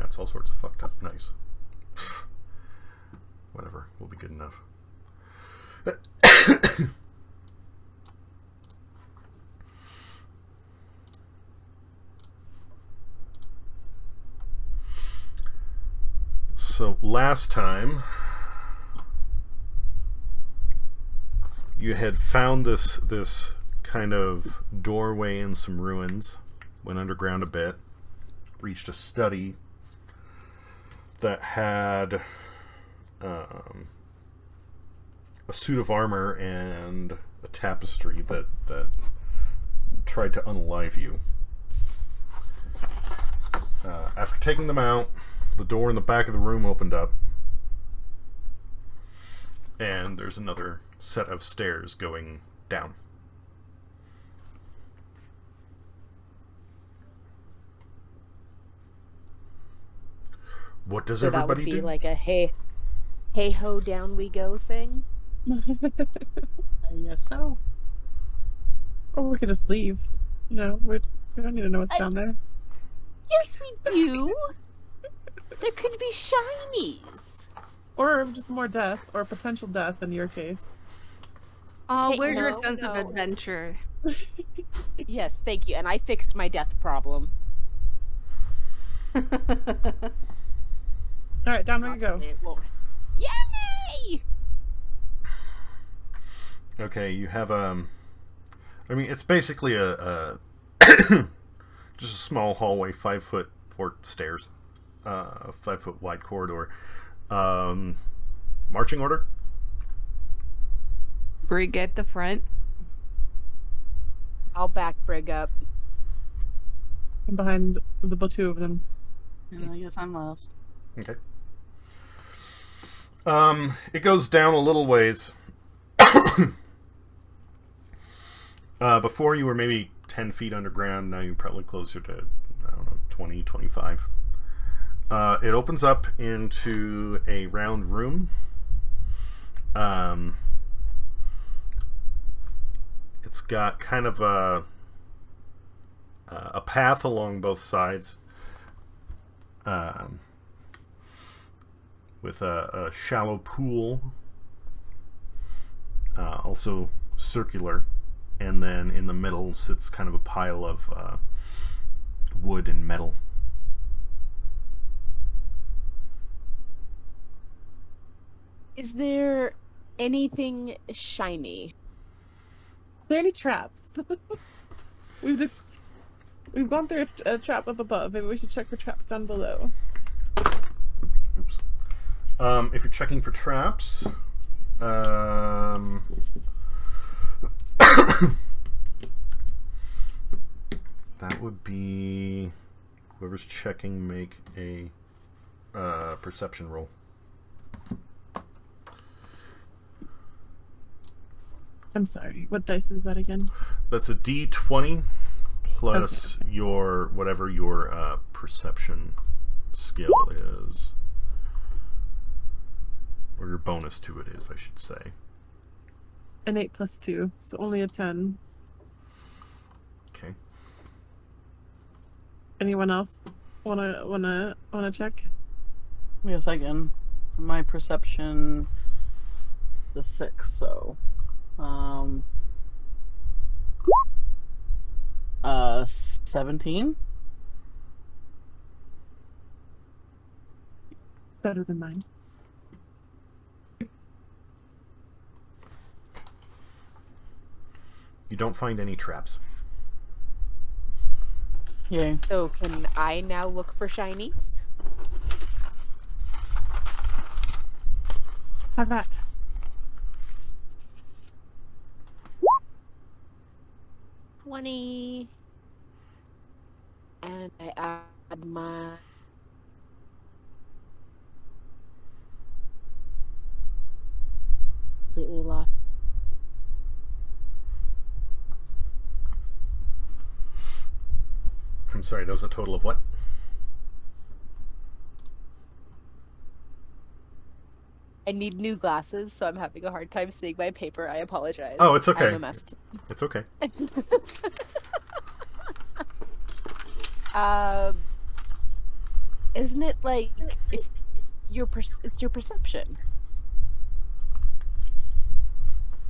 Yeah, it's all sorts of fucked up. Nice. Whatever. Will be good enough. So last time you had found this kind of doorway in some ruins, went underground a bit, reached a study that had a suit of armor and a tapestry that tried to unalive you. After taking them out, the door in the back of the room opened up, and there's another set of stairs going down. What does everybody do? That would be like a hey ho, down we go thing. I guess so. Or we could just leave. You know, we don't need to know what's down there. Yes, we do. There could be shinies. Or just more death, or potential death in your case. Oh, Hey, where's your no, sense of no. adventure? Yes, thank you. And I fixed my death problem. Alright, down we go. Obviously, it won't. Yay! Okay, you have I mean, it's basically a just a small hallway, 5 foot 4 stairs, 5 foot wide corridor. Marching order. Brig at the front. I'll back Brig up. I'm behind the two of them. And I guess I'm last. Okay. It goes down a little ways. Before you were maybe 10 feet underground, now you're probably closer to, I don't know, 20, 25. It opens up into a round room. It's got kind of a path along both sides, with a shallow pool, also circular, and then in the middle sits kind of a pile of wood and metal. Is there anything shiny? Is there any traps? We've gone through a trap up above. Maybe we should check the traps down below. Oops. If you're checking for traps, that would be whoever's checking. Make a perception roll. I'm sorry. What dice is that again? That's a D20 plus your whatever your perception skill is, or your bonus to it is, I should say. An 8 plus 2, so only a 10. Okay. Anyone else wanna check? Yes, I can. My perception is 6, so 17. Better than mine. You don't find any traps. Yay. So can I now look for shinies? Have that. $20. And I add my... Completely lost. I'm sorry, that was a total of what? I need new glasses, so I'm having a hard time seeing my paper. I apologize. Oh, it's okay. I'm a mess. It's okay. Isn't it like if it's your perception?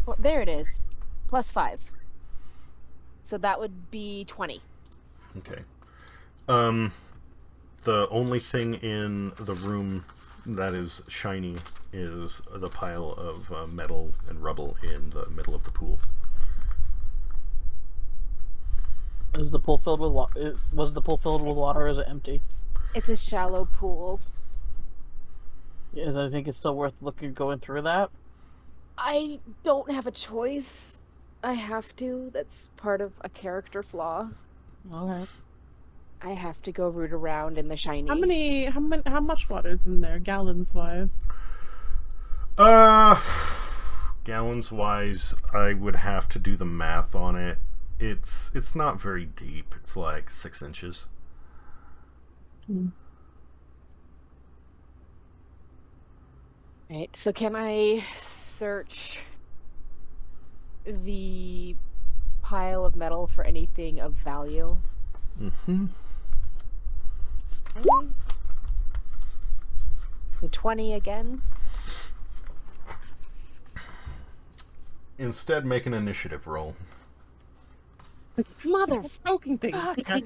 Well, there it is. +5. So that would be 20. Okay. The only thing in the room that is shiny is the pile of metal and rubble in the middle of the pool. Is the pool filled with water? Was the pool filled with water or is it empty? It's a shallow pool. Yeah, I think it's still worth going through that. I don't have a choice. I have to. That's part of a character flaw. Okay. I have to go root around in the shiny. How much water is in there, gallons wise? Gallons wise, I would have to do the math on it. It's not very deep. It's like 6 inches. Right. So can I search the pile of metal for anything of value? Mm-hmm. The 20 again. Instead, make an initiative roll. Mother. Poking things. Fucking-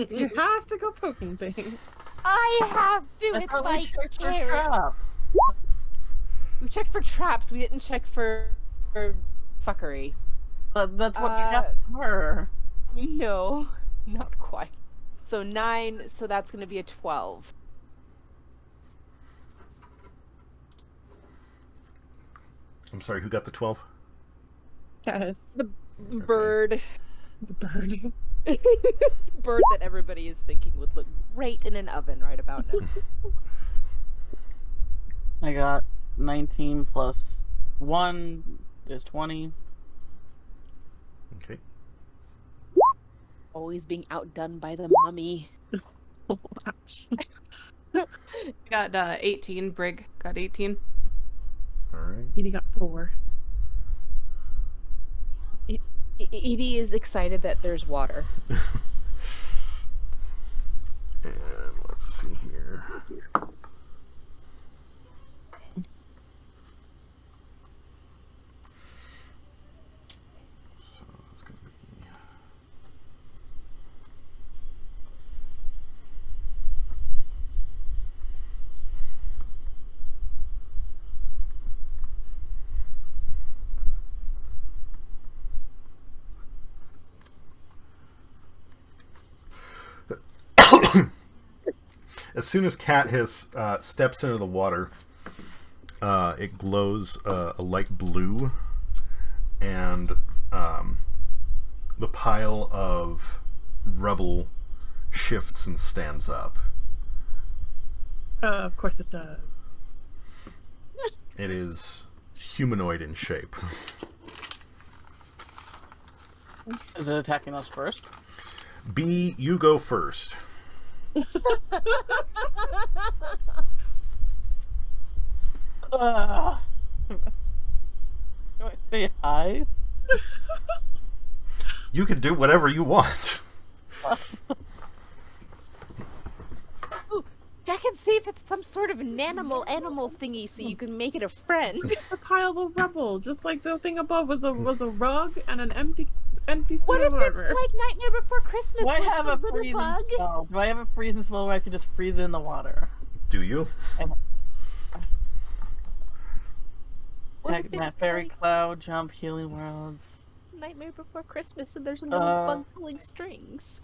You have to go poking things. I have to. I It's thought we my checked for character. traps. We checked for traps. We didn't check for fuckery. But that's what traps were. No, not quite. So 9. So that's going to be a 12. I'm sorry, who got the 12? Yes. The bird. The bird. Bird that everybody is thinking would look great in an oven right about now. I got 19 plus 1 is 20. Okay. Always being outdone by the mummy. Oh, ouch. Got 18. Brig got 18. Alright. Edie got 4. Edie is excited that there's water. And let's see here. So it's going to be... As soon as Cat Hiss steps into the water, it glows a light blue, and the pile of rubble shifts and stands up. Of course it does. It is humanoid in shape. Is it attacking us first? B, you go first. Do I say hi? You can do whatever you want. Ooh, check and see if it's some sort of animal thingy so you can make it a friend. It's a pile of rubble, just like the thing above was a rug and an empty suit What if of it's armor. like Nightmare Before Christmas? Do I with have the a little freezing bug? spell? Do I have a freezing spell where I can just freeze it in the water? Do you? What if Heck, it's that fairy like cloud, jump, healing worlds. Nightmare Before Christmas and there's a little bug pulling strings?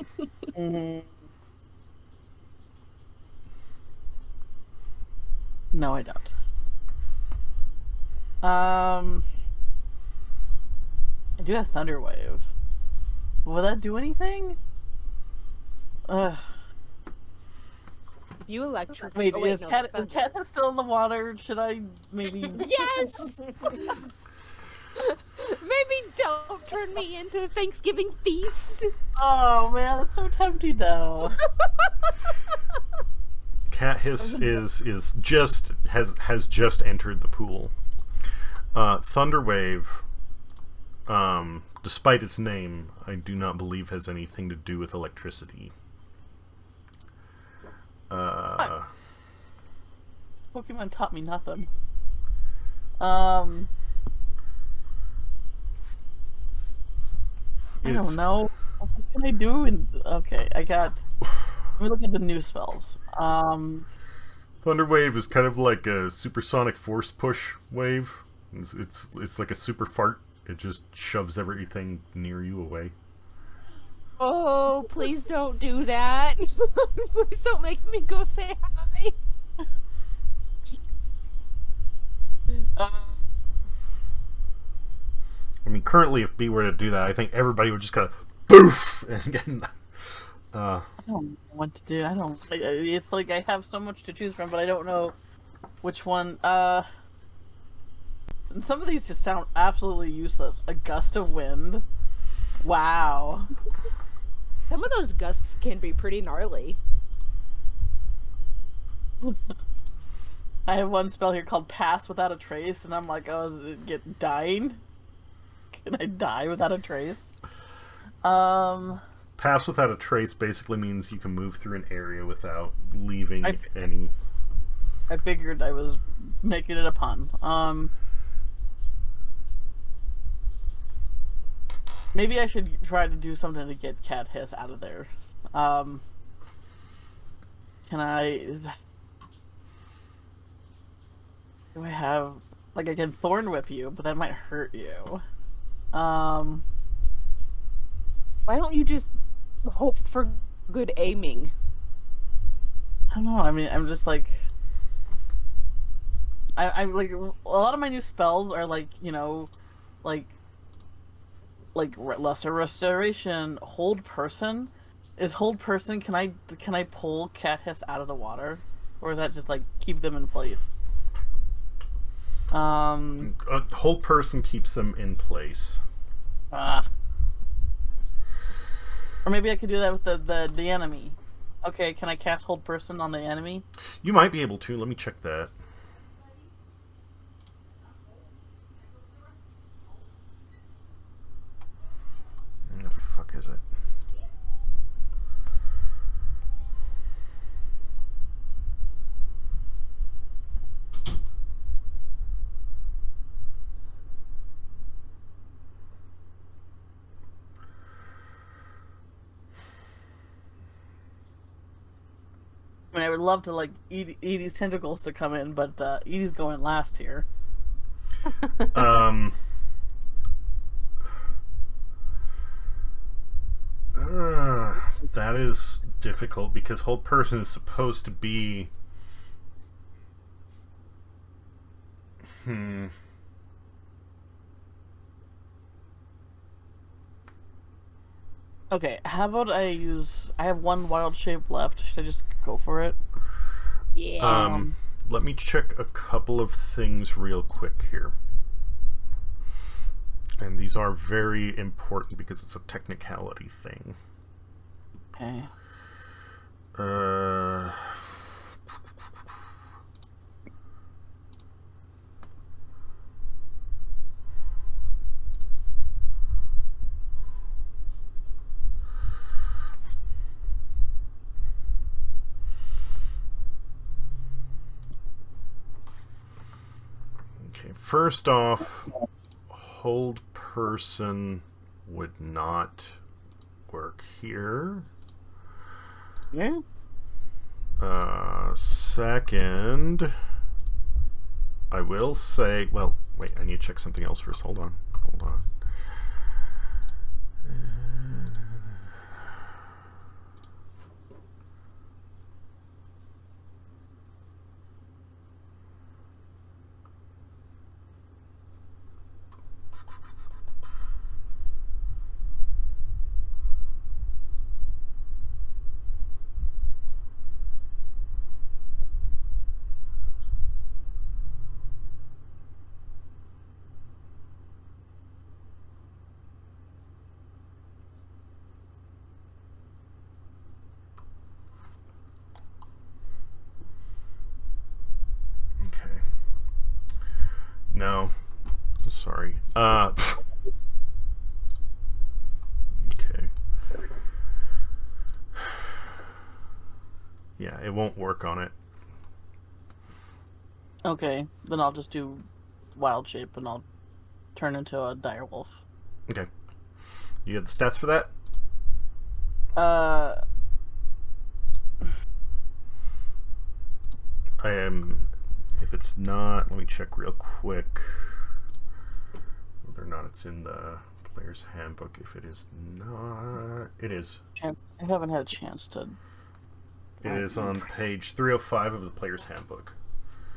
No, I don't. I do have Thunder Wave. Will that do anything? Ugh. If you electric. Wait, oh, wait, is no, Cat thunder. still in the water? Should I maybe? Yes! Maybe don't turn me into Thanksgiving feast. Oh man, that's so tempting though. Cat Hiss has just entered the pool. Thunderwave, despite its name, I do not believe has anything to do with electricity. Pokemon taught me nothing. I don't know. What can I do? Okay, I got. Let me look at the new spells. Thunder Wave is kind of like a supersonic force push wave. It's like a super fart. It just shoves everything near you away. Oh, please don't do that. Please don't make me go say hi. I mean, currently, if B were to do that, I think everybody would just kind of boof and get. I don't know what to do. I don't. It's like I have so much to choose from, but I don't know which one. And some of these just sound absolutely useless. A gust of wind. Wow. Some of those gusts can be pretty gnarly. I have one spell here called Pass Without a Trace, and I'm like, oh, is it get dying? Can I die without a trace? Pass without a trace basically means you can move through an area without leaving I figured I was making it a pun. Maybe I should try to do something to get Cat Hiss out of there. Can I... Do I have... Like, I can Thorn Whip you, but that might hurt you. Why don't you just hope for good aiming? I don't know, I mean, I'm just like... I'm like, a lot of my new spells are like, you know, like Lesser Restoration, Hold Person. Is Hold Person, can I pull Cat Hiss out of the water? Or is that just like, keep them in place? Hold Person keeps them in place. Or maybe I could do that with the enemy. Okay, can I cast Hold Person on the enemy? You might be able to. Let me check that. Where the fuck is it? I mean, I would love to, like, Edie's tentacles to come in, but Edie's going last here. That is difficult because Hold Person is supposed to be... Okay, how about I have one wild shape left. Should I just go for it? Yeah. Let me check a couple of things real quick here. And these are very important because it's a technicality thing. Okay. Okay, first off, Hold Person would not work here. Yeah. Second, I will say, well, wait, I need to check something else first. Hold on. Okay. No. Sorry. Okay. Yeah, it won't work on it. Okay, then I'll just do wild shape and I'll turn into a dire wolf. Okay. You have the stats for that? I am. If it's not, let me check real quick whether or not it's in the player's handbook. If it is not, it is. I haven't had a chance to. It is on page 305 of the player's handbook.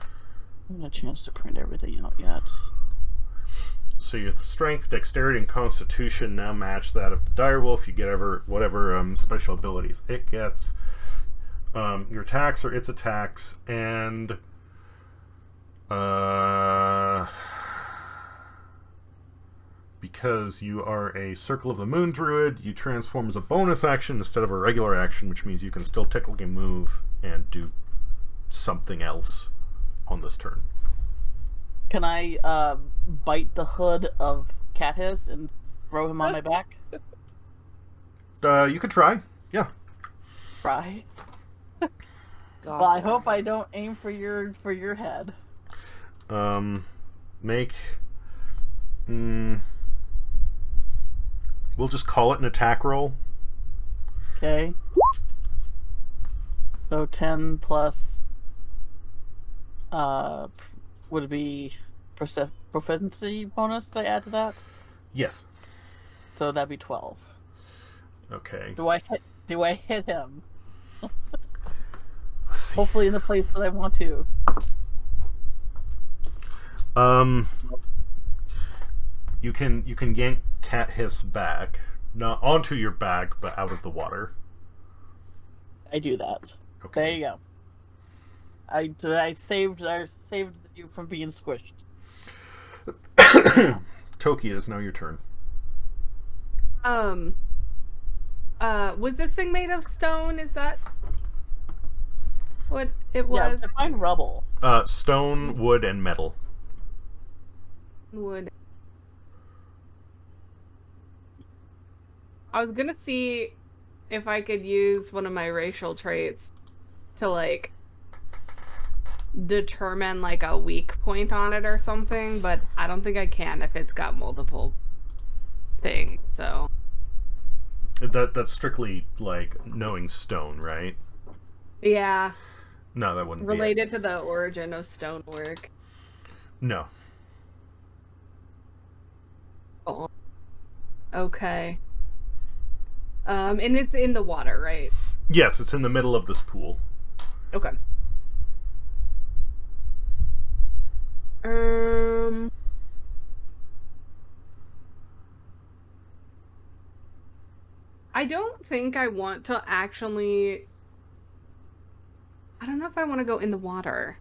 I haven't had a chance to print everything out yet. So your strength, dexterity, and constitution now match that of the direwolf. You get whatever special abilities it gets. Your attacks are its attacks, and because you are a Circle of the Moon druid, you transform as a bonus action instead of a regular action, which means you can still technically move and do something else on this turn. Can I bite the hood of Cathis and throw him on my back? You could try. Yeah. Try. God. Well, I hope I don't aim for your head. Make. We'll just call it an attack roll. Okay. So 10 plus. Would it be proficiency bonus that I add to that? Yes. So that'd be 12. Okay. Do I hit him? Let's see. Hopefully in the place that I want to. You can yank Cat Hiss back, not onto your back, but out of the water. I do that. Okay. There you go. I saved you from being squished. Toki, it is now your turn. Was this thing made of stone? Is that what it Yeah, was? define rubble. Stone, wood, and metal. Wood. I was gonna see if I could use one of my racial traits to like determine like a weak point on it or something, but I don't think I can if it's got multiple things. So That's strictly like knowing stone, right? yeah, No, that wouldn't related to the origin of stonework. No. Oh. Okay. And it's in the water, right? Yes, it's in the middle of this pool. Okay. I don't think I want to actually... I don't know if I want to go in the water.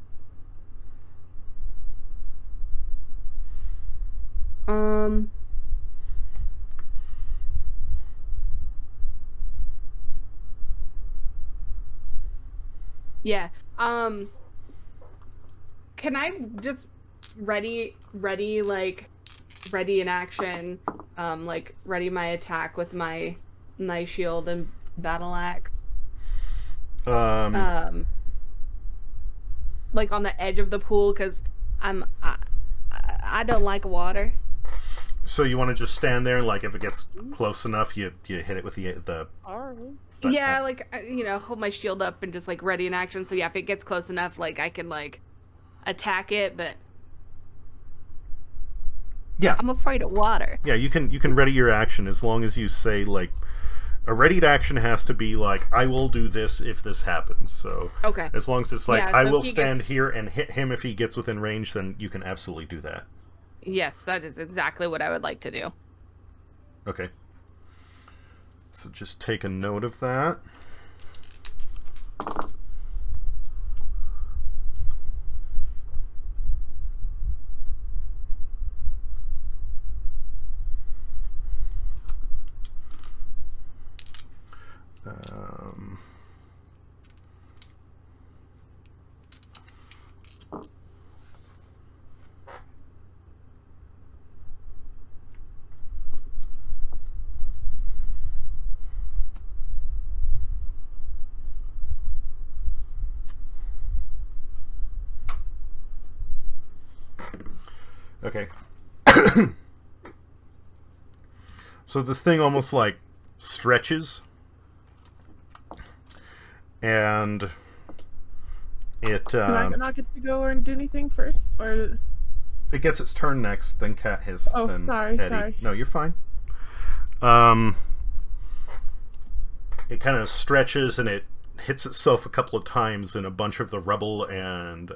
Yeah. Can I just ready in action, like ready my attack with my knife shield and battle axe? Like on the edge of the pool, because I don't like water. So you want to just stand there, and like if it gets close enough, you hit it with the. Yeah, like hold my shield up and just like ready in action. So yeah, if it gets close enough, like I can like attack it, but yeah, I'm afraid of water. Yeah, you can ready your action as long as you say like a readied action has to be like I will do this if this happens. So okay, as long as it's like yeah, so I will stand here and hit him if he gets within range, then you can absolutely do that. Yes, that is exactly what I would like to do. Okay. So just take a note of that. Okay. So this thing almost like stretches, and it Do I not get to go and do anything first, or? it gets its turn next. Then Cat Hiss. Oh, then sorry, Eddie. sorry. No, you're fine. It kind of stretches and it hits itself a couple of times, and a bunch of the rubble and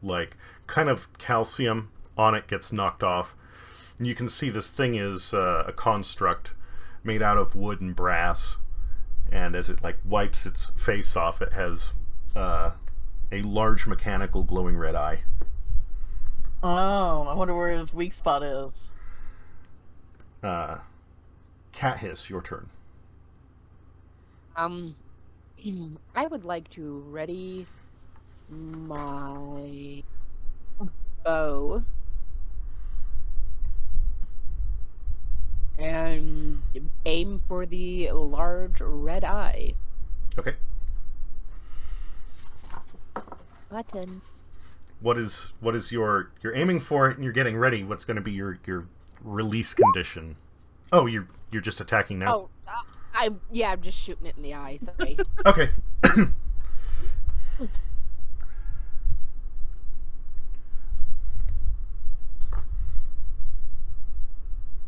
like kind of calcium on it gets knocked off. And you can see this thing is a construct made out of wood and brass, and as it like wipes its face off, it has a large mechanical glowing red eye. Oh, I wonder where his weak spot is. Cat Hiss, your turn. I would like to ready my bow and aim for the large red eye. Okay. Button. What is you're aiming for it and you're getting ready? What's going to be your release condition? Oh, you're just attacking now. Oh, I'm just shooting it in the eye. Sorry. Okay.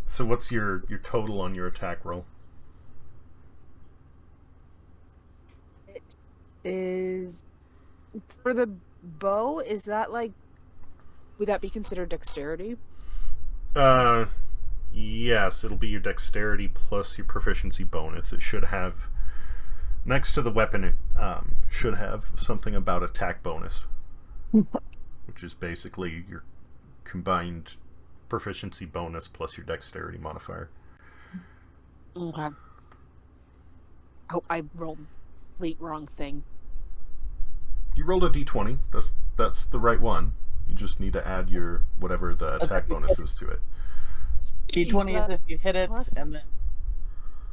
So what's your total on your attack roll? It is for the bow. Is that like? Would that be considered dexterity? Yes, it'll be your dexterity plus your proficiency bonus. It should have, next to the weapon, it should have something about attack bonus, which is basically your combined proficiency bonus plus your dexterity modifier. Okay. Oh, I rolled complete wrong thing. You rolled a d20. That's the right one. You just need to add your whatever the attack bonus is to it. D20 is if you hit it, plus... and then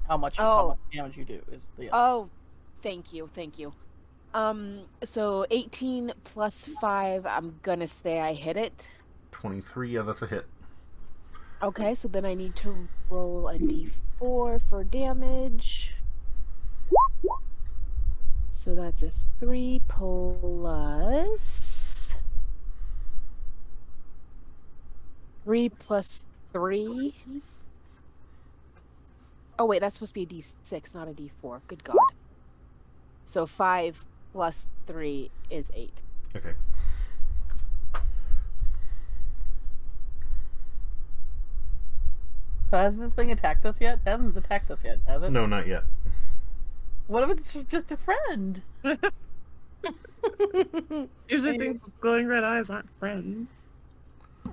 how much damage you do is the. Oh, thank you. So 18 plus 5. I'm gonna say I hit it. 23. Yeah, that's a hit. Okay, so then I need to roll a d4 for damage. So that's a 3 plus 3 plus 3. Oh wait, that's supposed to be a d6, not a d4. Good God. So 5 plus 3 is 8. Okay. So has this thing attacked us yet? It hasn't attacked us yet, has it? No, not yet. What if it's just a friend? Usually things with glowing red eyes aren't friends.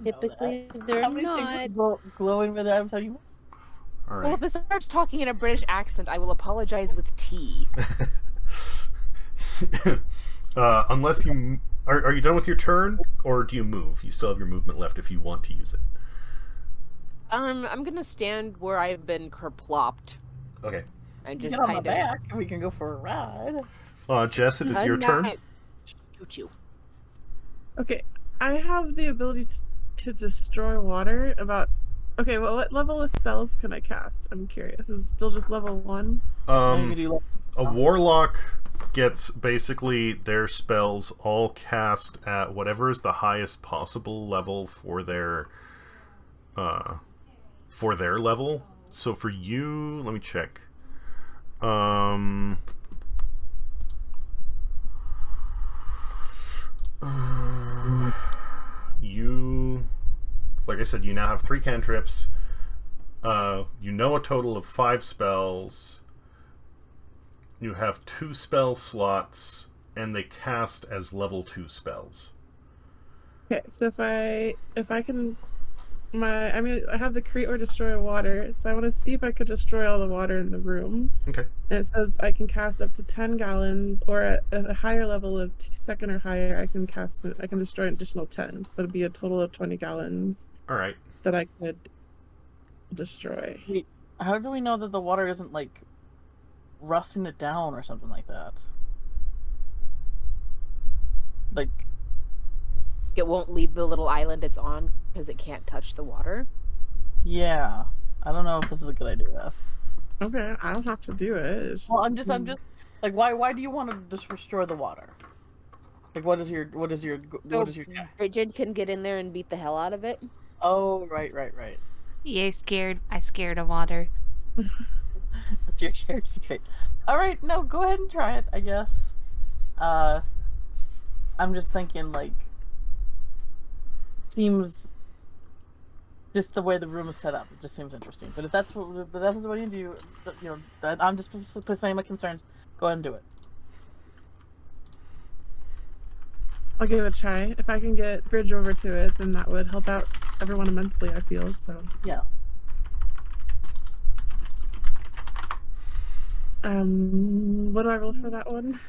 Typically, How they're many not. things with glowing red eyes have you? All right. Well, if it starts talking in a British accent, I will apologize with tea. Unless you are you done with your turn, or do you move? You still have your movement left if you want to use it. I'm gonna stand where I've been kerplopped Okay. and Just just get on my kind of back, and we can go for a ride. Jess, it is your turn. Shoot you. Okay, I have the ability to destroy water. Okay, well, what level of spells can I cast? I'm curious. Is it still just level 1? Maybe A warlock gets basically their spells all cast at whatever is the highest possible level for their level. So for you, let me check. You, like I said, you now have 3 cantrips. You know a total of 5 spells. You have 2 spell slots, and they cast as level 2 spells. Okay, so if I can, I have the create or destroy water, so I want to see if I could destroy all the water in the room. Okay. And it says I can cast up to 10 gallons, or at a higher level of 2nd or higher, I can destroy an additional 10. So that'll be a total of 20 gallons. All right. That I could destroy. How do we know that the water isn't like rusting it down or something like that? Like It won't leave the little island it's on. because it can't touch the water. Yeah. I don't know if this is a good idea. Okay, I don't have to do it. It's Well, I'm just like, why do you want to just restore the water? Like, what is your Bridget can get in there and beat the hell out of it. Oh, right. Yay, scared. I scared of water. That's your character trait. All right, no, go ahead and try it, I guess. I'm just thinking, like, seems just the way the room is set up. It just seems interesting. But if that's what you do, you know, that I'm just saying my concerns. Go ahead and do it. I'll give it a try. If I can get Bridge over to it, then that would help out everyone immensely, I feel, so. Yeah. What do I roll for that one?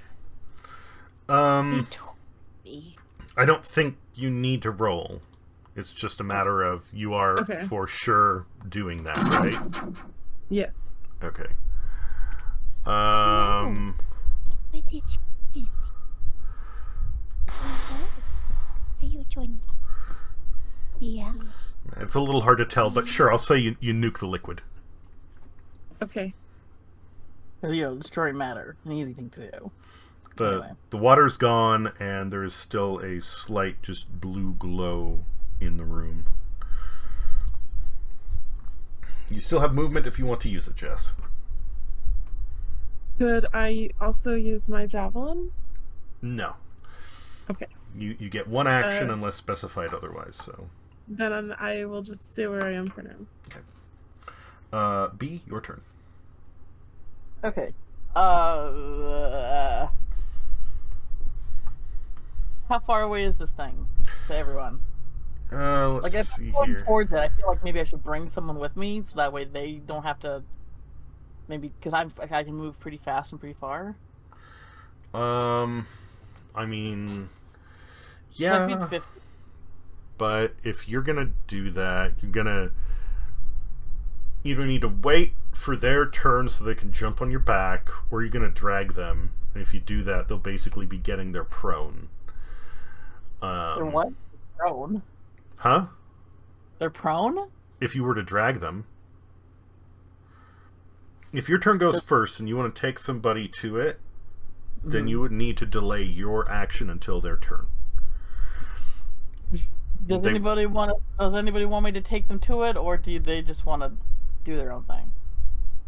I don't think you need to roll. It's just a matter of you are for sure doing that, right? Yes. Okay. What did you eat? Are you joining? Yeah. It's a little hard to tell, but sure, I'll say you nuke the liquid. Okay. You know, destroying matter, an easy thing to do. Anyway. The water's gone, and there is still a slight, just blue glow in the room. You still have movement if you want to use it, Jess. Could I also use my javelin? No. Okay. You get one action unless specified otherwise, so. Then I will just stay where I am for now. Okay. B, your turn. Okay. How far away is this thing to everyone? Let's see here. Towards it, I feel like maybe I should bring someone with me, so that way they don't have to. Maybe because I can move pretty fast and pretty far. I mean, My speed's yeah. 50. But if you're gonna do that, you're gonna either need to wait for their turn so they can jump on your back, or you're gonna drag them. And if you do that, they'll basically be getting their prone. They're what? Prone? Huh? They're prone? If you were to drag them. If your turn goes first and you want to take somebody to it, then you would need to delay your action until their turn. Does anybody want me to take them to it, or do they just want to do their own thing?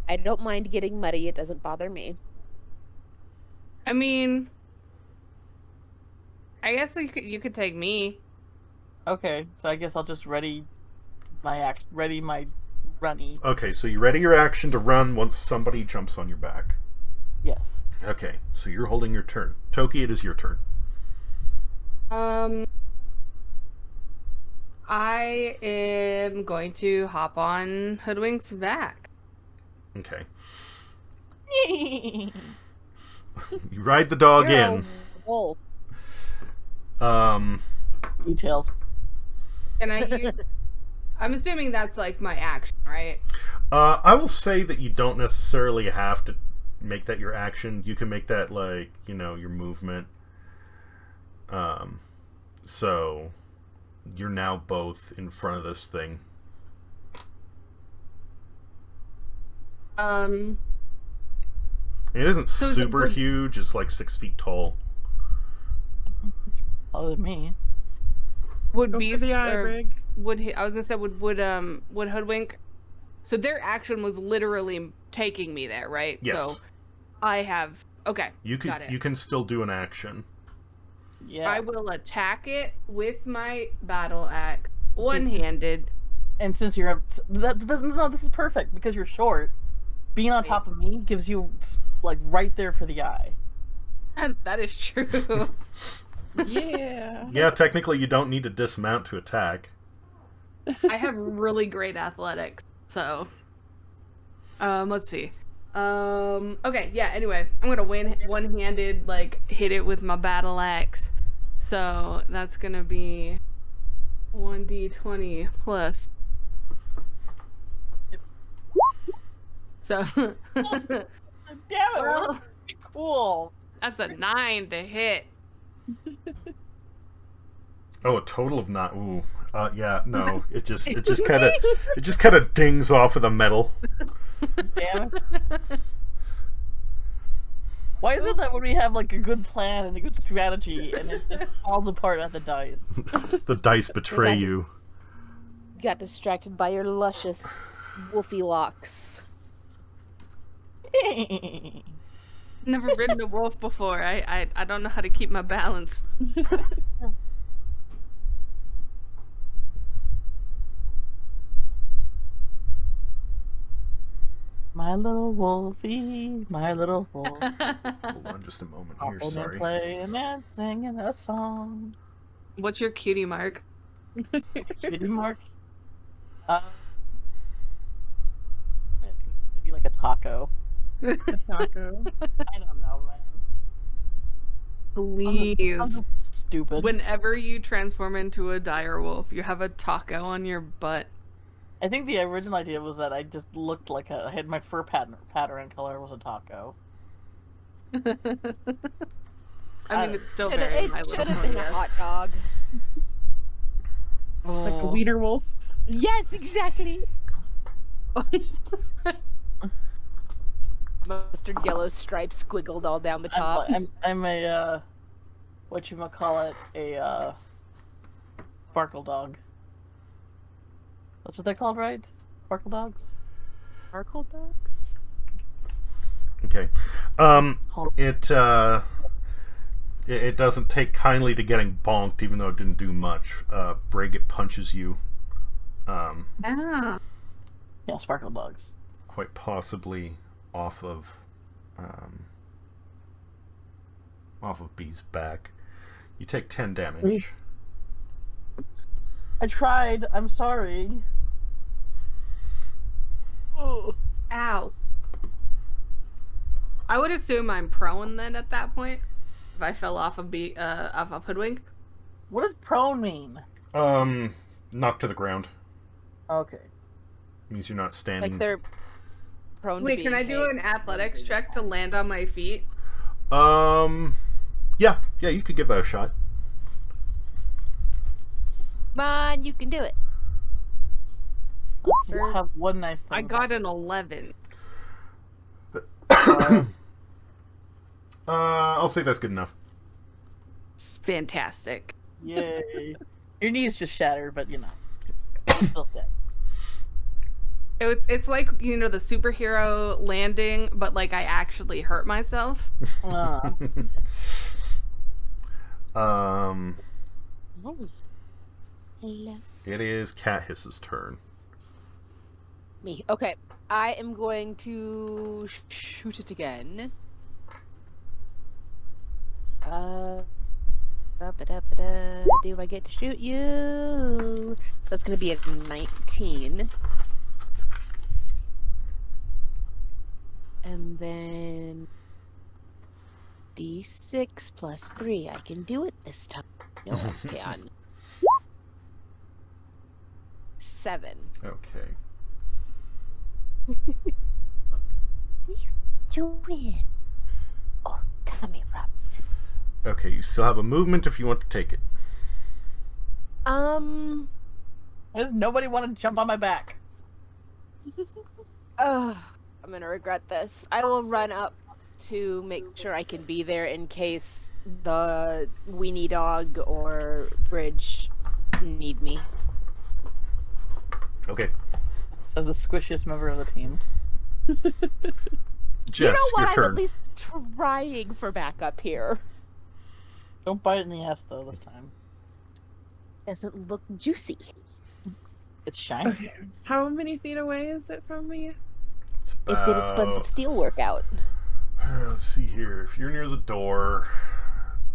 I don't mind getting muddy. It doesn't bother me. I mean, I guess you could take me. Okay, so I guess I'll just ready my runny. Okay, so you ready your action to run once somebody jumps on your back. Yes. Okay, so you're holding your turn. Toki, it is your turn. I am going to hop on Hoodwink's back. Okay. You ride the dog You're in. a wolf. Details. Can I use... I'm assuming that's like my action, right? I will say that you don't necessarily have to make that your action. You can make that like, you know, your movement. So you're now both in front of this thing. It isn't super huge. It's like 6 feet tall. Other than me. Would Go Beast for the eye, or Brig. I was gonna say would Hoodwink? So their action was literally taking me there, right? Yes. So I have You got it. can still do an action. Yeah. I will attack it with my battle axe, one-handed. And since you're this is perfect because you're short. Being on top of me gives you like right there for the eye. That is true. Yeah. Yeah, technically you don't need to dismount to attack. I have really great athletics, so let's see. Okay, yeah, anyway, I'm gonna one-handed like hit it with my battle axe. So that's gonna be 1d20 plus. So Damn it! well, Cool. that's a 9 to hit. Oh, a total of not. Ooh. Yeah, no. It just kind of dings off of the metal. Damn it. Why is it that when we have like a good plan and a good strategy and it just falls apart at the dice? The dice betray you. Got distracted by your luscious wolfy locks. Never ridden a wolf before. I don't know how to keep my balance. My little wolfie, my little wolf. Hold on just a moment here, Hopping sorry. and playing and singing a song. What's your cutie mark? Cutie mark? Maybe like a taco. A taco. I don't know, man. Please. I'm just stupid. Whenever you transform into a dire wolf, you have a taco on your butt. I think the original idea was that I just looked like I had my fur pattern color was a taco. I mean, it's still It very My should Little have been Pony. a hot dog. Like a wiener wolf. Yes, exactly. Mustard yellow stripes squiggled all down the top. I'm a whatchamacallit, a sparkle dog. That's what they're called, right? Sparkle dogs? Sparkle dogs? Okay. It doesn't take kindly to getting bonked, even though it didn't do much. Braggot punches you. Ah. Yeah, sparkle dogs. Quite possibly off of B's back. You take 10 damage. I tried. I'm sorry. Ooh. Ow. I would assume I'm prone then at that point. If I fell off of Hoodwink. What does prone mean? Knocked to the ground. Okay. Means you're not standing. Like they're prone Wait, to can I being do hit. an athletics check to land on my feet? Yeah, you could give that a shot. Come on, you can do it. Let's have one nice thing. I got an 11. I'll say that's good enough. It's fantastic. Yay. Your knees just shattered, but you know. Still dead. It's like, you know, the superhero landing, but like I actually hurt myself. Ah. Oh. Hello. It is Cat Hiss's turn. Me. Okay. I am going to shoot it again. Do I get to shoot you? That's going to be a 19. And then D6 plus 3. I can do it this time. No, I can. 7. Okay. You win. Oh, tell me, Robinson. Okay, you still have a movement if you want to take it. Does nobody want to jump on my back? I'm gonna regret this. I will run up to make sure I can be there in case the weenie dog or bridge need me. Okay. Says the squishiest member of the team. Jess, You know what? your I'm turn. at least trying for backup here. Don't bite it in the ass though this time. Doesn't look juicy. It's shiny. Okay. How many feet away is it from me? It's It did its buns of steel workout. let's see here. If you're near the door,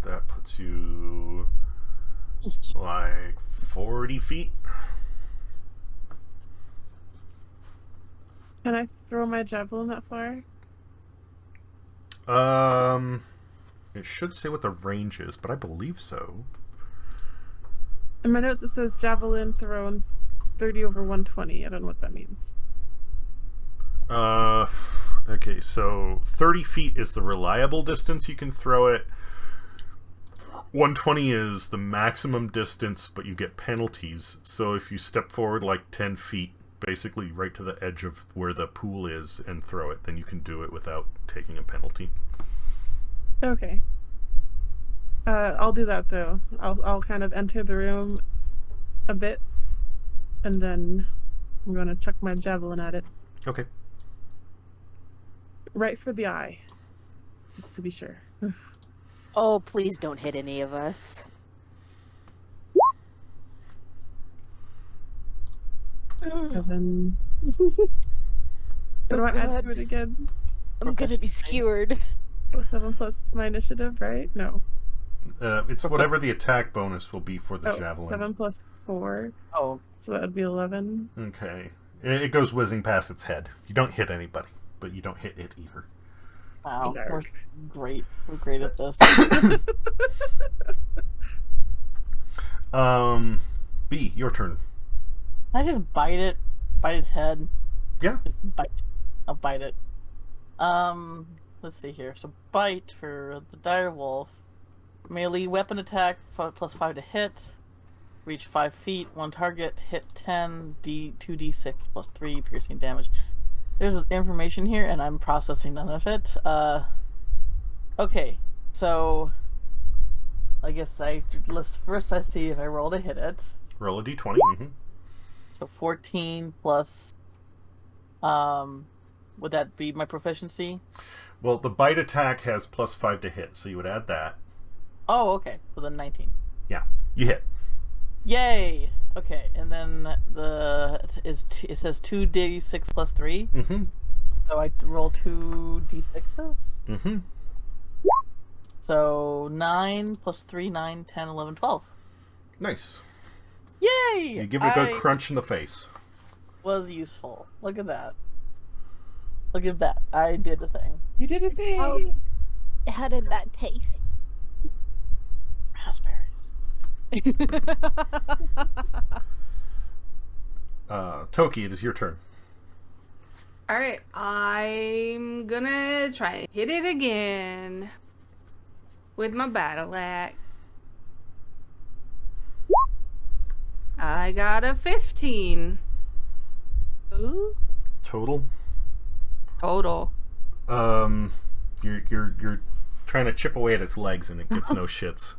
that puts you like 40 feet. Can I throw my javelin that far? It should say what the range is, but I believe so. In my notes it says javelin thrown 30 over 120. I don't know what that means. Okay, so 30 feet is the reliable distance you can throw it. 120 is the maximum distance, but you get penalties. So if you step forward like 10 feet, basically right to the edge of where the pool is, and throw it, then you can do it without taking a penalty. Okay. I'll do that though. I'll kind of enter the room a bit, and then I'm gonna chuck my javelin at it. Okay. Right for the eye, just to be sure. Oh, please don't hit any of us. 7. What do I add God. to it again? I'm gonna be skewered. 7 plus my initiative, right? No. It's whatever the attack bonus will be for the javelin. 7 plus 4. Oh, So that would be 11. Okay. It goes whizzing past its head. You don't hit anybody, but you don't hit it either. wow. We're Dark. great. We're great at this. B, your turn. Can I just bite it? Bite its head? Yeah. Just bite it. I'll bite it. Let's see here. So bite for the dire wolf. Melee weapon attack plus 5 to hit. Reach 5 feet. 1 target. Hit 10. 2d6 plus 3 piercing damage. There's information here, and I'm processing none of it. Okay. So I guess first I see if I roll to hit it. Roll a d20. Mm-hmm. So 14 plus. Would that be my proficiency? Well, the bite attack has plus 5 to hit, so you would add that. Oh, okay. So then 19. Yeah, you hit. Yay! Okay, and then it says 2d6 plus 3. Mm-hmm. So I roll 2d6s. Mm-hmm. So 9 plus 3, 9, 10, 11, 12. Nice. Yay! You give it a good crunch in the face. Was useful. Look at that. Look at that. I did a thing. You did a thing! How did that taste? Raspberries. Toki, it is your turn. Alright, I'm gonna try and hit it again with my battle axe. I got a 15. Ooh. Total. Total. You're trying to chip away at its legs, and it gives no shits.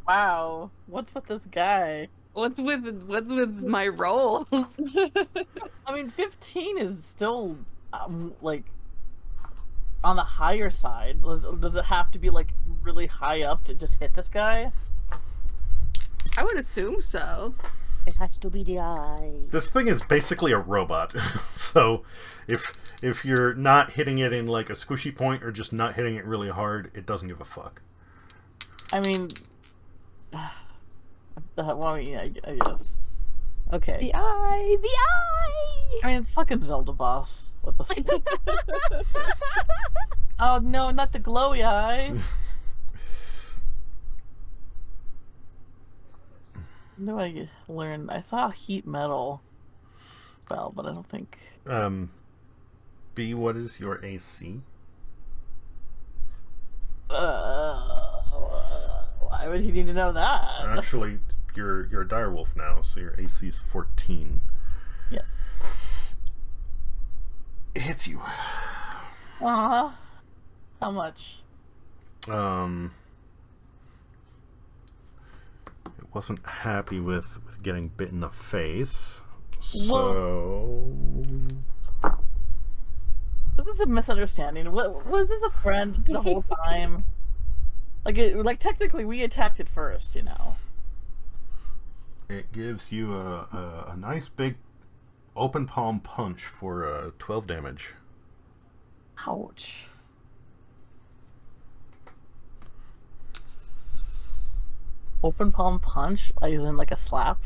Wow. What's with this guy? What's with my rolls? I mean, 15 is still, like, on the higher side. Does it have to be, like, really high up to just hit this guy? I would assume so. It has to be the eye. This thing is basically a robot. So if you're not hitting it in like a squishy point or just not hitting it really hard, it doesn't give a fuck. I mean, well, yeah, I guess. Okay. The eye! The eye! I mean, it's fucking Zelda boss. What the? Oh no, not the glowy eye. When do I learn? I saw heat metal spell, but I don't think. B, what is your AC? Why would he need to know that? Actually, you're a direwolf now, so your AC is 14. Yes. It hits you. How much? It wasn't happy with getting bit in the face, so. Was this a misunderstanding? Was this a friend the whole time? Like technically we attacked it first, you know. It gives you a nice big open palm punch for 12 damage. Ouch. Open palm punch? Like, as in like a slap?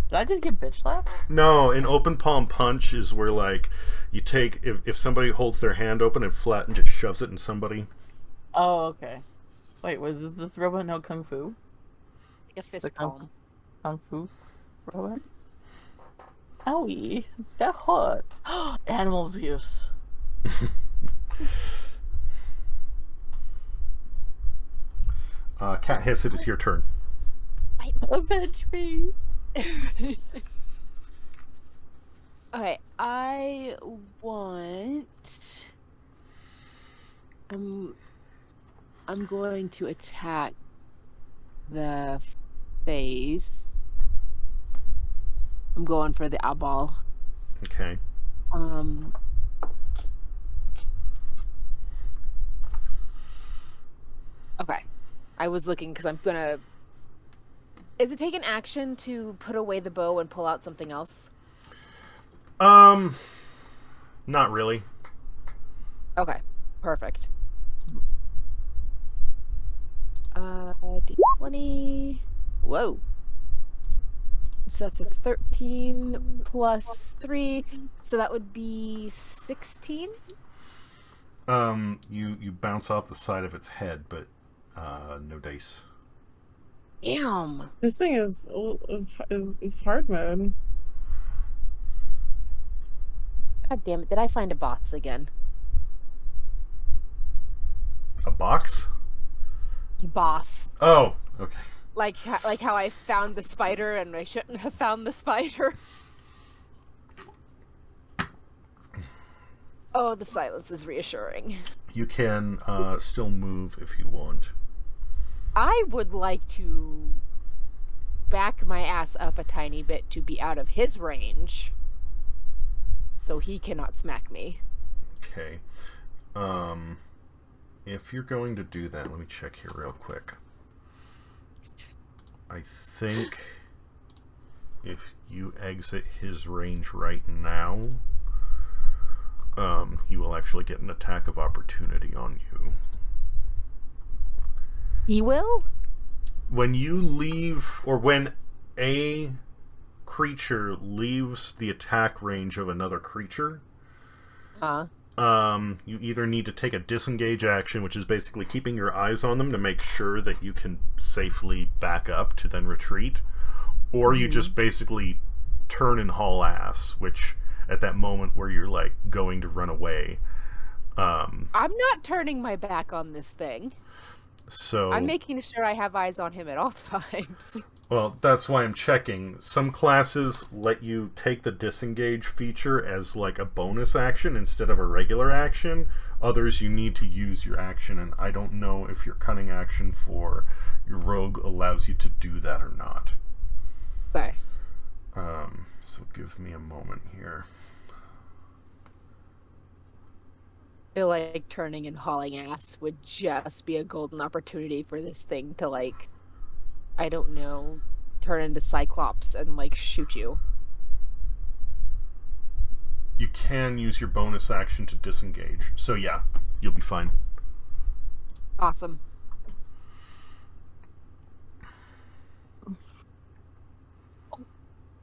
Did I just get bitch slapped? No, an open palm punch is where like you take if somebody holds their hand open and flat and just shoves it in somebody. Oh, okay. Wait, was this robot no kung fu? Like a fist The palm. kung fu robot? Owie, that hurt. Animal abuse. Cat Hiss, it is your turn. Avenge me. Okay, I want. I'm going to attack the face. I'm going for the eyeball. Okay. Okay. I was looking because I'm gonna. Is it take an action to put away the bow and pull out something else? Not really. Okay. Perfect. D20. Whoa. So that's a 13 plus 3. So that would be 16? You bounce off the side of its head, but no dice. Damn. This thing is hard mode. God damn it. Did I find a box again? A box? Boss. Oh, okay. Like how I found the spider and I shouldn't have found the spider. Oh, the silence is reassuring. You can still move if you want. I would like to back my ass up a tiny bit to be out of his range, so he cannot smack me. Okay. If you're going to do that, let me check here real quick. I think if you exit his range right now, he will actually get an attack of opportunity on you. He will? When you leave, or when a creature leaves the attack range of another creature, you either need to take a disengage action, which is basically keeping your eyes on them to make sure that you can safely back up to then retreat, or you just basically turn and haul ass, which at that moment where you're like going to run away. I'm not turning my back on this thing. So I'm making sure I have eyes on him at all times. Well, that's why I'm checking. Some classes let you take the disengage feature as like a bonus action instead of a regular action. Others you need to use your action, and I don't know if your cunning action for your rogue allows you to do that or not. Okay. So give me a moment here. I feel like turning and hauling ass would just be a golden opportunity for this thing to, like, I don't know, turn into Cyclops and, like, shoot you. You can use your bonus action to disengage. So yeah, you'll be fine. Awesome.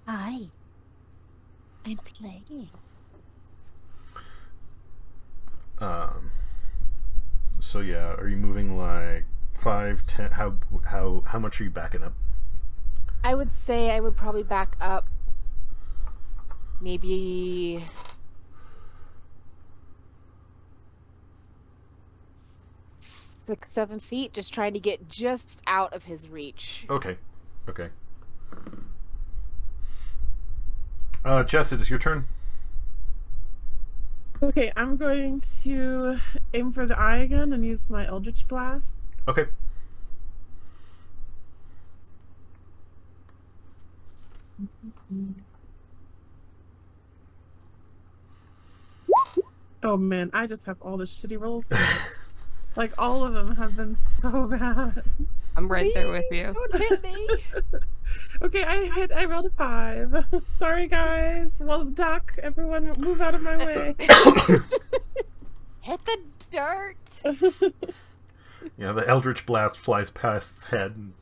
Hi. I'm playing. So yeah, are you moving like 5, 10? How much are you backing up? I would say I would probably back up maybe 6, 7 feet, just trying to get just out of his reach. Okay. Jess, it is your turn. Okay, I'm going to aim for the eye again and use my Eldritch Blast. Okay. Oh man, I just have all the shitty rolls. Like, all of them have been so bad. I'm right there with you. Don't hit me. Okay, I rolled a 5. Sorry guys. Well, Doc, everyone move out of my way. Hit the dirt. Yeah, the Eldritch Blast flies past its head, and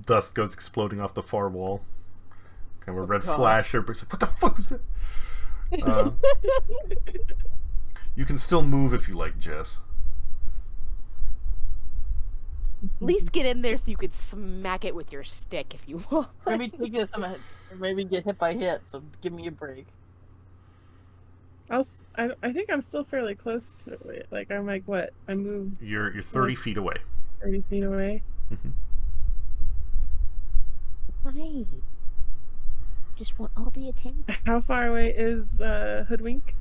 dust goes exploding off the far wall. Kind of a red flash. Everybody's like, what the fuck was that? You can still move if you like, Jess. At least get in there so you could smack it with your stick if you want. Maybe take some hits, or maybe get hit by hit. So give me a break. I think I'm still fairly close to it. Like, I'm like, what? I moved. You're 30 feet away. 30 feet away. Why? Just want all the attention. How far away is Hoodwink?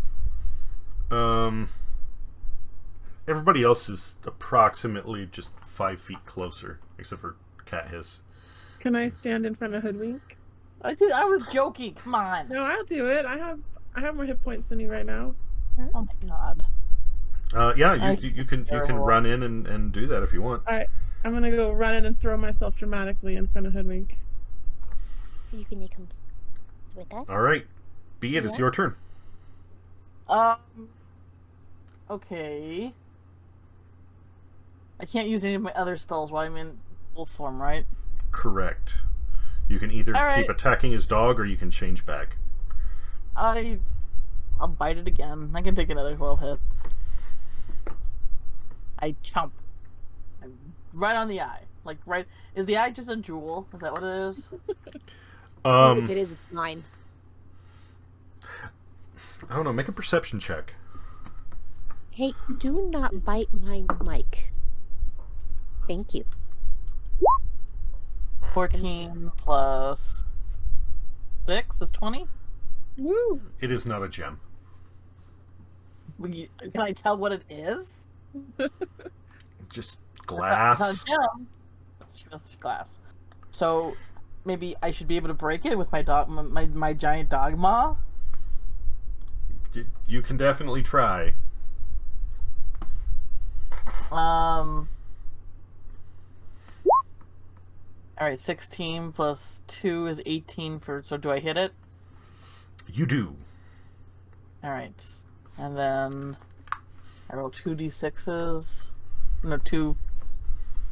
Everybody else is approximately just 5 feet closer, except for Cat Hiss. Can I stand in front of Hoodwink? I was joking. Come on. No, I'll do it. I have more hit points than you right now. Oh my god. Yeah, you can run in and do that if you want. All right, I'm gonna go run in and throw myself dramatically in front of Hoodwink. You can come with us. All right, Be it. It's your turn. Okay. I can't use any of my other spells while I'm in wolf form, right? Correct. You can either All right. keep attacking his dog or you can change back. I'll bite it again. I can take another 12 hit. I chomp. Right on the eye. Like, right... Is the eye just a jewel? Is that what it is? If it is, it's mine. I don't know. Make a perception check. Hey, do not bite my mic. Thank you. 14 plus 6 is 20? Woo! It is not a gem. Can I tell what it is? Just It's glass. not a gem. It's just glass. So maybe I should be able to break it with my dog, my giant dog maw. You can definitely try. All right, 16 plus 2 is 18 for. So do I hit it? You do. All right, and then I roll 2d6s. No, 2.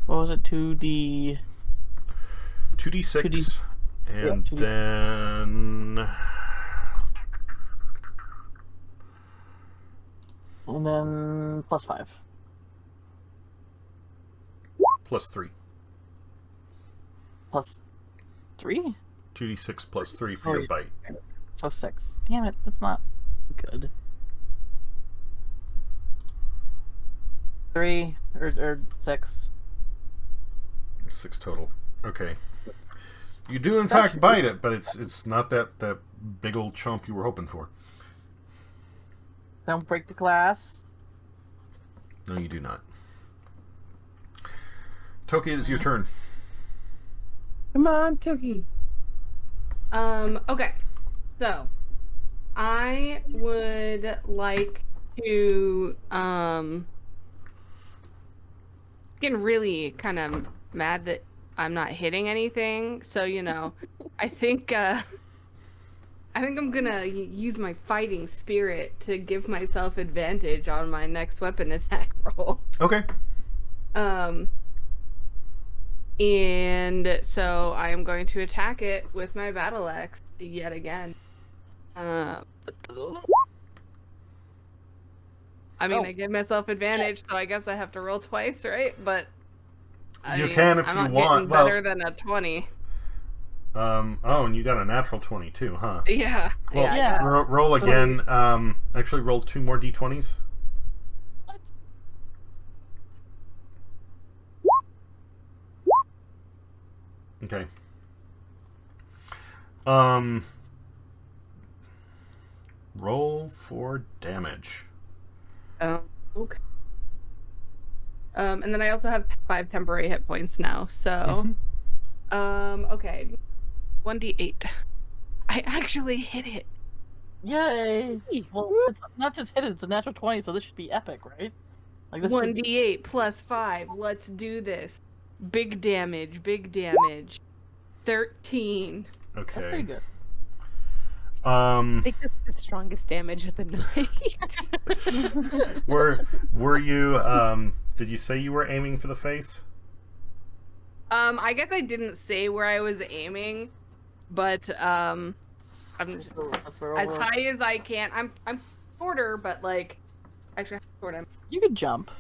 What was it? 2d. 2d6. 2D. And 2d6. then... And then plus 5. Plus 3. Plus 3? 2d6 plus 3 for Oh, your yeah. bite. So 6. Damn it, that's not good. 3 or 6. 6 total. Okay. You do in fact bite it, but it's not that big old chomp you were hoping for. Don't break the glass. No, you do not. Toki, it is your turn. Come on, Toki. Okay. So, I would like to, getting really kind of mad that I'm not hitting anything. So, I think I'm gonna use my fighting spirit to give myself advantage on my next weapon attack roll. Okay. And so I am going to attack it with my battle axe yet again. I give myself advantage, so I guess I have to roll twice, right? But You can if I'm you not want. getting better than a 20. Oh, and you got a natural 20 too, huh? Yeah. Well, Yeah. roll again. Actually, roll 2 more d20s. What? Okay. Roll for damage. Okay. And then I also have 5 temporary hit points now, so... Okay. 1d8. I actually hit it. Yay! Well, it's not just hit it, it's a natural 20, so this should be epic, right? Like this 1d8 plus 5. Let's do this. Big damage, big damage. 13. Okay. That's pretty good. I think that's the strongest damage of the night. Were you did you say you were aiming for the face? I guess I didn't say where I was aiming, but I'm just as high as I can. I'm shorter, but actually how short am You could jump.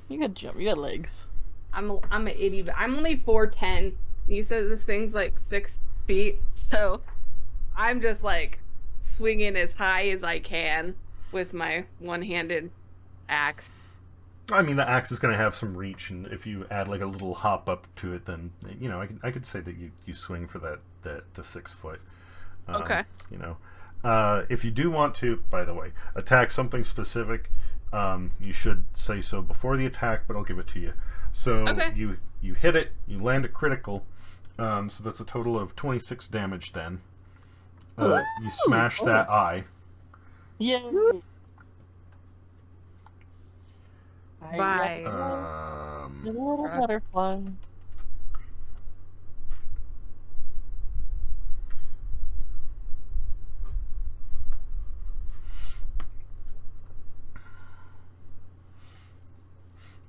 You could jump. You got legs. I'm an itty, but I'm only 4'10". You said this thing's 6 feet, so I'm just swinging as high as I can with my one-handed axe. I mean, the axe is going to have some reach, and if you add like a little hop up to it, then I could say that you swing for the 6 foot. Okay. If you do want to, by the way, attack something specific, you should say so before the attack, but I'll give it to you. So Okay. you hit it, you land it critical, so that's a total of 26 damage. Then you smash that eye. Yay! Bye. A little butterfly.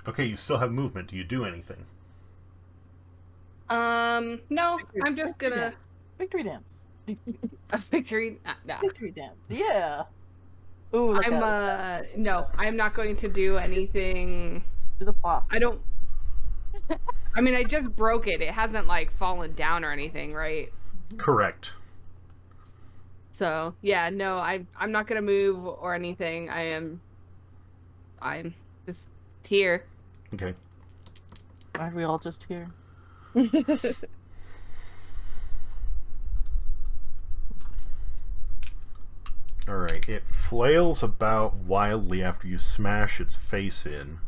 Okay, you still have movement. Do you do anything? No, I'm just gonna Victory dance. a victory. No. Victory dance. Yeah. Ooh, look at it. No, I'm not going to do anything. Do the floss. I don't. I mean, I just broke it. It hasn't like fallen down or anything, right? Correct. So yeah, no, I'm not gonna move or anything. I'm just here. Okay. Aren't we all just here? Alright, it flails about wildly after you smash its face in.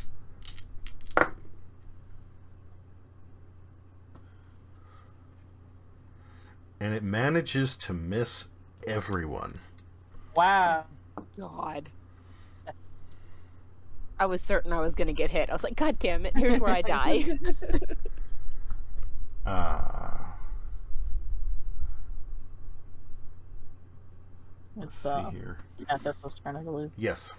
And it manages to miss everyone. Wow. God. I was certain I was going to get hit. I was like, God damn it, here's where I die. Let's It's see here. yeah, that's us turn, I believe. Yes.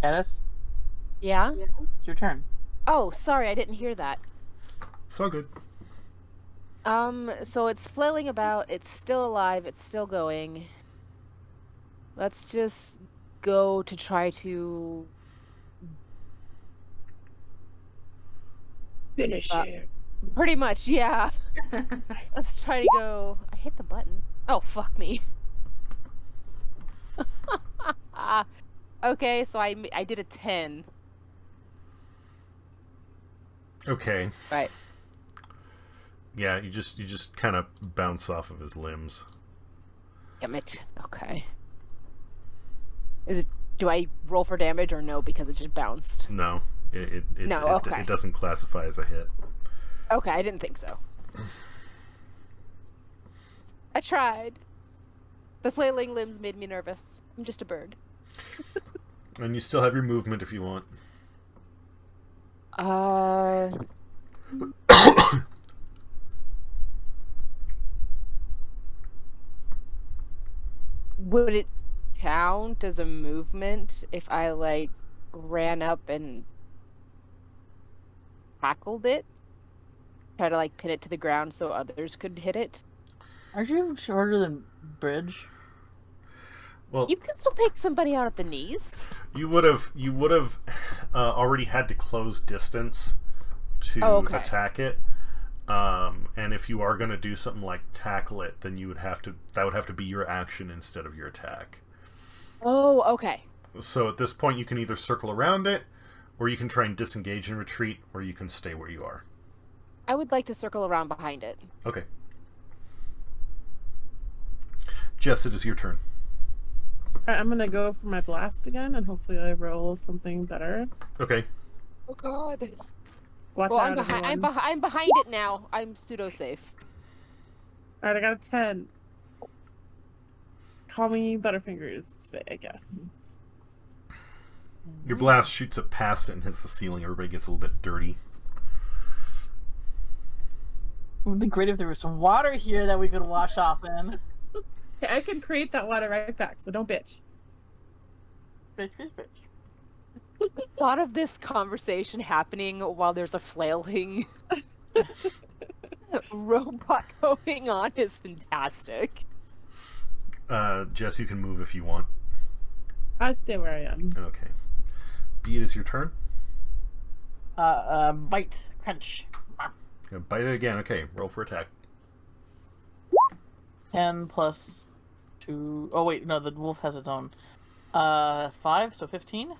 Alice, Yeah? it's your turn. Oh, sorry, I didn't hear that. It's all good. So it's flailing about, it's still alive, it's still going. Let's just go to try to Finish it. pretty much, yeah. Let's try to go. I hit the button. Oh, fuck me. Okay, so I did a 10. Okay. Right. Yeah, you just kind of bounce off of his limbs. Damn it. Okay. Do I roll for damage or no because it just bounced? No, it okay. it doesn't classify as a hit. Okay, I didn't think so. I tried. The flailing limbs made me nervous. I'm just a bird. And you still have your movement if you want. Would it count as a movement if I, like, ran up and tackled it? Try to, like, pin it to the ground so others could hit it? Aren't you shorter than Bridge? Well, You can still take somebody out at the knees. you would have already had to close distance to attack it. And if you are going to do something like tackle it, then that would have to be your action instead of your attack. Oh, okay. So at this point, you can either circle around it, or you can try and disengage and retreat, or you can stay where you are. I would like to circle around behind it. Okay. Jess, it is your turn. Alright, I'm gonna go for my blast again, and hopefully I roll something better. Okay. Oh, God. Watch Well, out, I'm everyone. behind it now. I'm pseudo-safe. Alright, I got a 10. Call me Butterfingers today, I guess. Your blast shoots up past it and hits the ceiling. Everybody gets a little bit dirty. It would be great if there was some water here that we could wash off in. Okay, I can create that water right back, so don't bitch. Bitch, bitch, bitch. Thought of this conversation happening while there's a flailing robot going on is fantastic. Jess, you can move if you want. I stay where I am. Okay. B, it is your turn. Bite. Crunch. Gonna bite it again. Okay, roll for attack. 10 plus 2... Oh, wait, no, the wolf has its own. 5, so 15?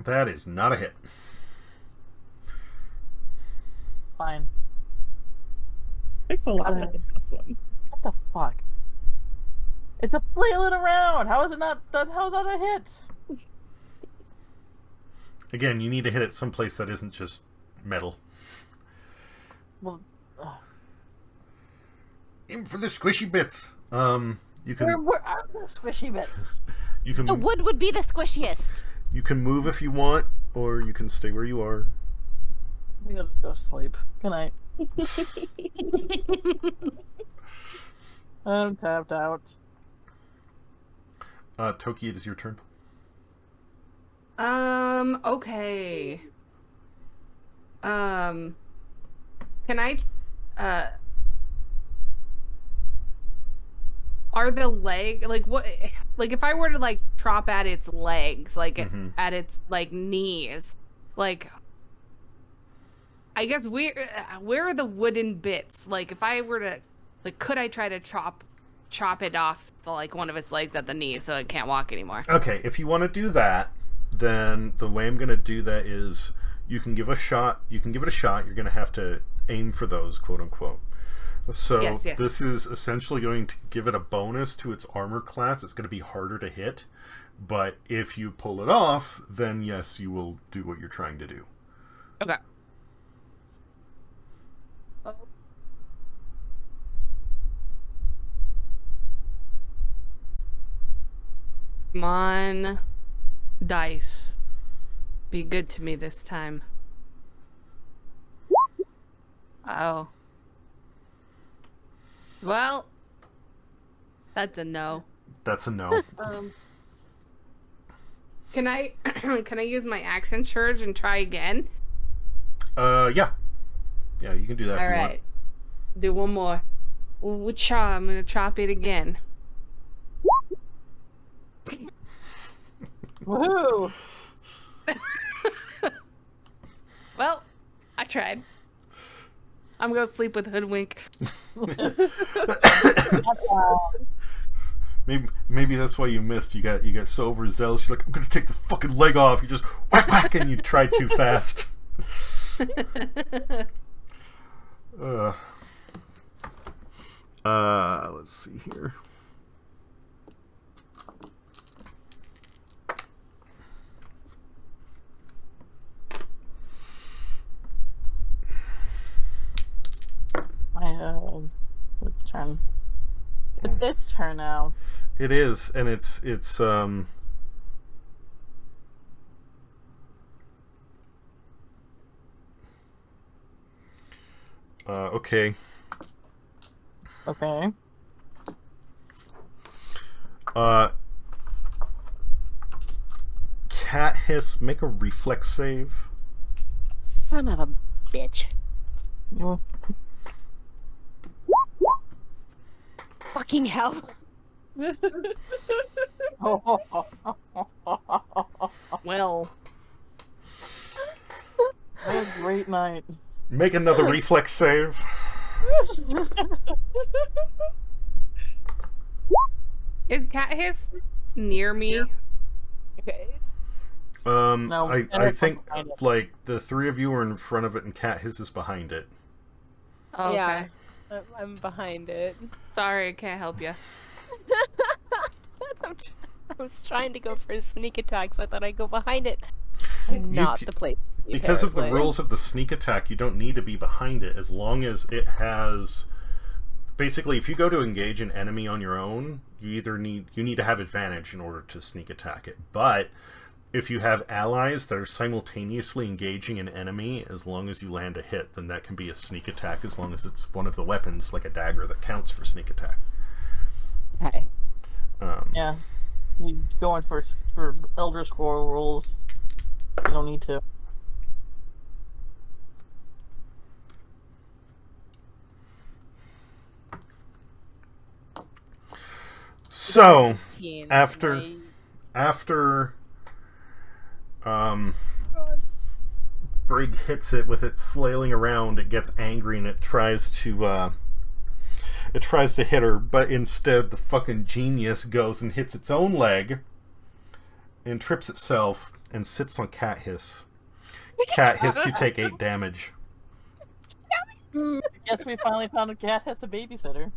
That is not a hit. Fine. Takes a lot to hit this one. What the fuck? It's a flailing around! How is it not... How is that a hit? Again, you need to hit it someplace that isn't just metal. Well... Aim for the squishy bits. You can... Where are the squishy bits? You can... The wood would be the squishiest. You can move if you want, or you can stay where you are. I think I'll just go sleep. Good night. I'm tapped out. Toki, it is your turn. Okay. Can I, are the what, like, if I were to, like, chop at its legs, like, at its, like, knees, like, I guess where are the wooden bits? Like, if I were to, like, could I try to chop it off, like, one of its legs at the knee so it can't walk anymore? Okay, if you want to do that, then the way I'm going to do that is you can give a shot. You can give it a shot. You're going to have to aim for those, quote unquote. So Yes. This is essentially going to give it a bonus to its armor class. It's going to be harder to hit, but if you pull it off, then yes, you will do what you're trying to do. Okay. Come on, dice. Be good to me this time. Oh. Well, that's a no. That's a no. Can I can I use my action surge and try again? Yeah. Yeah, you can do that if All you want. right. Do one more. I'm gonna chop it again. Woohoo! Well, I tried. I'm gonna sleep with Hoodwink. Maybe that's why you missed. You got so overzealous. You're like, I'm gonna take this fucking leg off. You just whack whack, and you tried too fast. Let's see here. Its turn. It's its turn now. It is, and it's okay. Okay. Cat hiss, make a reflex save. Son of a bitch. You- Fucking hell. Well, What a great night. Make another reflex save. is Cat Hiss near me? Okay. No, I think behind it. like the three of you are in front of it, and Cat hiss is behind it. Oh, Yeah. okay. I'm behind it. Sorry, I can't help you. I was trying to go for a sneak attack, so I thought I'd go behind it. Not the place. Because of the rules of the sneak attack, you don't need to be behind it as long as it has. Basically, if you go to engage an enemy on your own, you need to have advantage in order to sneak attack it. But if you have allies that are simultaneously engaging an enemy, as long as you land a hit, then that can be a sneak attack as long as it's one of the weapons, like a dagger, that counts for sneak attack. Okay. Yeah. You going for Elder Scroll rules. You don't need to. So, 15. after Brig hits it with it flailing around. It gets angry and it tries to hit her, but instead the fucking genius goes and hits its own leg and trips itself and sits on Cat Hiss. Cat Hiss, you take 8 damage. I guess we finally found a cat has a babysitter.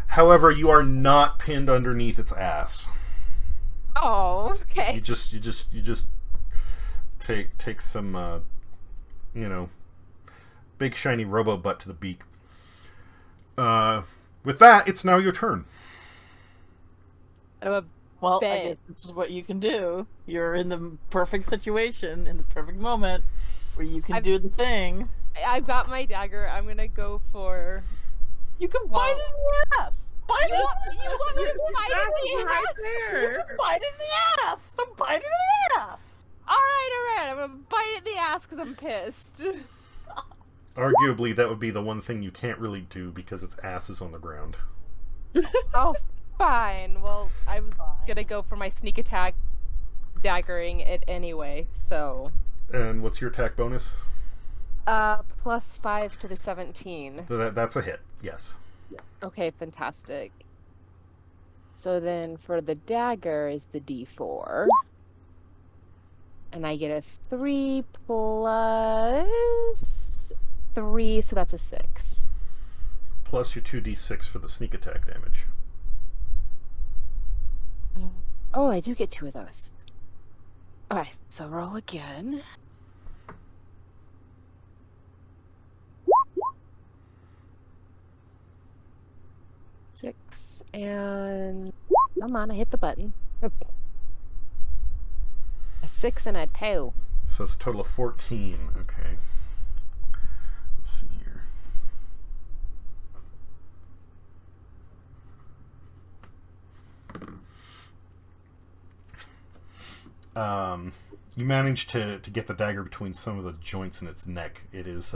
However, you are not pinned underneath its ass. Oh, okay. You just take some big shiny robo butt to the beak. With that, it's now your turn. Well, I guess this is what you can do. You're in the perfect situation, in the perfect moment, where you can do the thing. I've got my dagger. I'm gonna go for. You can bite it in the ass. Bite it. You want me to bite it in the right ass? there. You can bite it in the ass. So bite it in the ass. All right. I'm gonna bite it in the ass because I'm pissed. Arguably, that would be the one thing you can't really do because its ass is on the ground. Oh, fine. Well, I was gonna go for my sneak attack, daggering it anyway. So. And what's your attack bonus? +5 to the 17. So that's a hit. Yes. Okay, fantastic. So then for the dagger is the D4. And I get a 3 plus 3, so that's a 6. Plus your 2d6 for the sneak attack damage. Oh, I do get 2 of those. Okay, so roll again. Six and come on, I hit the button. A 6 and a 2. So it's a total of 14. Okay. Let's see here. You manage to get the dagger between some of the joints in its neck. It is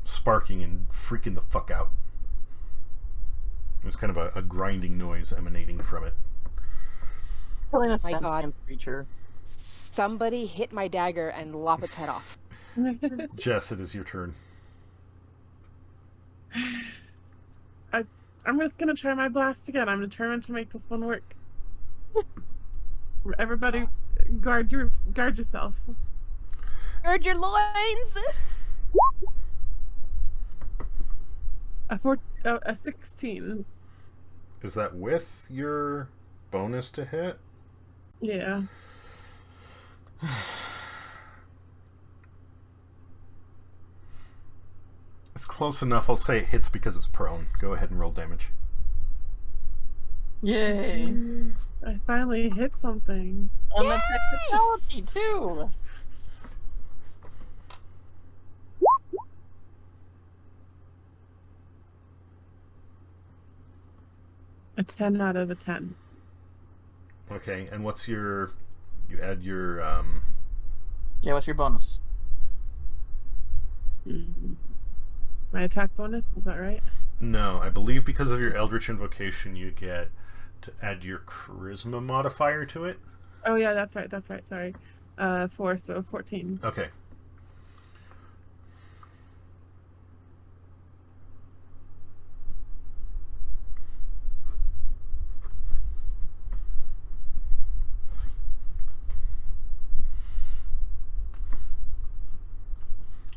sparking and freaking the fuck out. There's kind of a grinding noise emanating from it. Killing a My God. sentient creature. Somebody hit my dagger and lop its head off. Jess, it is your turn. I'm just gonna try my blast again. I'm determined to make this one work. Everybody, guard yourself. Gird your loins! A 16. Is that with your bonus to hit? Yeah. It's close enough. I'll say it hits because it's prone. Go ahead and roll damage. Yay. I finally hit something. On the technicality, too. A 10 out of a 10. Okay, and what's your... You add your... Yeah, what's your bonus? My attack bonus, is that right? No, I believe because of your Eldritch Invocation, you get to add your Charisma modifier to it. Oh yeah, that's right, sorry. 4, so 14. Okay.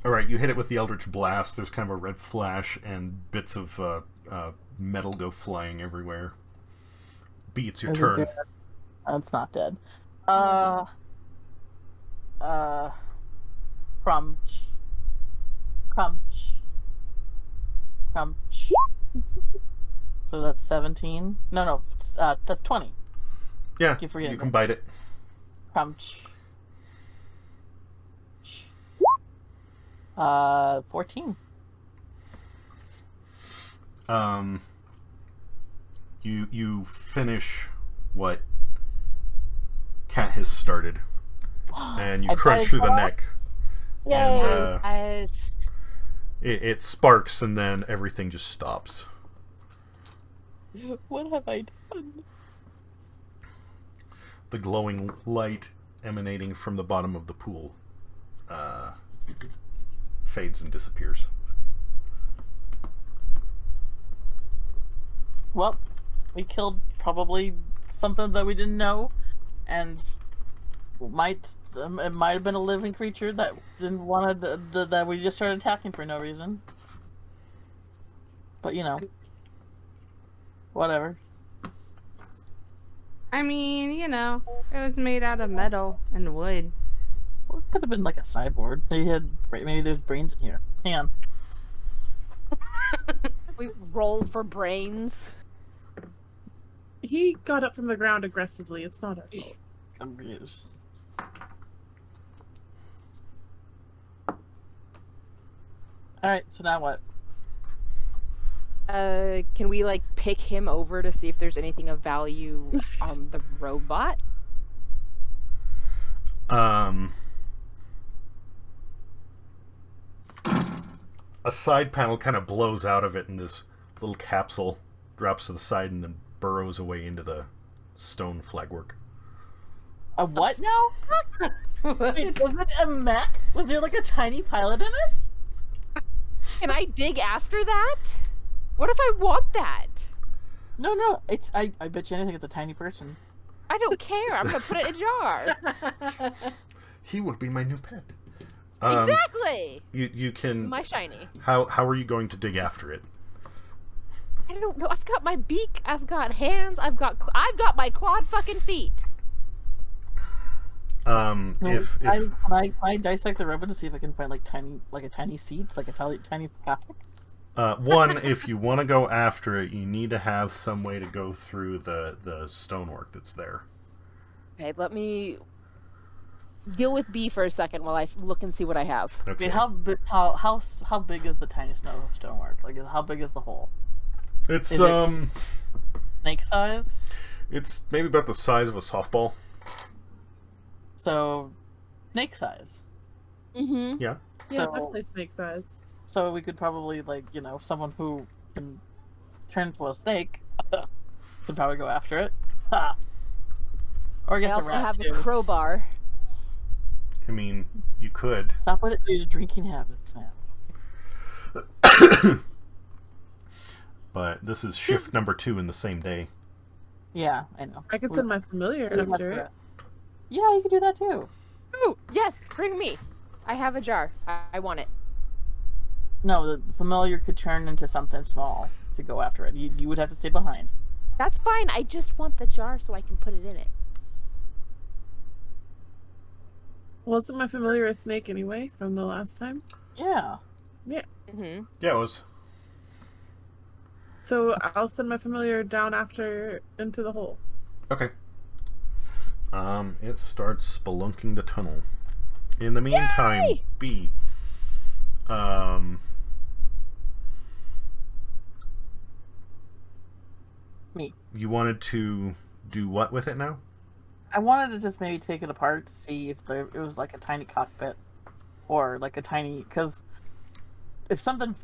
Alright, you hit it with the Eldritch Blast. There's kind of a red flash, and bits of metal go flying everywhere. B, it's your Is it turn. dead? It's not dead. Crunch. So that's 17? No, that's 20. Yeah, Keep forgetting you can that. bite it. Crunch. 14. You finish what Cat has started, and you I crunch bite through the it. neck, Yay! and Yes. it sparks, and then everything just stops. What have I done? The glowing light emanating from the bottom of the pool fades and disappears. Well, we killed probably something that we didn't know, and it might have been a living creature that didn't want to that we just started attacking for no reason. But whatever. I mean, it was made out of metal and wood. Well, it could have been like a cyborg. Maybe there's brains in here. Hang on. We roll for brains. He got up from the ground aggressively. It's not our fault. I'm confused. Alright, so now what? Can we pick him over to see if there's anything of value on the robot? A side panel kind of blows out of it, and this little capsule drops to the side and then burrows away into the stone flagwork. A what now? Wait, was it a mech? Was there a tiny pilot in it? Can I dig after that? What if I want that? No. I bet you anything it's a tiny person. I don't care. I'm gonna put it in a jar. He would be my new pet. Exactly. You This can. is my shiny. How are you going to dig after it? I don't know. I've got my beak. I've got hands. I've got my clawed fucking feet. If Can I dissect the robot to see if I can find tiny seeds, like a tiny packet? one, if you want to go after it, you need to have some way to go through the stonework that's there. Okay, let me deal with B for a second while I look and see what I have. Okay. Wait, how big is the tiny stonework? How big is the hole? It's Is it snake size? it's maybe about the size of a softball. So, snake size. Mm-hmm. Yeah. Yeah, So- definitely snake size. So we could probably someone who can turn into a snake could probably go after it. Ha! Or I I guess also a rat have too. a crowbar. I mean, you could. Stop with your drinking habits, man. But this is shift number 2 in the same day. Yeah, I know. I could send my familiar after it. Yeah, you can do that too. Ooh, yes, bring me. I have a jar. I want it. No, the familiar could turn into something small to go after it. You would have to stay behind. That's fine. I just want the jar so I can put it in it. Wasn't my familiar a snake anyway from the last time? Yeah. Mm-hmm. Yeah, it was. So I'll send my familiar down after into the hole. Okay. It starts spelunking the tunnel. In the meantime, Yay! B. Me. You wanted to do what with it now? I wanted to just maybe take it apart to see if it was a tiny cockpit or a tiny, because if something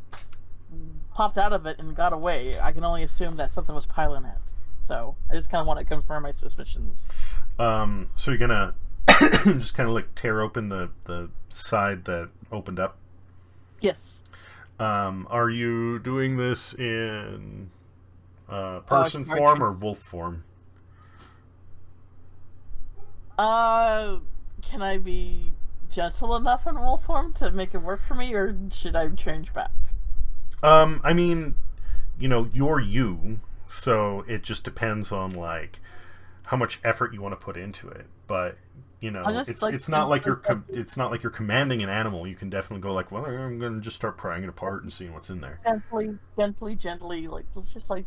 popped out of it and got away, I can only assume that something was piloting it. So I just kind of want to confirm my suspicions. So you're gonna just kind of tear open the side that opened up. Yes. Are you doing this in person form or wolf form? Can I be gentle enough in wolf form to make it work for me, or should I change back? I mean, you're you, so it just depends on how much effort you want to put into it. But it's not like you're commanding an animal. You can definitely go well, I'm gonna just start prying it apart and seeing what's in there. Gently, let's just lip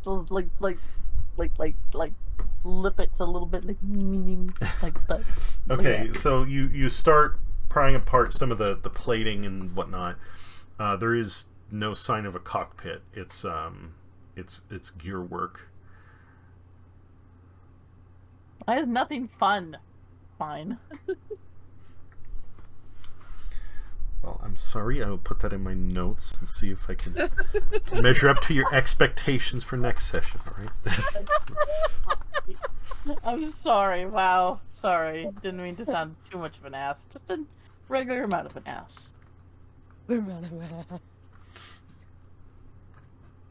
it a little bit, like that. Okay, so you start prying apart some of the plating and whatnot. There is no sign of a cockpit. It's gear work. Why is nothing fun? Fine. Well, I'm sorry. I will put that in my notes and see if I can measure up to your expectations for next session. All right. I'm sorry. Wow. Sorry. Didn't mean to sound too much of an ass. Just a regular amount of an ass. Well,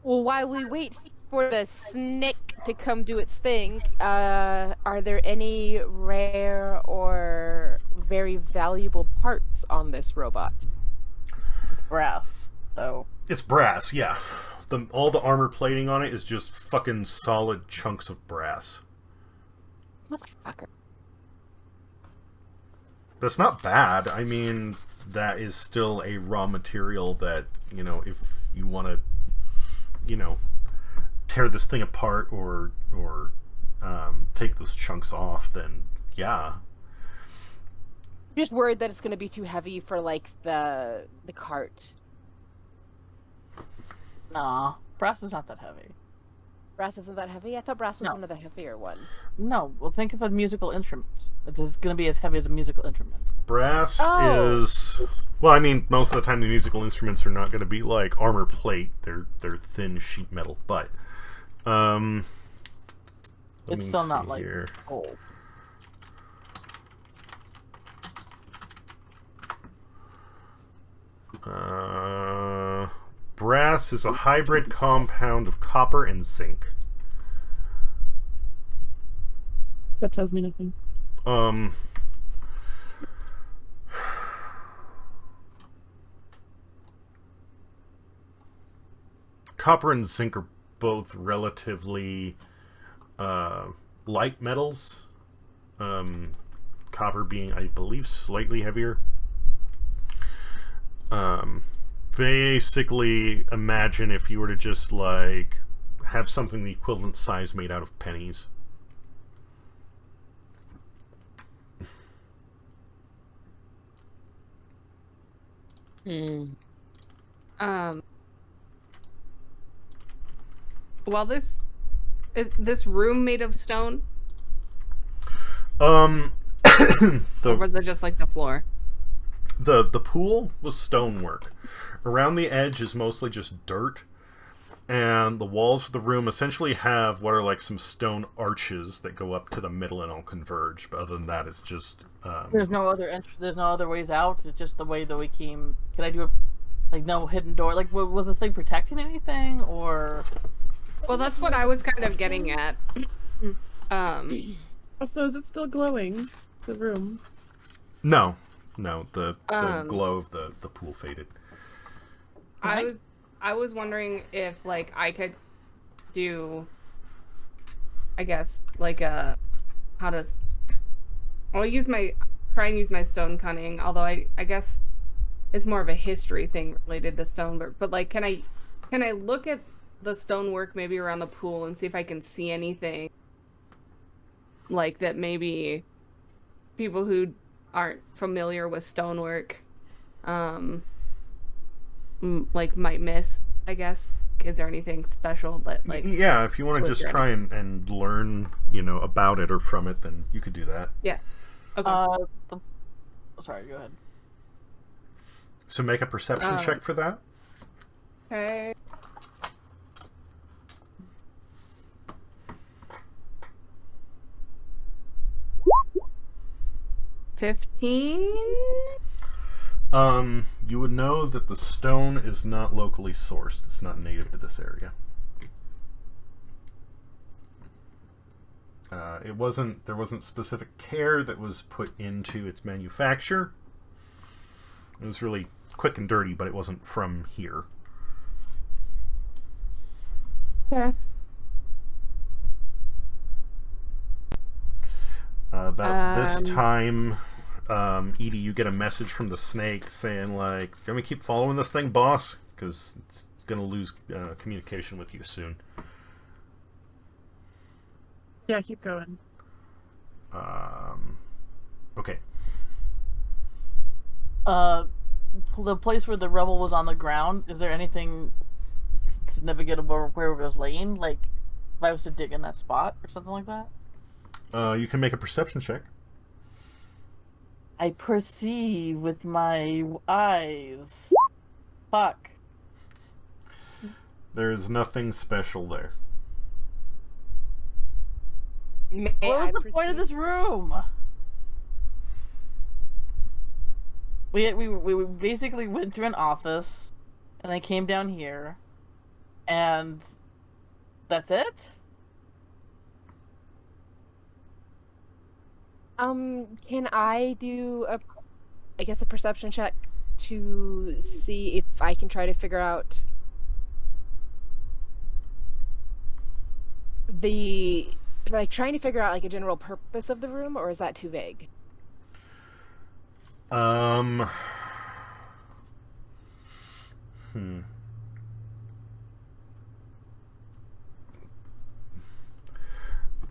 while we wait for the snake to come do its thing, are there any rare or very valuable parts on this robot? It's brass, so. It's brass, yeah. All the armor plating on it is just fucking solid chunks of brass. Motherfucker. That's not bad. I mean, that is still a raw material that, you know, if you want to, you know, tear this thing apart or take those chunks off, then yeah. Just worried that it's going to be too heavy for, like, the cart. Nah, brass is not that heavy. Brass isn't that heavy? I thought brass was No. one of the heavier ones. No, well, think of a musical instrument. It's going to be as heavy as a musical instrument. Brass is... Well, I mean, most of the time the musical instruments are not going to be like armor plate. They're thin sheet metal, but... It's still not like here. gold. Brass is a hybrid compound of copper and zinc. That tells me nothing. Copper and zinc are both relatively light metals. Copper being, I believe, slightly heavier. Basically, imagine if you were to just, like, have something the equivalent size made out of pennies. Well, is this room made of stone? Or was it just like the floor? The pool was stonework. Around the edge is mostly just dirt, and the walls of the room essentially have what are like some stone arches that go up to the middle and all converge. But other than that, it's just There's no other there's no other ways out. It's just the way that we came. Can I do a no hidden door? Like, was this thing protecting anything, or? Well, that's what I was kind of getting at. So is it still glowing, the room? No, the glow of the pool faded. I was wondering if, like, I could do, I guess, like I'll try and use my stone cunning, although I guess it's more of a history thing related to stone, but like, can I look at the stonework maybe around the pool and see if I can see anything like that maybe people who aren't familiar with stonework like might miss, I guess. Is there anything special that, like, yeah, if you want to just try and learn, you know, about it or from it, then you could do that. Yeah. Okay. Sorry, go ahead. So make a perception check for that. Okay. $15? You would know that the stone is not locally sourced. It's not native to this area. There wasn't specific care that was put into its manufacture. It was really quick and dirty, but it wasn't from here. Okay. About this time, Edie, you get a message from the snake saying, like, "Can we keep following this thing, boss? Because it's going to lose communication with you soon." Yeah, keep going. Okay. The place where the rubble was on the ground, is there anything significant about where it was laying? Like, if I was to dig in that spot or something like that? You can make a perception check. I perceive with my eyes. Fuck. There's nothing special there. May What was I the point of proceed? this room? We basically went through an office, and I came down here, and that's it? Can I do I guess a perception check to see if I can try to figure out trying to figure out like a general purpose of the room, or is that too vague? Hmm.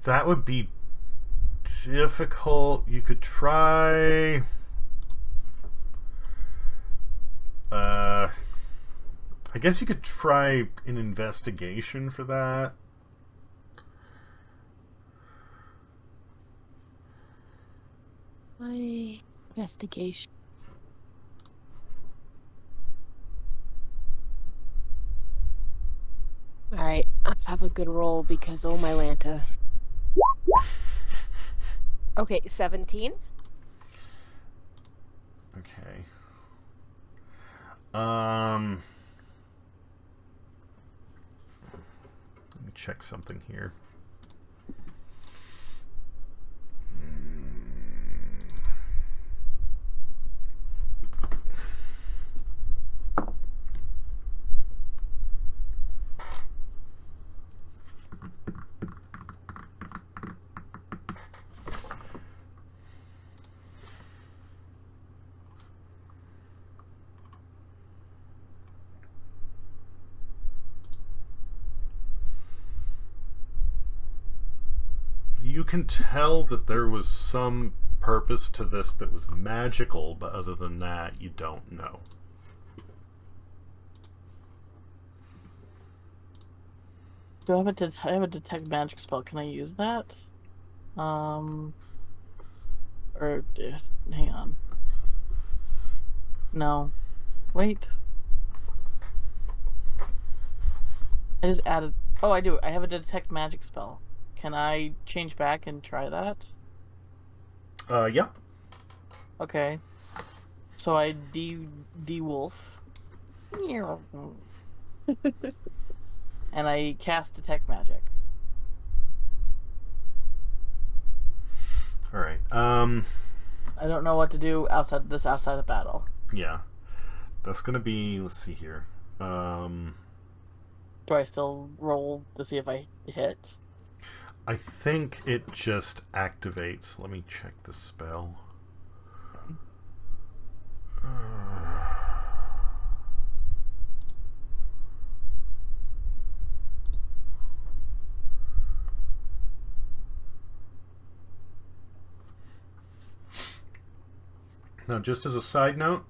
That would be difficult. You could try. I guess you could try an investigation for that. My investigation. Alright, let's have a good roll because oh my Lanta. Okay, 17. Okay. Let me check something here. You can tell that there was some purpose to this that was magical, but other than that, you don't know. Do I have a detect magic spell? Can I use that? Hang on. No. Wait. I just added... Oh, I do. I have a detect magic spell. Can I change back and try that? Yeah. Okay. So I de-wolf. And I cast detect magic. Alright. I don't know what to do outside of battle. Yeah. That's gonna be... Let's see here. Do I still roll to see if I hit? I think it just activates. Let me check the spell. Now, just as a side note,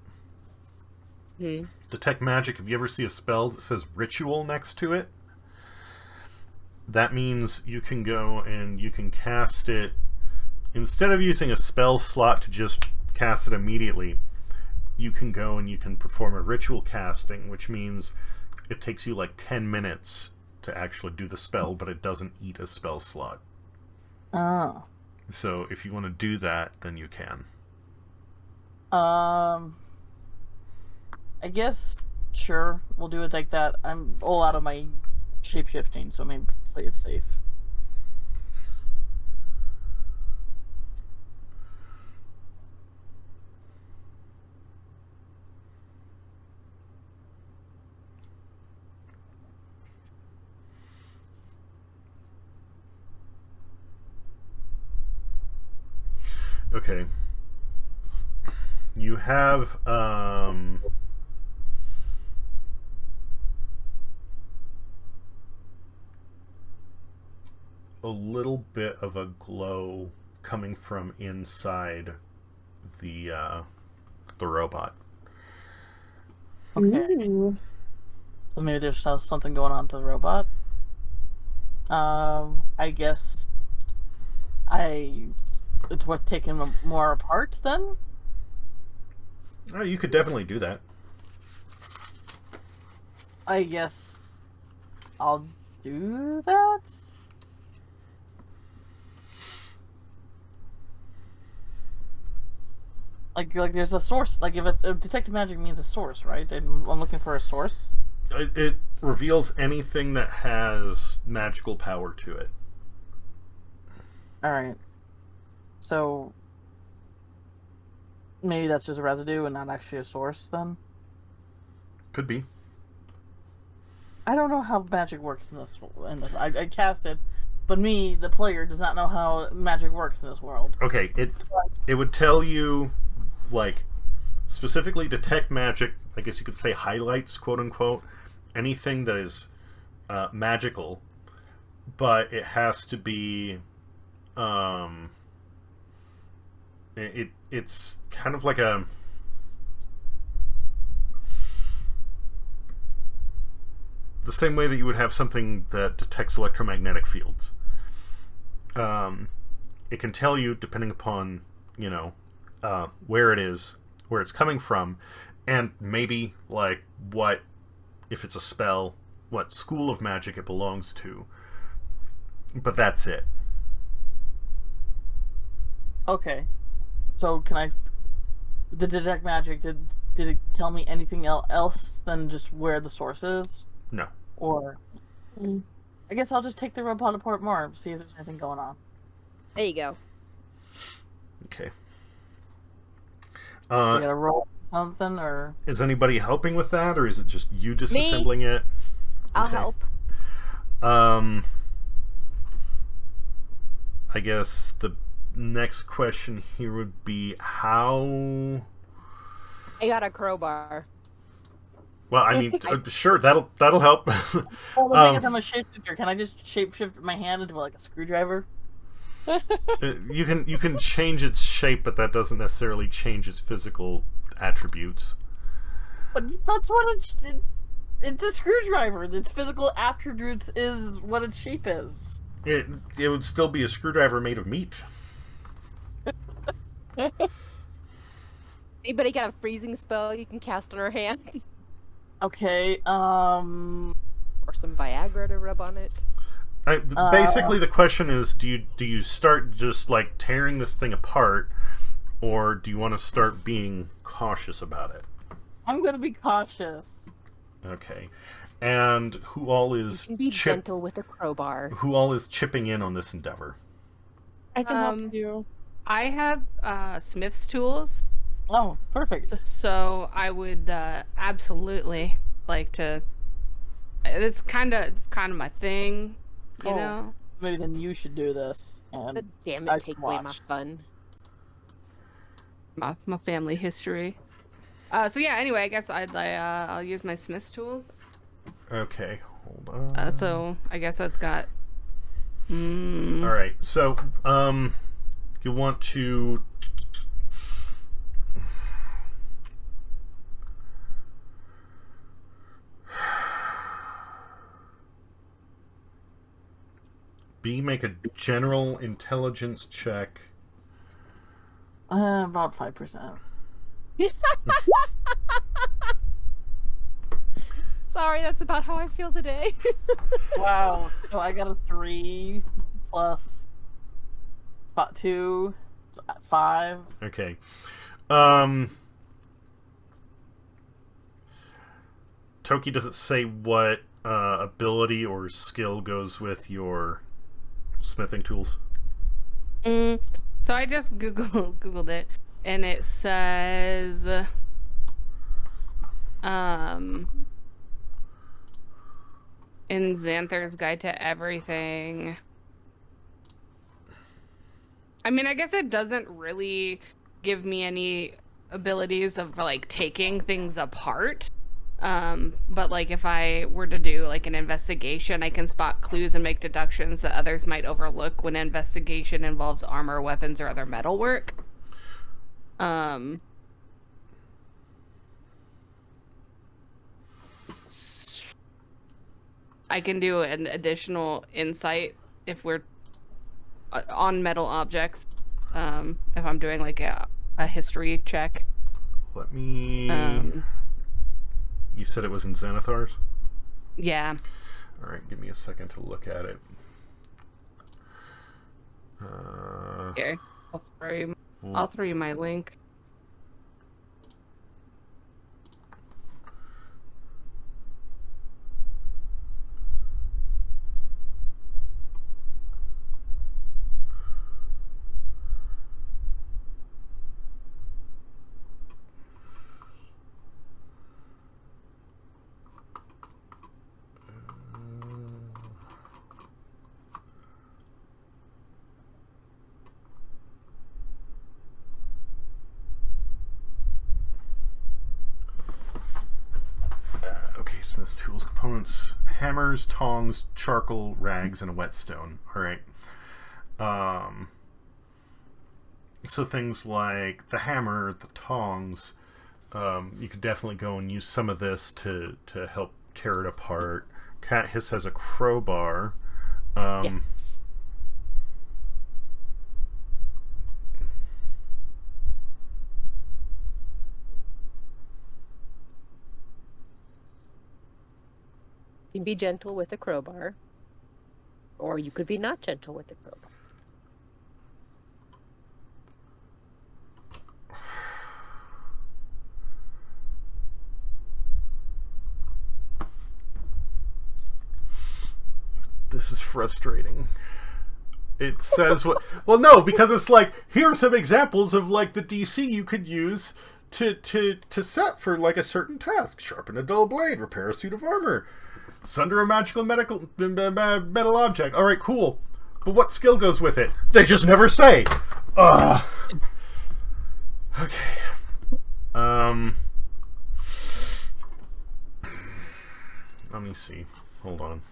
detect magic, if you ever see a spell that says ritual next to it, that means you can go and you can cast it. Instead of using a spell slot to just cast it immediately, you can go and you can perform a ritual casting, which means it takes you like 10 minutes to actually do the spell, but it doesn't eat a spell slot. Oh. So if you want to do that, then you can. I guess, sure, we'll do it like that. I'm all out of my shape-shifting, so maybe play it safe. Okay. You have a little bit of a glow coming from inside the robot. Okay. Ooh. So maybe there's something going on with the robot. I guess it's worth taking them more apart then? Oh, you could definitely do that. I guess I'll do that. Like there's a source. Like if detective magic means a source, right? And I'm looking for a source. It reveals anything that has magical power to it. All right. So maybe that's just a residue and not actually a source then. Could be. I don't know how magic works in this. I cast it, but me, the player, does not know how magic works in this world. Okay, it would tell you, like, specifically detect magic. I guess you could say highlights, quote unquote, anything that is magical, but it has to be. It's kind of like a. The same way that you would have something that detects electromagnetic fields. It can tell you, depending upon, where it is, where it's coming from, and maybe, like, what, if it's a spell, what school of magic it belongs to. But that's it. Okay. So can I... The detect magic, did it tell me anything else than just where the source is? No. Or... I guess I'll just take the robot apart more, see if there's anything going on. There you go. Okay. You gotta roll something, or... Is anybody helping with that, or is it just you disassembling it? I'll Okay. help. I guess the next question here would be how... I got a crowbar. Well, I mean, sure, that'll help. Well, the thing is, I'm a shapeshifter. Can I just shapeshift my hand into, like, a screwdriver? You can change its shape, but that doesn't necessarily change its physical attributes. But that's what it's a screwdriver. Its physical attributes is what its shape is. It would still be a screwdriver made of meat. Anybody got a freezing spell you can cast on her hand? Okay, Or some Viagra to rub on it? Basically, the question is, do you start just, like, tearing this thing apart, or do you want to start being cautious about it? I'm gonna be cautious. Okay. And who all is You can be gentle with a crowbar. Who all is chipping in on this endeavor? I can help you. I have Smith's tools, Oh, perfect. so I would absolutely like to. It's kind of my thing, you Oh. know. Maybe then you should do this. And But damn I it, take can away my watch. fun. My family history. So yeah. Anyway, I guess I'll use my Smith's tools. Okay, hold on. So I guess that's got. All right, so you want to. B, make a general intelligence check. About 5%. Sorry, that's about how I feel today. Wow. So I got a 3 plus 2, 5. Okay. Toki, does it say what ability or skill goes with your smithing tools? So I just googled it, and it says, in Xanther's Guide to Everything. I mean, I guess it doesn't really give me any abilities of, like, taking things apart. But, like, if I were to do, like, an investigation, I can spot clues and make deductions that others might overlook when investigation involves armor, weapons, or other metalwork. I can do an additional insight if we're on metal objects, if I'm doing, like, a history check. let me... You said it was in Xanathar's? Yeah. Alright, give me a second to look at it. Here, I'll throw you my link. Okay, Smith's tools, components, hammers, tongs, charcoal, rags, and a whetstone. Alright. So things like the hammer, the tongs, you could definitely go and use some of this to help tear it apart. Cat Hiss has a crowbar. Yes. You can be gentle with a crowbar, or you could be not gentle with a crowbar. This is frustrating. It says what... Well, no, because it's like, here are some examples of, like, the DC you could use to set for, like, a certain task. Sharpen a dull blade, repair a suit of armor, sunder a magical metal object. Alright, cool. But what skill goes with it? They just never say! Ugh. Okay. Let me see. Hold on.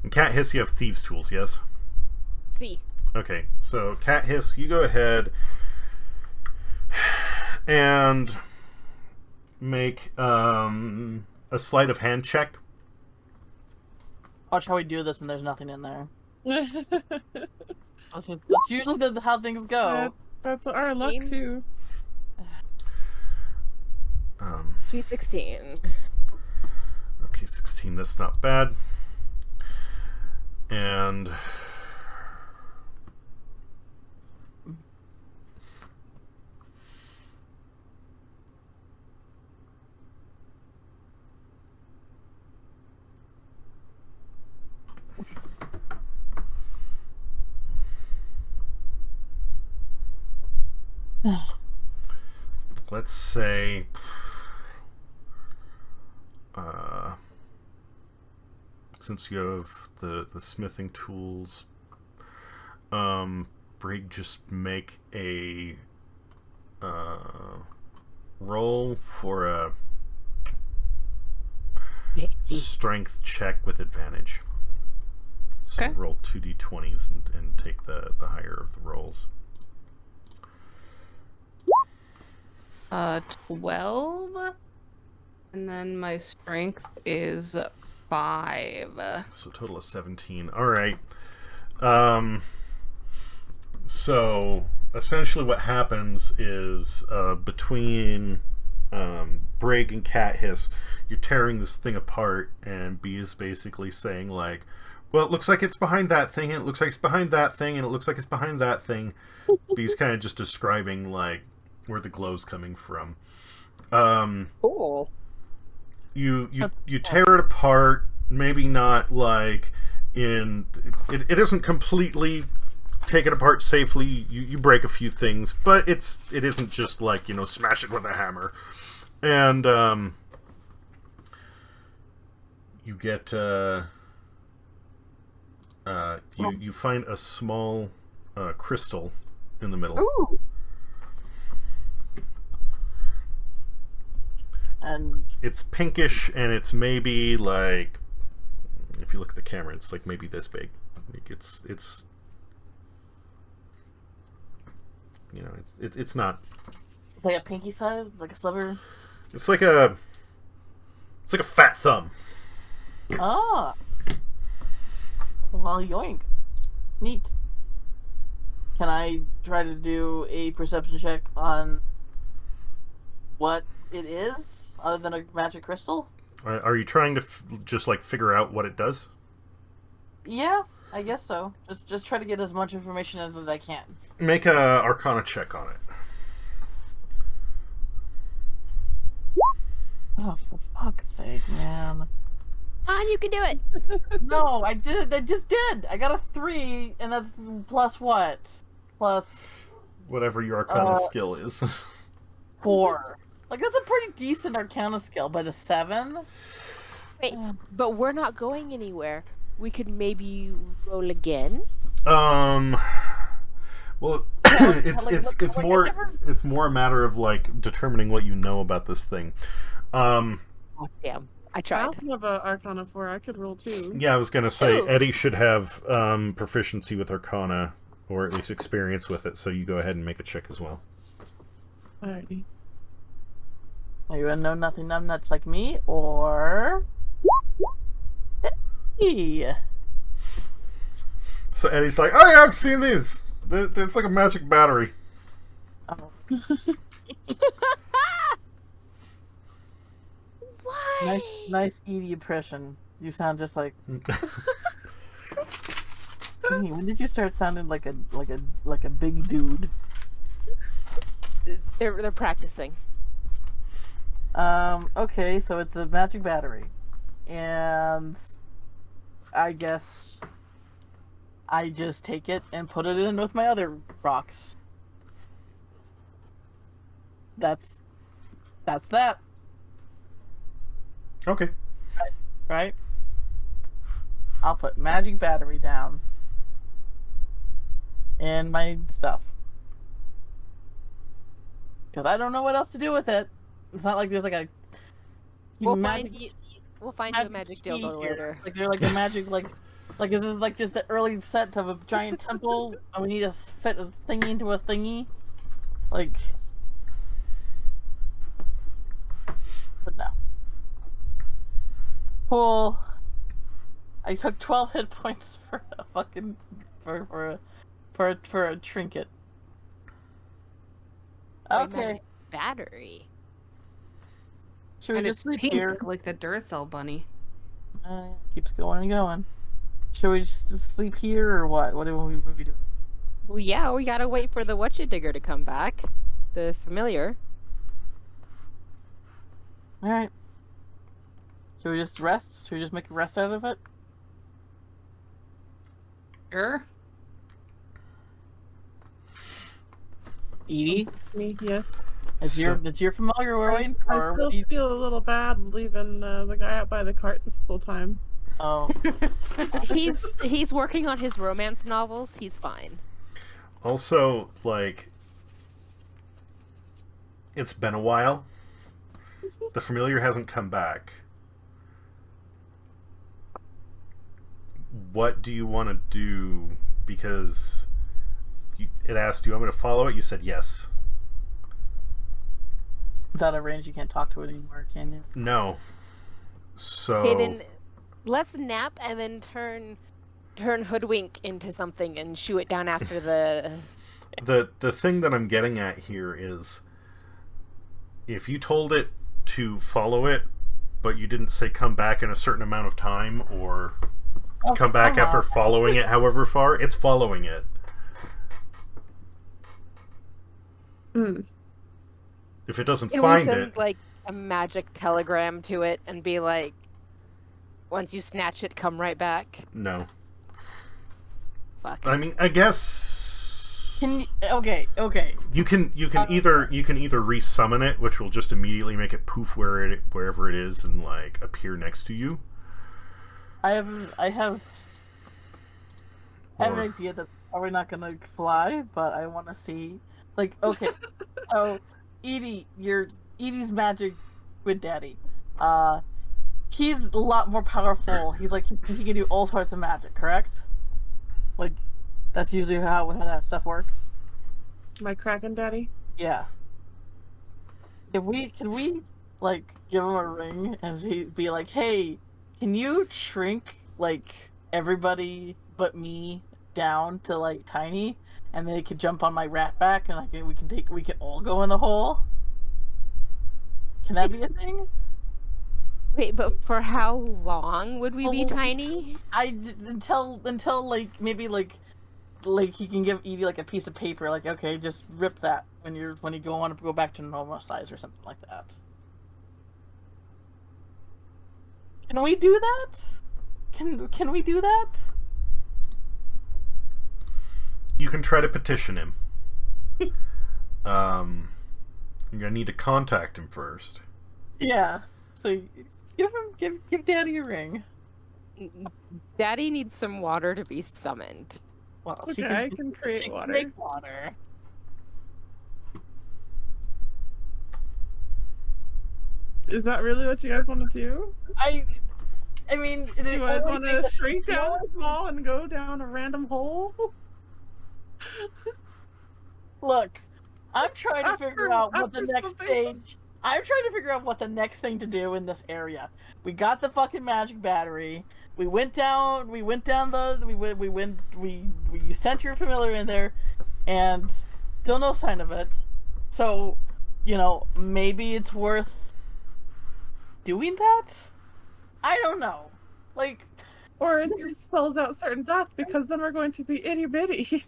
And Cat Hiss, you have Thieves' Tools, yes? See. Okay, so Cat Hiss, you go ahead and make a sleight of hand check. Watch how we do this and there's nothing in there. That's usually how things go. That's our luck, 16. too. Sweet 16. Okay, 16, that's not bad. And... let's say... since you have the smithing tools, Brig, just make a roll for a strength check with advantage. So Okay. roll 2d20s and take the higher of the rolls. 12, and then my strength is 5. So a total of 17. Alright. So essentially what happens is between Brig and Cat Hiss, you're tearing this thing apart, and B is basically saying, like, well, it looks like it's behind that thing, and it looks like it's behind that thing, and it looks like it's behind that thing. B's kind of just describing, like, where the glow's coming from. Cool. You tear it apart, maybe not like in it isn't completely taken apart safely. You break a few things, but it isn't just like, you know, smash it with a hammer. And you get you find a small crystal in the middle. Ooh. And It's pinkish, and it's maybe like, if you look at the camera, it's like maybe this big. Like it's you know, it's not. like a pinky size, like a sliver. It's like a It's like a fat thumb. Ah. Well, yoink. Neat. Can I try to do a perception check on what it is, other than a magic crystal? Are you trying to just like figure out what it does? Yeah, I guess so. Just try to get as much information as I can. Make a Arcana check on it. Oh, for fuck's sake, man. Ah, you can do it. No, I did. I just did. I got a 3, and that's plus what? Plus Whatever your Arcana skill is. 4. Like, that's a pretty decent Arcana skill, but a 7? Wait, but we're not going anywhere. We could maybe roll again. Well, it's more a matter of like determining what you know about this thing. Oh, damn, I I tried. also have a Arcana 4. I could roll too. Yeah, I was gonna say Ooh. Eddie should have proficiency with Arcana, or at least experience with it. So you go ahead and make a check as well. Alrighty. Are you a know nothing numbnuts like me, or... Hey. So Eddie's like, "Oh yeah, I've seen these. It's like a magic battery." Oh. Why? Nice Edie impression. You sound just like... Hey, when did you start sounding like a big dude? They're practicing. Okay, so it's a magic battery. And I guess I just take it and put it in with my other rocks. That's that, Okay. right? I'll put magic battery down in my stuff. Because I don't know what else to do with it. It's not like there's like a... We'll magic- find you. We'll find you a magic key dildo here. later. Like they're like a magic like is this like just the early set of a giant temple and we need to fit a thingy into a thingy? Like, but no. Cool. I took 12 hit points for a fucking for a trinket. Wait, Okay. magic battery. Should we And just it's sleep pink, here? like the Duracell bunny. Keeps going and going. Should we just sleep here or what? What are we doing? Well, yeah, we gotta wait for the whatcha-digger to come back. The familiar. Alright. Should we just rest? Should we just make a rest out of it? Sure. Edie? Me, yes. It's your familiar we're waiting I for. still feel a little bad leaving the guy out by the cart this whole time. Oh. He's working on his romance novels. He's fine. Also, like, it's been a while. The familiar hasn't come back. What do you want to do? Because it asked, "Do you want me to follow it?" You said yes. It's out of range, you can't talk to it anymore, can you? No. So Okay, then let's nap and then turn hoodwink into something and shoo it down after the. the thing that I'm getting at here is, if you told it to follow it, but you didn't say come back in a certain amount of time, or come back after following it however far, it's following it. Mm. If it doesn't Can we find send it, like a magic telegram to it and be like, once you snatch it, come right back? no. Fuck. I mean, I guess Okay. you can either resummon it, which will just immediately make it poof wherever it is and like appear next to you. I have an Or- idea that's probably not gonna fly, but I wanna see. Like, okay. So Edie's magic with Daddy. He's a lot more powerful. He's like he can do all sorts of magic, correct? Like, that's usually how that stuff works. My Kraken daddy? Yeah. Can we like give him a ring and be like, "Hey, can you shrink like everybody but me down to like tiny, and then it could jump on my rat back, and we can all go in the hole." Can that be a thing? Wait, but for how long would we be Well, tiny? Until like maybe like he can give Edie like a piece of paper, like, okay, just rip that when you want to go back to normal size or something like that. Can we do that? Can we do that? You can try to petition him. You're gonna need to contact him first. Yeah. So give Daddy a ring. Daddy needs some water to be summoned. Well, Okay, I can create water. Make water. Is that really what you guys want to do? I mean, You guys want to shrink down small and go down a random hole? Look, I'm trying to figure out what the after next something- stage. I'm trying to figure out what the next thing to do in this area. We got the fucking magic battery. We went down. We sent your familiar in there, and still no sign of it. So, maybe it's worth doing that. I don't know. Like, Or it just spells out certain dots because then we're going to be itty bitty.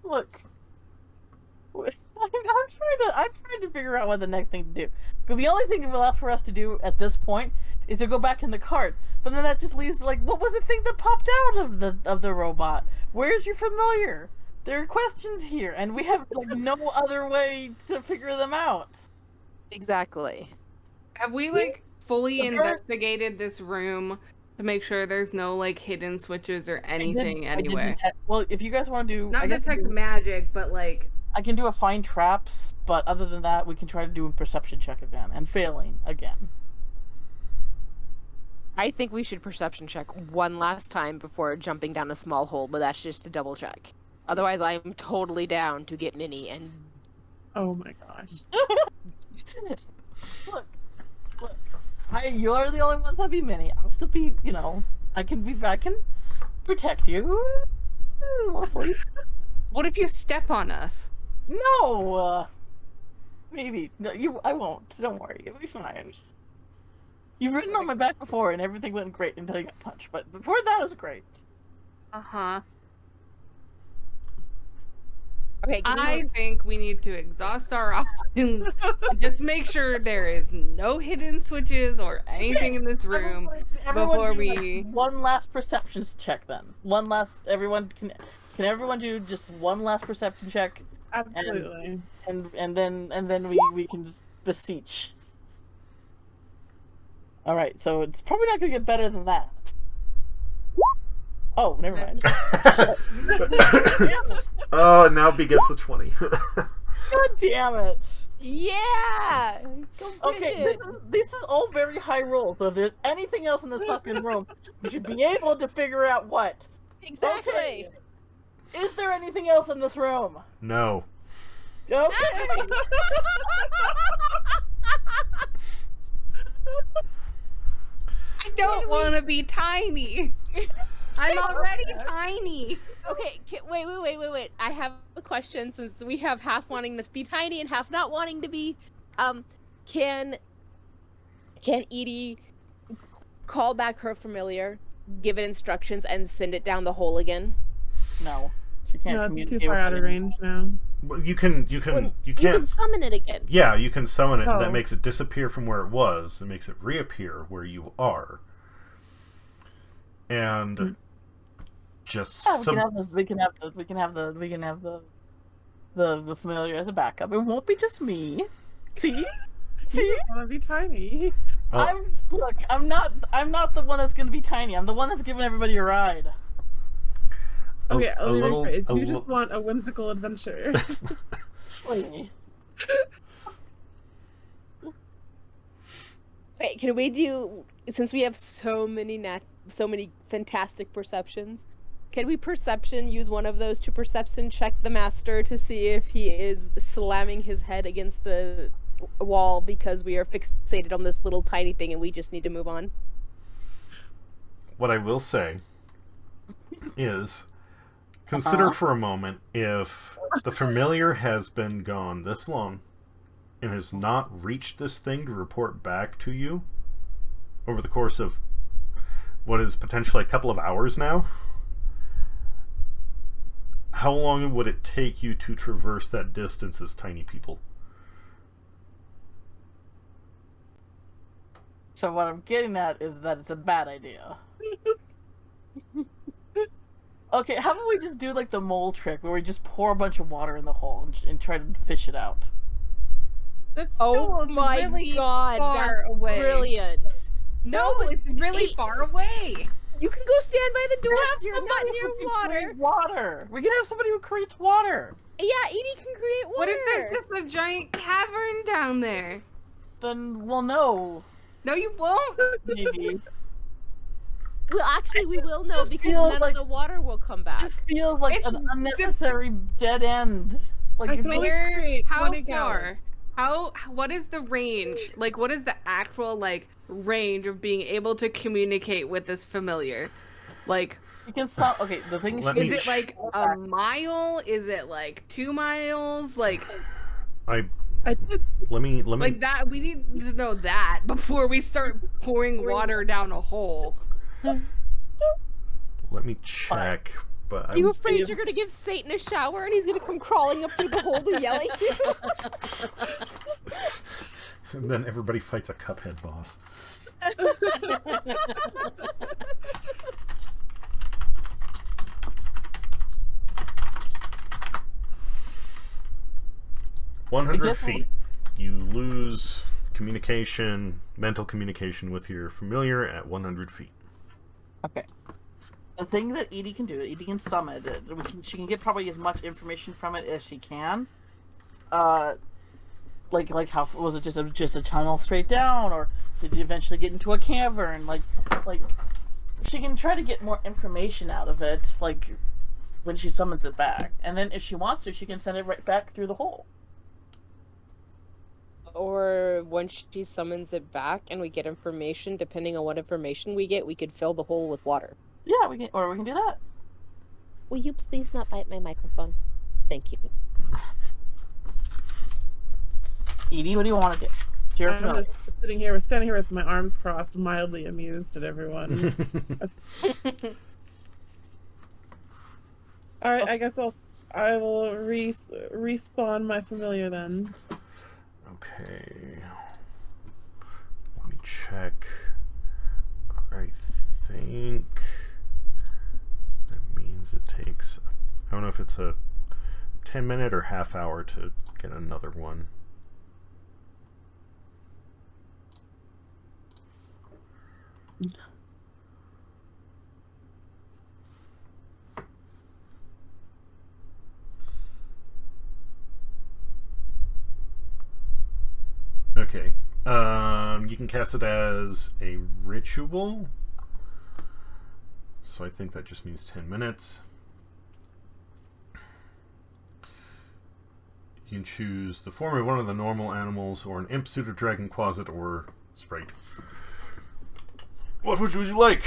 look. I'm trying to figure out what the next thing to do. Because the only thing left for us to do at this point is to go back in the cart. But then that just leaves, like, what was the thing that popped out of the robot? Where's your familiar? There are questions here, and we have like no other way to figure them out. Exactly. Have we like fully The first- investigated this room to make sure there's no like hidden switches or anything I did anyway? detect- well, if you guys want to do, Not I guess detect magic, but like I can do a find traps, but other than that, we can try to do a perception check again, and failing again. I think we should perception check one last time before jumping down a small hole, but that's just to double check. Otherwise, I'm totally down to get Minnie and... Oh my gosh. Look, you're the only ones that be mini. I'll still be, I can protect you, mostly. what if you step on us? No, maybe. No, I won't. Don't worry. It'll be fine. You've ridden on my back before, and everything went great until you got punched. But before that, it was great. Uh-huh. Okay, I think we need to exhaust our options and just make sure there is no hidden switches or anything in this room Everyone before do, we... one last perceptions check then. Everyone can everyone do just one last perception check, Absolutely. and then we can just beseech. All right, so it's probably not gonna get better than that. Oh, never mind. Oh, now B gets the 20. God damn it. Yeah! Go Okay, Bridget! this is all very high roll, so if there's anything else in this fucking room, we should be able to figure out what. Exactly! Okay. Is there anything else in this room? No. Okay. I don't want to be tiny. I'm already tiny. Okay, wait. I have a question since we have half wanting to be tiny and half not wanting to be. Can Edie call back her familiar, give it instructions, and send it down the hole again? No, she can't. No, it's communicate too far with out of it. range now. Well, you can You can can't. summon it again. Yeah, you can summon it. Oh. That makes it disappear from where it was. It makes it reappear where you are. And just Yeah, some. we can have the familiar as a backup. It won't be just me. See? You See? just want to be tiny. Oh, I'm not the one that's gonna be tiny. I'm the one that's giving everybody a ride. Okay, a let me little- rephrase. a You just little- want a whimsical adventure. Wait. Wait, can we do, since we have so many fantastic perceptions, can we use one of those to perception check the master to see if he is slamming his head against the wall because we are fixated on this little tiny thing and we just need to move on. What I will say is, consider for a moment if the familiar has been gone this long and has not reached this thing to report back to you over the course of what is potentially a couple of hours now. How long would it take you to traverse that distance as tiny people? So what I'm getting at is that it's a bad idea. Okay, how about we just do like the mole trick where we just pour a bunch of water in the hole and try to fish it out? That's Oh still my really god, far that's away. brilliant. No, but it's really it- far away. You can go stand by the door Have if you're not somebody near who can water. create water. We can have somebody who creates water. Yeah, Edie can create water. What if there's just a giant cavern down there? Then we'll know. No, you won't. Maybe. Well, actually, we will know Just because feels none like- of the water will come back. Just feels like It's an unnecessary dead end. Like I if can we- only Where? create How 20 far? What is the range? Like, what is the actual, like, range of being able to communicate with this familiar? Like, you can okay, the thing is, Let is me it like a mile? Is it like 2 miles? Like I did. Let me like that? We need to know that before we start pouring water down a hole. let me check. But Are you afraid you're gonna give Satan a shower and he's gonna come crawling up through the hole and yell at you? And then everybody fights a Cuphead boss. "100 feet. You lose communication, mental communication with your familiar at 100 feet. Okay. The thing that Edie can do, Edie can summon it. She can get probably as much information from it as she can. Like how was it just a tunnel straight down, or did you eventually get into a cavern? Like she can try to get more information out of it, like when she summons it back, and then if she wants to, she can send it right back through the hole. Or when she summons it back and we get information, depending on what information we get, we could fill the hole with water. Yeah, we can do that. Will you please not bite my microphone? Thank you. Edie, what do you want to do? It's your I'm familiar. just standing here with my arms crossed, mildly amused at everyone. All right, I guess I will respawn my familiar then. Okay. Let me check. I think that means it takes, I don't know if it's a 10-minute or half hour to get another one. Okay. You can cast it as a ritual. So I think that just means 10 minutes. You can choose the form of one of the normal animals, or an imp suit, or dragon quasit, or sprite. What would you like?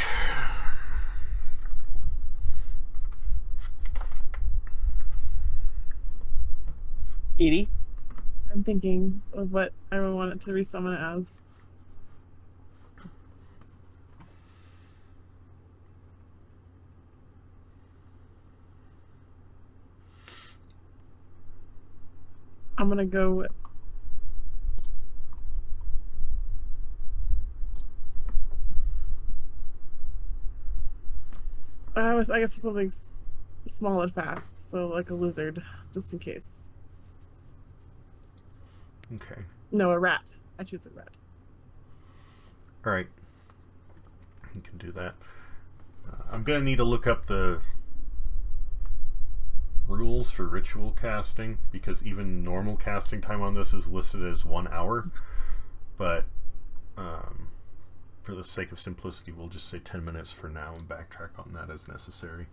Edie? I'm thinking of what I would want it to resummon it as. I'm gonna go with... I guess something small and fast, so like a lizard, just in case. Okay. No, a rat. I choose a rat. Alright. You can do that. I'm going to need to look up the rules for ritual casting, because even normal casting time on this is listed as 1 hour. But for the sake of simplicity, we'll just say 10 minutes for now and backtrack on that as necessary.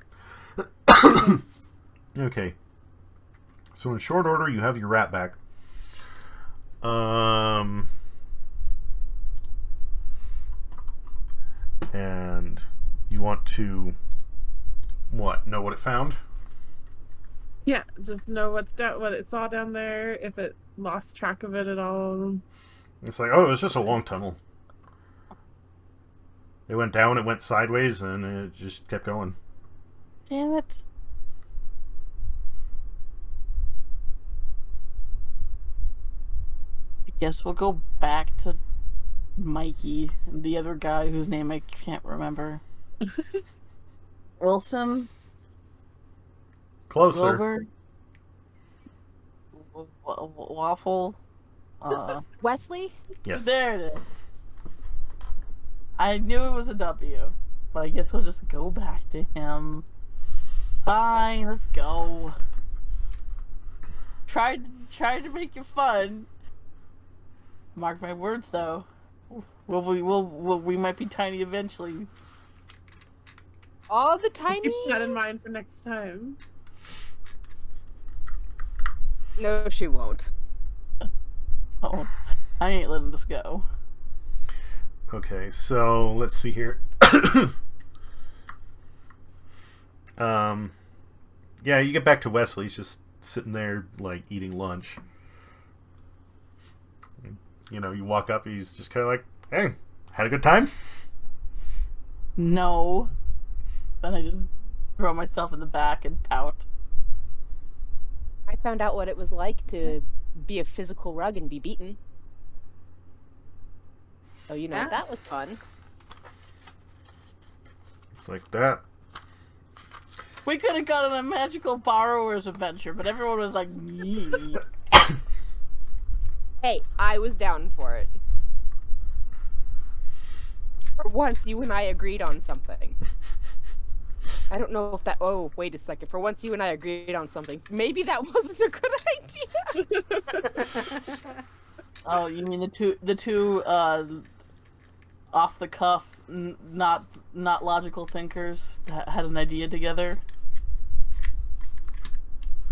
Okay. So in short order, you have your rat back. And you want to what? Know what it found? Yeah, just know what it saw down there, if it lost track of it at all. It's like, oh, it was just a long tunnel. It went down, it went sideways, and it just kept going. Damn it. I guess we'll go back to Mikey, the other guy whose name I can't remember. Wilson? Closer. Wilbur? Waffle? Wesley? Yes. There it is. I knew it was a W, but I guess we'll just go back to him. Fine, let's go. Tried to make it fun. Mark my words, though. We might be tiny eventually. All the tiny. Keep that in mind for next time. No, she won't. Oh, I ain't letting this go. Okay, so let's see here. Yeah, you get back to Wesley. He's just sitting there, like, eating lunch. You know, you walk up, he's just kind of like, hey, had a good time? No. Then I just throw myself in the back and pout. I found out what it was like to be a physical rug and be beaten. So, you know, that was fun. It's like that. We could have gone on a magical borrower's adventure, but everyone was like, yee. Hey, I was down for it. For once, you and I agreed on something. I don't know if that... Oh, wait a second. For once, you and I agreed on something. Maybe that wasn't a good idea. Oh, you mean the two off the cuff, not logical thinkers had an idea together?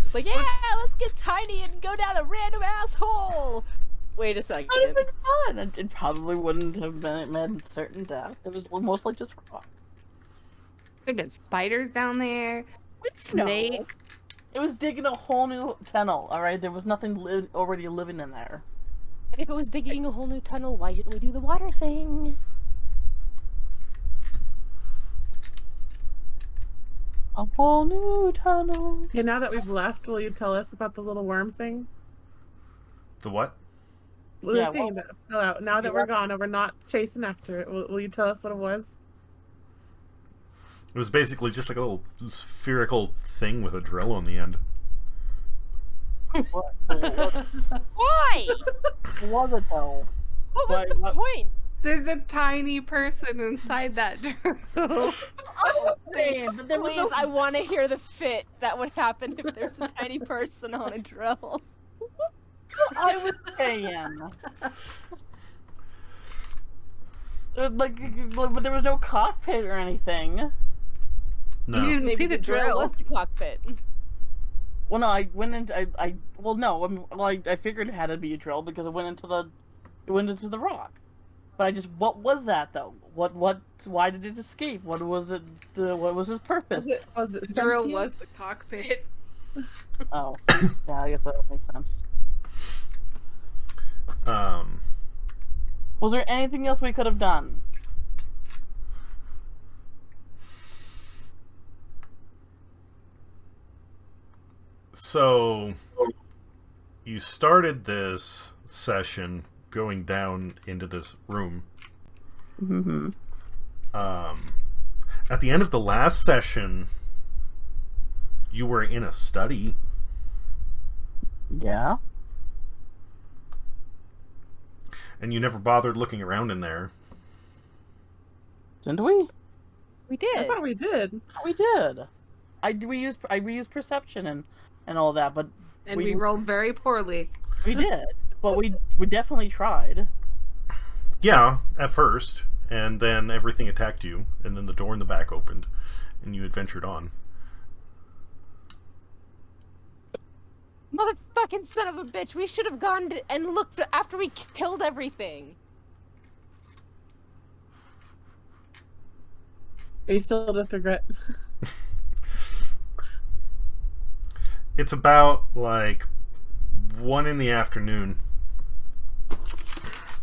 It's like, yeah, let's get tiny and go down a random asshole. Wait a second. It would have been fun. It probably wouldn't have meant certain death. It was mostly just rock. There've been spiders down there. Snake. No. It was digging a whole new tunnel. All right, there was nothing already living in there. And if it was digging a whole new tunnel, why didn't we do the water thing? A whole new tunnel. Okay, now that we've left, will you tell us about the little worm thing? The what? The Yeah, thing that fell out. Now that we're gone and we're not chasing after it, will you tell us what it was? It was basically just like a little spherical thing with a drill on the end. Why? Was it though? What was the point? There's a tiny person inside that drill. Please, I want to hear the fit that would happen if there's a tiny person on a drill. I was saying. But there was no cockpit or anything. No. You didn't Maybe see the drill. was the cockpit. Well, no, I went into I figured it had to be a drill because it went into the rock. But what was that though? Why did it escape? What was it? What was its purpose? Was it The drill sentient? was the cockpit. Oh, yeah, I guess that makes sense. Was there anything else we could have done? So, you started this session going down into this room. Mm-hmm. At the end of the last session, you were in a study. Yeah. And you never bothered looking around in there. Didn't we? We I did. thought we did. We did. We used perception and all that, but And we rolled very poorly. we did. But we definitely tried. Yeah, at first. And then everything attacked you. And then the door in the back opened. And you adventured on. Motherfucker, fucking son of a bitch. We should have gone and looked after we killed everything. Are you filled with regret? It's about like 1 in the afternoon.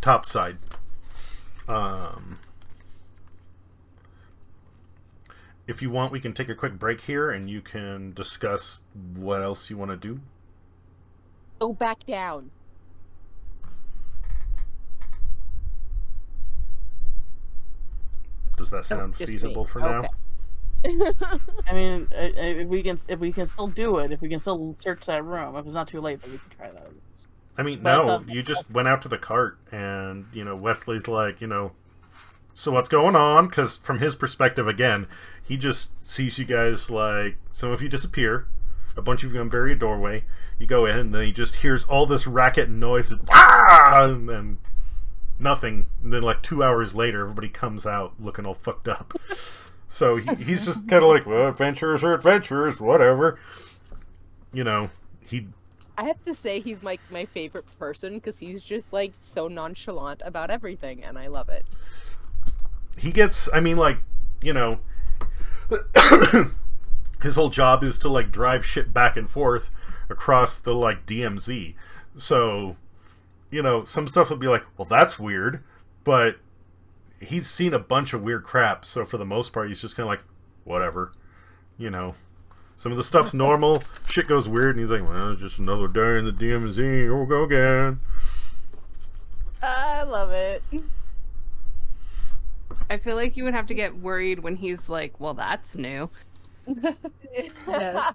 Topside. If you want, we can take a quick break here and you can discuss what else you want to do. Go back down. Does that sound just feasible me. for now? Okay. I mean, if we can still do it. If we can still search that room. If it's not too late, then we can try that. I mean, But I no, thought- you just went out to the cart and, Wesley's like, so what's going on? Because from his perspective, again, he just sees you guys like, some of you disappear, a bunch of you gonna bury a doorway, you go in, and then he just hears all this racket and noise, and then nothing, and then like 2 hours later, everybody comes out looking all fucked up. So he's just kind of like, well, adventurers are adventurers, whatever. I have to say he's my favorite person because he's just like so nonchalant about everything, and I love it. He gets, his whole job is to like drive shit back and forth across the like DMZ. So, some stuff will be like, well, that's weird, but he's seen a bunch of weird crap. So for the most part, he's just kind of like, whatever, Some of the stuff's normal, shit goes weird, and he's like, well, it's just another day in the DMZ, here we'll go again. I love it. I feel like you would have to get worried when he's like, well, that's new. Yes.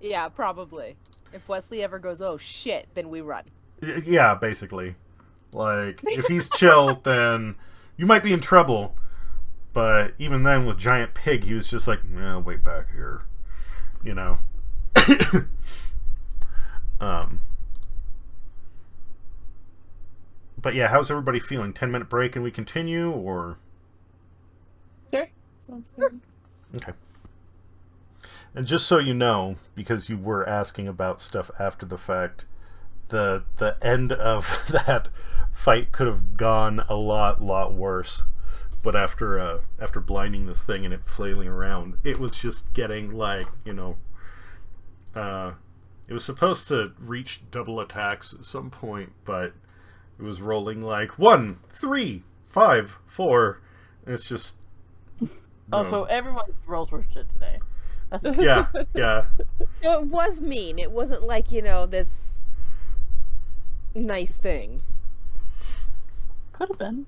Yeah, probably. If Wesley ever goes, oh shit, then we run. Yeah, basically. Like, if he's chill, then you might be in trouble. But even then, with Giant Pig, he was just like, nah, wait back here. But yeah, how's everybody feeling? 10-minute break and we continue, or? Sure. Sounds good. Okay. And just so you know, because you were asking about stuff after the fact, the end of that fight could have gone a lot worse. But after blinding this thing and it flailing around, it was just getting like, it was supposed to reach double attacks at some point, but it was rolling like 1, 3, 5, 4, and it's just. So everyone rolls for shit today. That's Yeah. So it was mean. It wasn't like, this nice thing. could have been.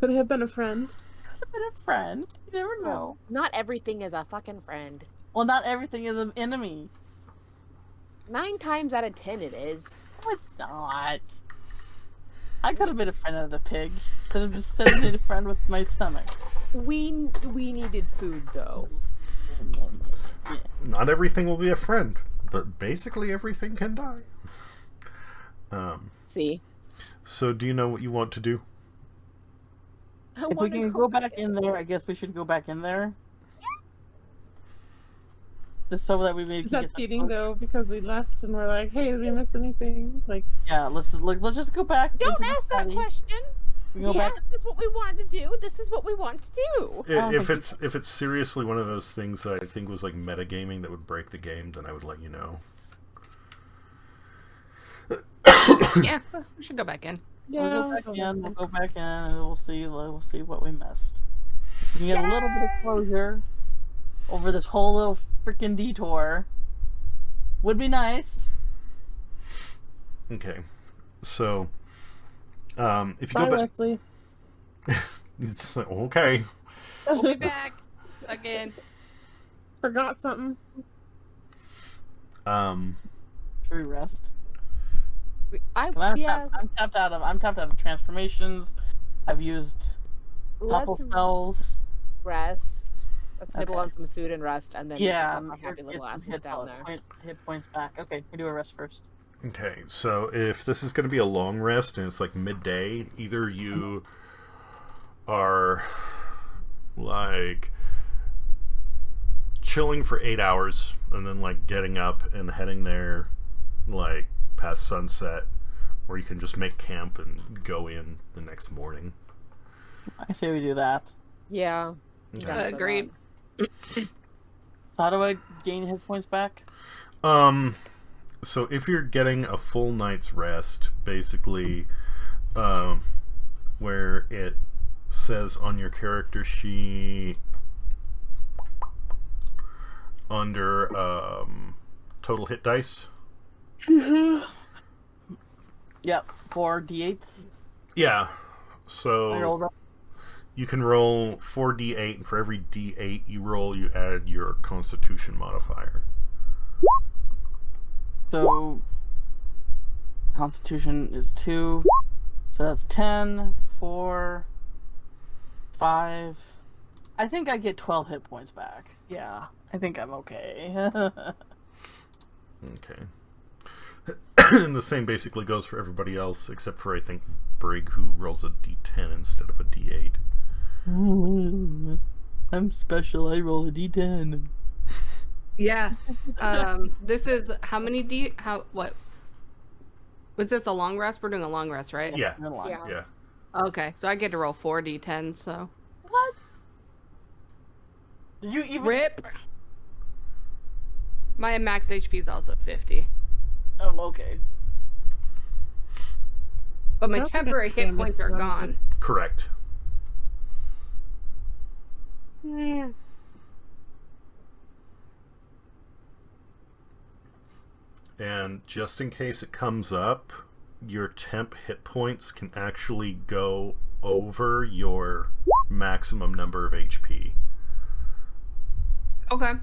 Could have been a friend. Could have been a friend. You never know. Not everything is a fucking friend. Well, not everything is an enemy. 9 times out of 10 it is. No, it's not. I could have been a friend of the pig instead of just being a friend with my stomach. We needed food though. Not everything will be a friend, but basically everything can die. See? So do you know what you want to do? If we can go back in there, I guess we should go back in there. Just so that we maybe Is can that get cheating though? Because we left and we're like, hey, did we miss anything? Like, Yeah, let's just go back. Don't into the ask that study. question. We go Yes, back. this is what we wanted to do. This is what we want to do. If it's seriously one of those things that I think was like metagaming that would break the game, then I would let you know. Yeah, we should go back in. We'll yeah, go back in. We'll go back in, and we'll see what we missed. We can get a little bit of closure over this whole little freaking detour. Would be nice. Okay, so if you Bye, go back, Wesley. it's like, okay. We'll be back again. Forgot something. Should we rest? I'm I'm tapped out of transformations. I've used a couple let's spells. rest. Let's nibble Okay. on some food and rest, and then Yeah, our happy get little some asses down there. hit points back. Okay, we do a rest first. Okay, so if this is going to be a long rest and it's like midday, either you are like chilling for 8 hours and then like getting up and heading there like past sunset, or you can just make camp and go in the next morning. I say we do that. Yeah. Okay. down for Agreed. So how do I gain hit points back? So if you're getting a full night's rest, basically, where it says on your character sheet under total hit dice. Yep, 4 d8s. Yeah. I So rolled up. you can roll 4d8, and for every d8 you roll, you add your Constitution modifier. So Constitution is 2. So that's 10, 4, 5. I think I get 12 hit points back. Yeah, I think I'm okay. Okay. And the same basically goes for everybody else, except for, I think, Brig, who rolls a d10 instead of a d8. I'm special. I roll a d10. Yeah. This is how many what? Was this a long rest? We're doing a long rest, right? Yeah. Yeah. Yeah. Okay, so I get to roll 4 d10s, so. What? Did you even... Rip! My max HP is also 50. Oh, okay. But my I don't think temporary I've hit done points this are one, gone. Correct. And just in case it comes up, your temp hit points can actually go over your maximum number of HP. Okay.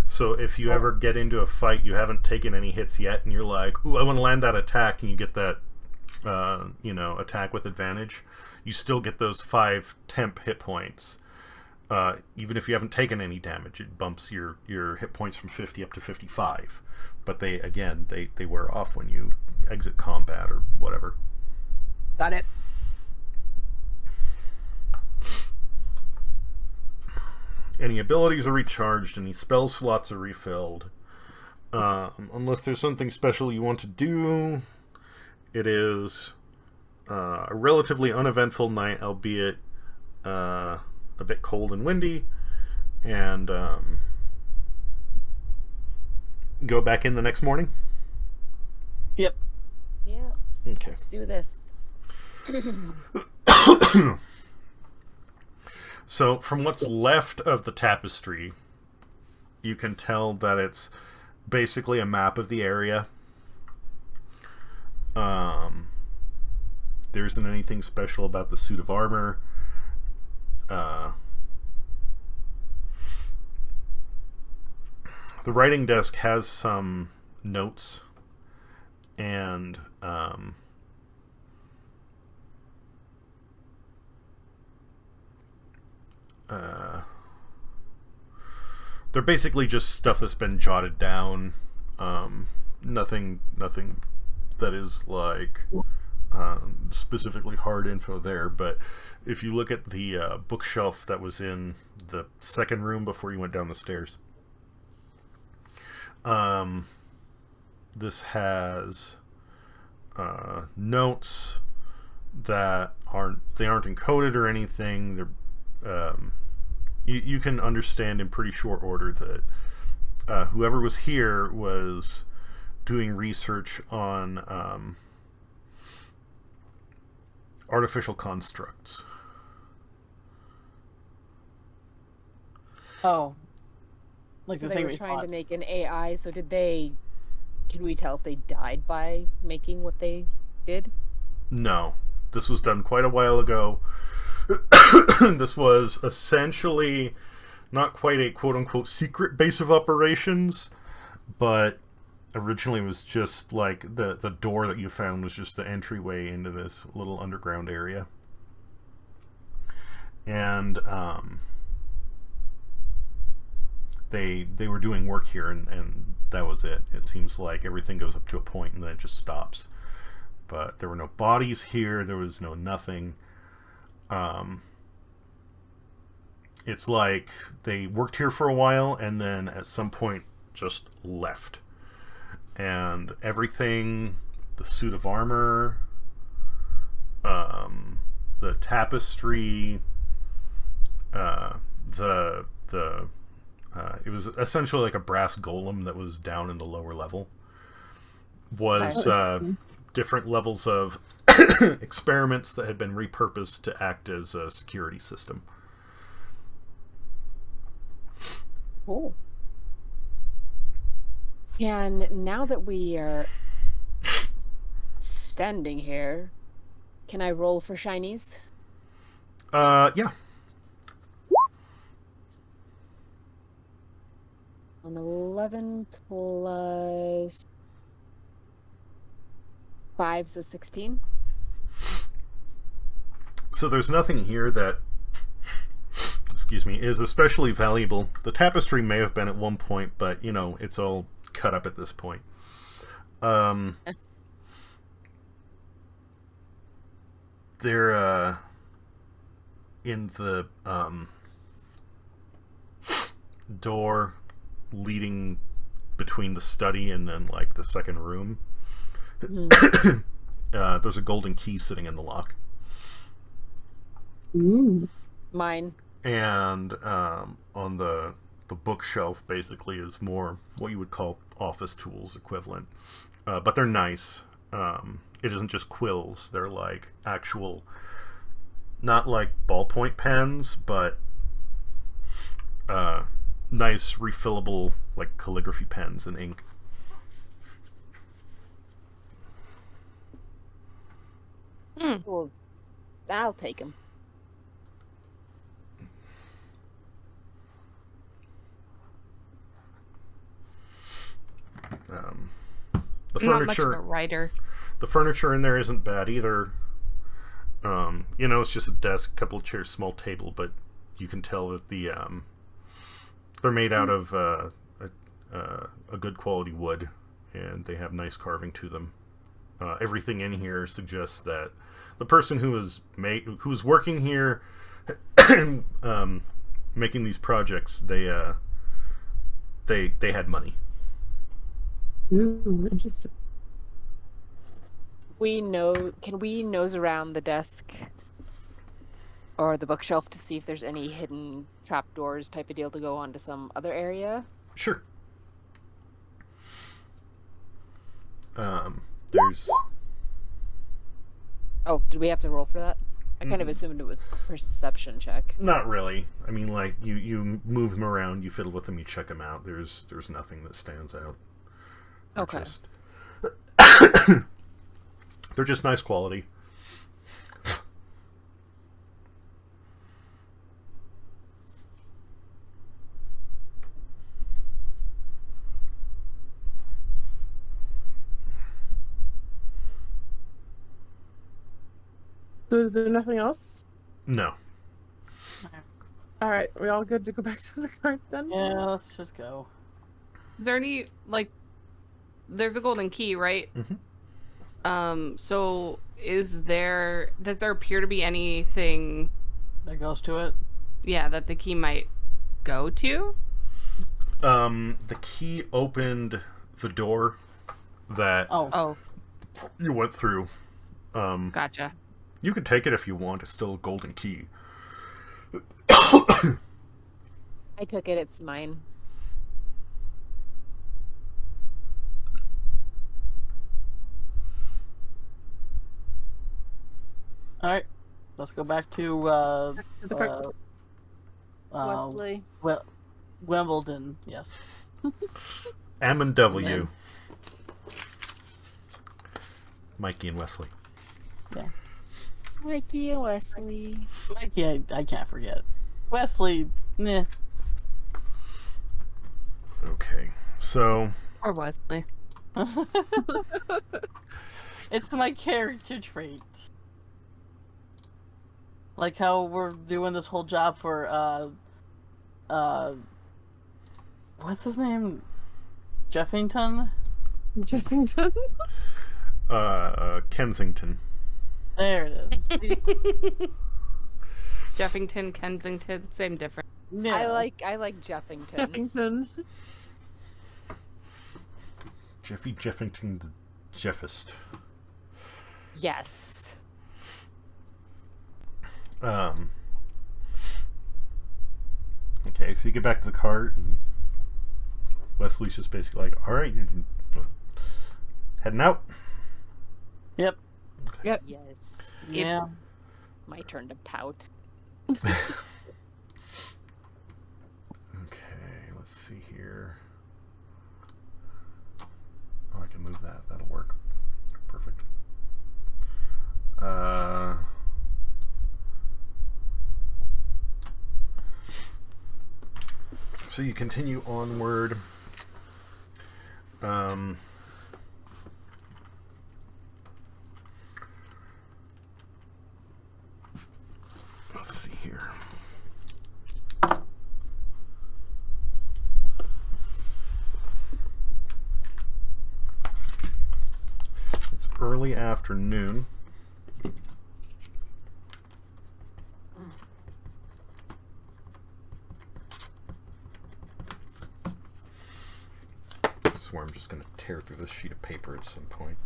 So if you ever get into a fight, you haven't taken any hits yet, and you're like, ooh, I want to land that attack, and you get that, attack with advantage, you still get those 5 temp hit points. Even if you haven't taken any damage, it bumps your hit points from 50 up to 55. But they wear off when you exit combat or whatever. Got it. Any abilities are recharged, any spell slots are refilled. Unless there's something special you want to do, it is a relatively uneventful night, albeit a bit cold and windy, and go back in the next morning. Yep. Yeah. Okay. Let's do this. So, from what's left of the tapestry, you can tell that it's basically a map of the area. There isn't anything special about the suit of armor. The writing desk has some notes and they're basically just stuff that's been jotted down. Nothing that is like specifically hard info there. But if you look at the bookshelf that was in the second room before you went down the stairs, this has notes that aren't encoded or anything. They're you can understand in pretty short order that whoever was here was doing research on artificial constructs. Oh. Like So the they thing were we trying fought. to make an AI. So can we tell if they died by making what they did? No. This was done quite a while ago. This was essentially not quite a quote-unquote secret base of operations, but originally it was just like the door that you found was just the entryway into this little underground area. And they were doing work here, and that was it. It seems like everything goes up to a point and then it just stops. But there were no bodies here, there was no nothing. It's like they worked here for a while and then at some point just left. And everything the suit of armor, the tapestry, it was essentially like a brass golem that was down in the lower level. Was different levels of experiments that had been repurposed to act as a security system. Cool. And now that we are standing here, can I roll for shinies? Yeah. An 11 plus 5, so 16. So there's nothing here that, excuse me, is especially valuable. The tapestry may have been at one point, but, you know, it's all cut up at this point. They're, in the, door leading between the study and then, like, the second room. There's a golden key sitting in the lock. Ooh. Mine. And on the bookshelf basically is more what you would call office tools equivalent. But they're nice. It isn't just quills. They're like actual, not like ballpoint pens, but nice refillable like calligraphy pens and ink. Well, I'll take them. The I'm not much of furniture, a writer. the furniture in there isn't bad either. You know, it's just a desk, couple of chairs, small table, but you can tell that they're made out of a good quality wood, and they have nice carving to them. Everything in here suggests that the person who's working here, making these projects, they had money. Ooh, interesting. Can we nose around the desk or the bookshelf to see if there's any hidden trapdoors type of deal to go on to some other area? Sure. There's... Oh, did we have to roll for that? I kind of assumed it was a perception check. Not really. I mean, like, you move them around, you fiddle with them, you check them out. There's nothing that stands out. Okay. They're just nice quality. So is there nothing else? No. All right, we all good to go back to the cart then? Yeah, let's just go. Is there any, like, there's a golden key, right? So does there appear to be anything That goes to it. yeah, that the key might go to? The key opened the door that Oh, you went through. gotcha. You can take it if you want. It's still a golden key. I took it, it's mine. Alright, let's go back to The cart. Wesley. Wimbledon, yes. M and W. Man. Mikey and Wesley. Yeah. Ricky and Wesley. Mikey, I can't forget. Wesley, nah. Okay, so Or Wesley. It's my character trait. Like how we're doing this whole job for, what's his name? Jeffington? Jeffington? Kensington. There it is. Jeffington, Kensington, same difference. Yeah. I like Jeffington. Jeffington. Jeffington the Jeffist. Yes. Okay, so you get back to the cart, and Wesley's just basically like, all right, heading out. Yep. Yep. Yes. Yeah. My turn to pout. Okay, let's see here. Oh, I can move that. That'll work. Perfect. So you continue onward. Let's see here. It's early afternoon. I swear I'm just going to tear through this sheet of paper at some point.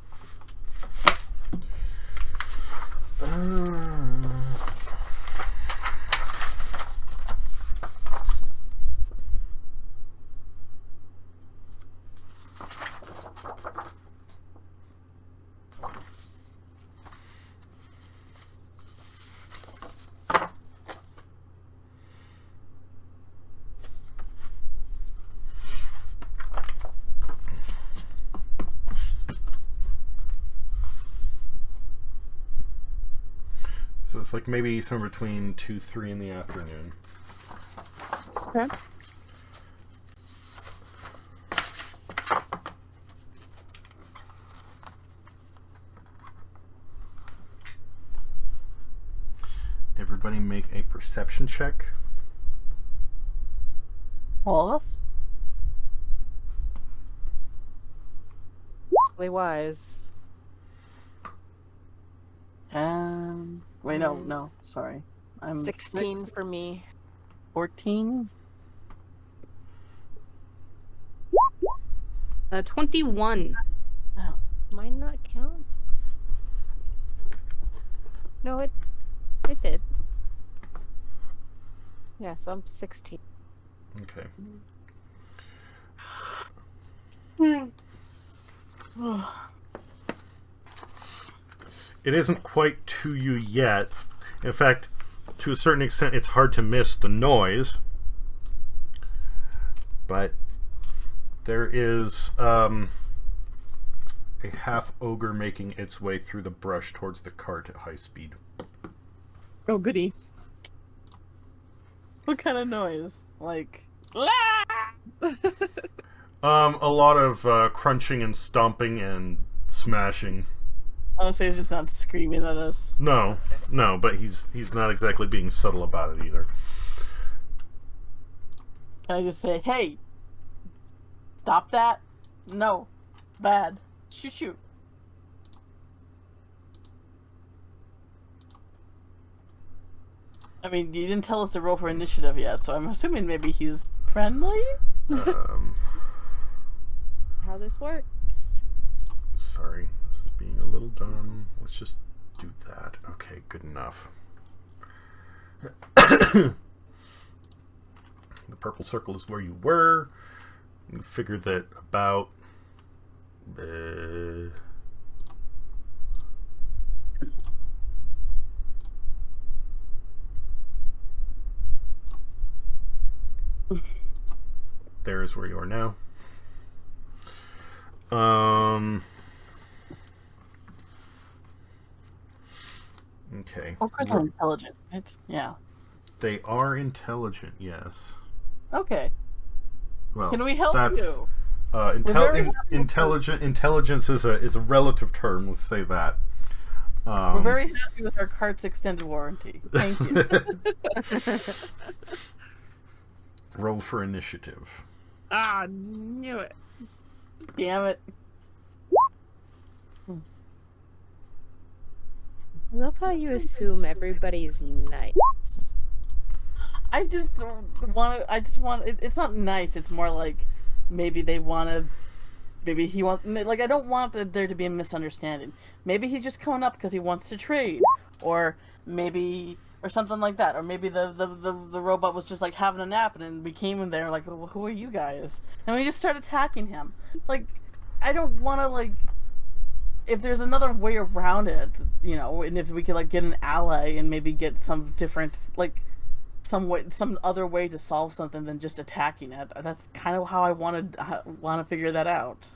So it's like maybe somewhere between 2, 3 in the afternoon. Okay. Everybody make a perception check. All of us? Really wise. Wait, no, sorry. I'm 16 for me. 14? 21. Oh. Mine not count? No, it did. Yeah, so I'm 16. Okay. It isn't quite to you yet. In fact, to a certain extent, it's hard to miss the noise. But there is a half ogre making its way through the brush towards the cart at high speed. Oh, goody. What kind of noise? Like... A lot of crunching and stomping and smashing. Oh, so he's just not screaming at us. No, but he's not exactly being subtle about it either. Can I just say, hey, stop that? No. Bad. Shoot. I mean, you didn't tell us to roll for initiative yet, so I'm assuming maybe he's friendly? How this works. Sorry, this is being a little dumb. Let's just do that. Okay, good enough. The purple circle is where you were. You figured that about there is where you are now. Okay. Ogres are intelligent, right? Yeah. They are intelligent, yes. Okay. Well, Can we help that's, you? Intelligence is a relative term. Let's say that. We're very happy with our cart's extended warranty. Thank you. Roll for initiative. Ah, knew it. Damn it. I love how you assume everybody's nice. I just want. It's not nice. It's more like maybe they want to maybe he wants, like, I don't want there to be a misunderstanding. Maybe he's just coming up because he wants to trade, or maybe, or something like that, or maybe the robot was just like having a nap and then we came in there like, well, who are you guys? And we just started attacking him. Like, I don't want to, like, if there's another way around it, you know, and if we could like get an ally and maybe get some different, like, some other way to solve something than just attacking it. That's kind of how I want to figure that out.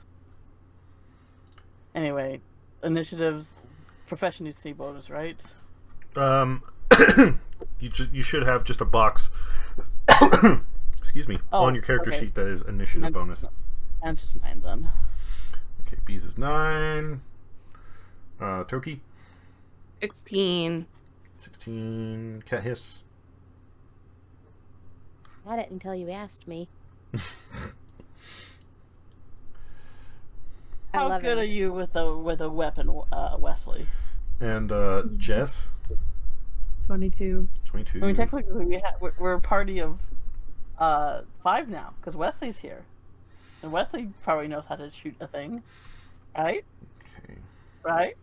Anyway, initiatives, profession needs C bonus, right? You should have just a box. Excuse me, on your character sheet that is initiative bonus. And just 9 then. Okay, Bees is 9. Toki? 16. 16. Cat Hiss? Got it until you asked me. How good are you with a weapon, Wesley? And Jess? 22. 22. I mean, technically we're a party of 5 now because Wesley's here, and Wesley probably knows how to shoot a thing, right? Okay. Right.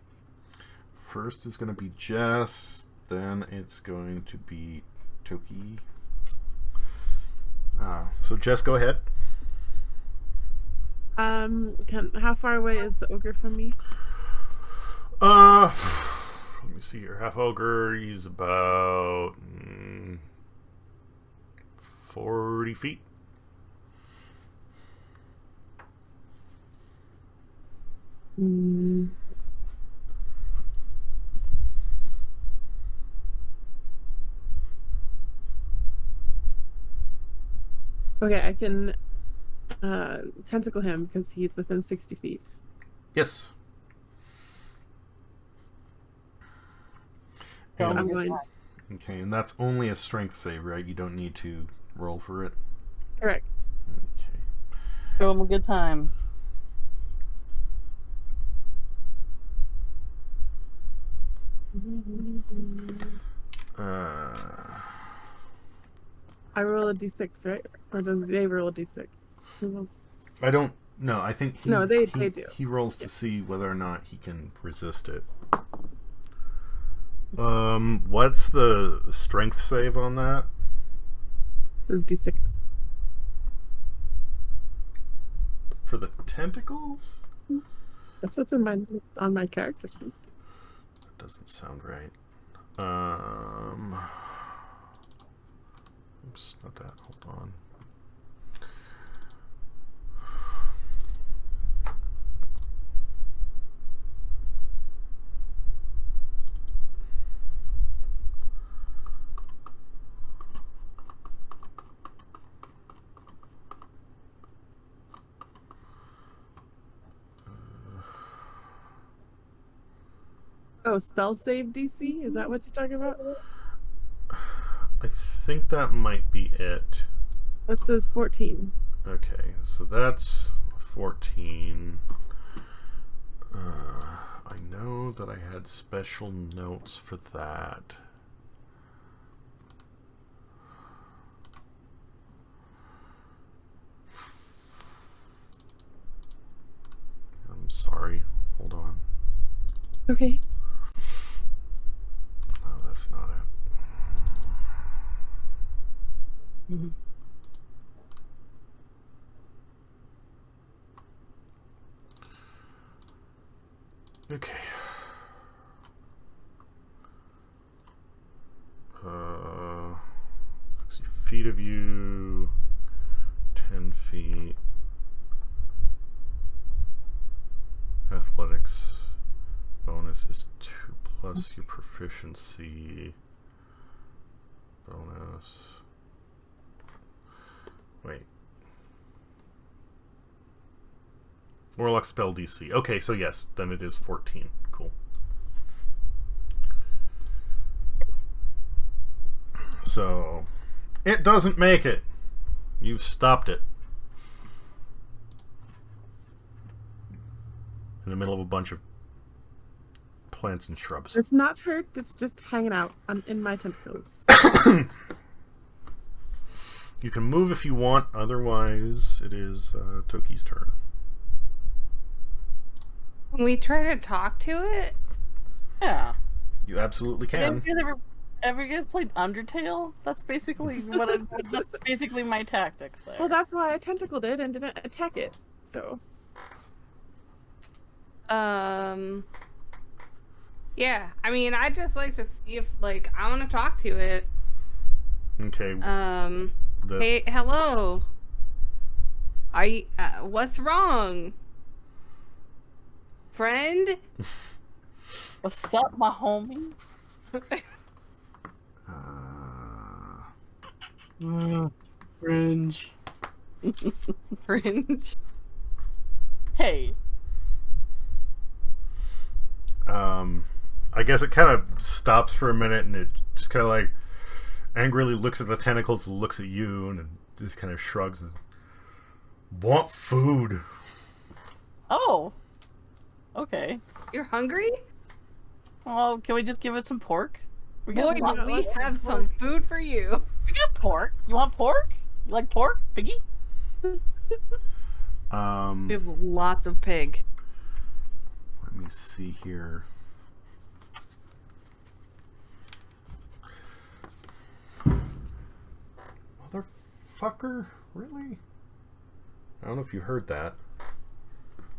First is going to be Jess. Then it's going to be Toki. So Jess, go ahead. How far away is the ogre from me? Let me see here. Half ogre, he's about 40 feet. Okay, I can tentacle him because he's within 60 feet. Yes. So I'm going. Okay, and that's only a strength save, right? You don't need to roll for it. Correct. Okay. Show him a good time. I roll a d6, right? Or does they roll a d6? I don't know. I think no, they do. He rolls to see whether or not he can resist it. What's the strength save on that? This is d6. For the tentacles? That's what's on my character sheet. That doesn't sound right. Oops, not that. Hold on. Oh, stealth save DC? Is that what you're talking about? I think that might be it. That says 14. Okay, so that's 14. I know that I had special notes for that. I'm sorry. Hold on. Okay. No, that's not it. Mm-hmm. Okay. 60 feet of you, 10 feet. Athletics bonus is 2 plus your proficiency bonus. Wait. Warlock spell DC. Okay, so yes, then it is 14. Cool. So, it doesn't make it. You've stopped it. In the middle of a bunch of plants and shrubs. It's not hurt, it's just hanging out in my tentacles. You can move if you want, otherwise it is Toki's turn. Can we try to talk to it? Yeah. You absolutely Have can. you guys played Undertale? That's basically that's basically my tactics there. Well, that's why I tentacled it and didn't attack it. So. Yeah. I mean, I'd just like to see if, like, I want to talk to it. Okay. Hey, hello. Are you, what's wrong? Friend? What's up, my homie? Cringe. Cringe. Hey. I guess it kind of stops for a minute and it just kind of like angrily looks at the tentacles, looks at you, and just kind of shrugs and want food. Oh. Okay. You're hungry? Well, can we just give it some pork? We Boy, got do we have some food for you. We got pork. You want pork? You like pork, piggy? We have lots of pig. Let me see here. Motherfucker? Really? I don't know if you heard that.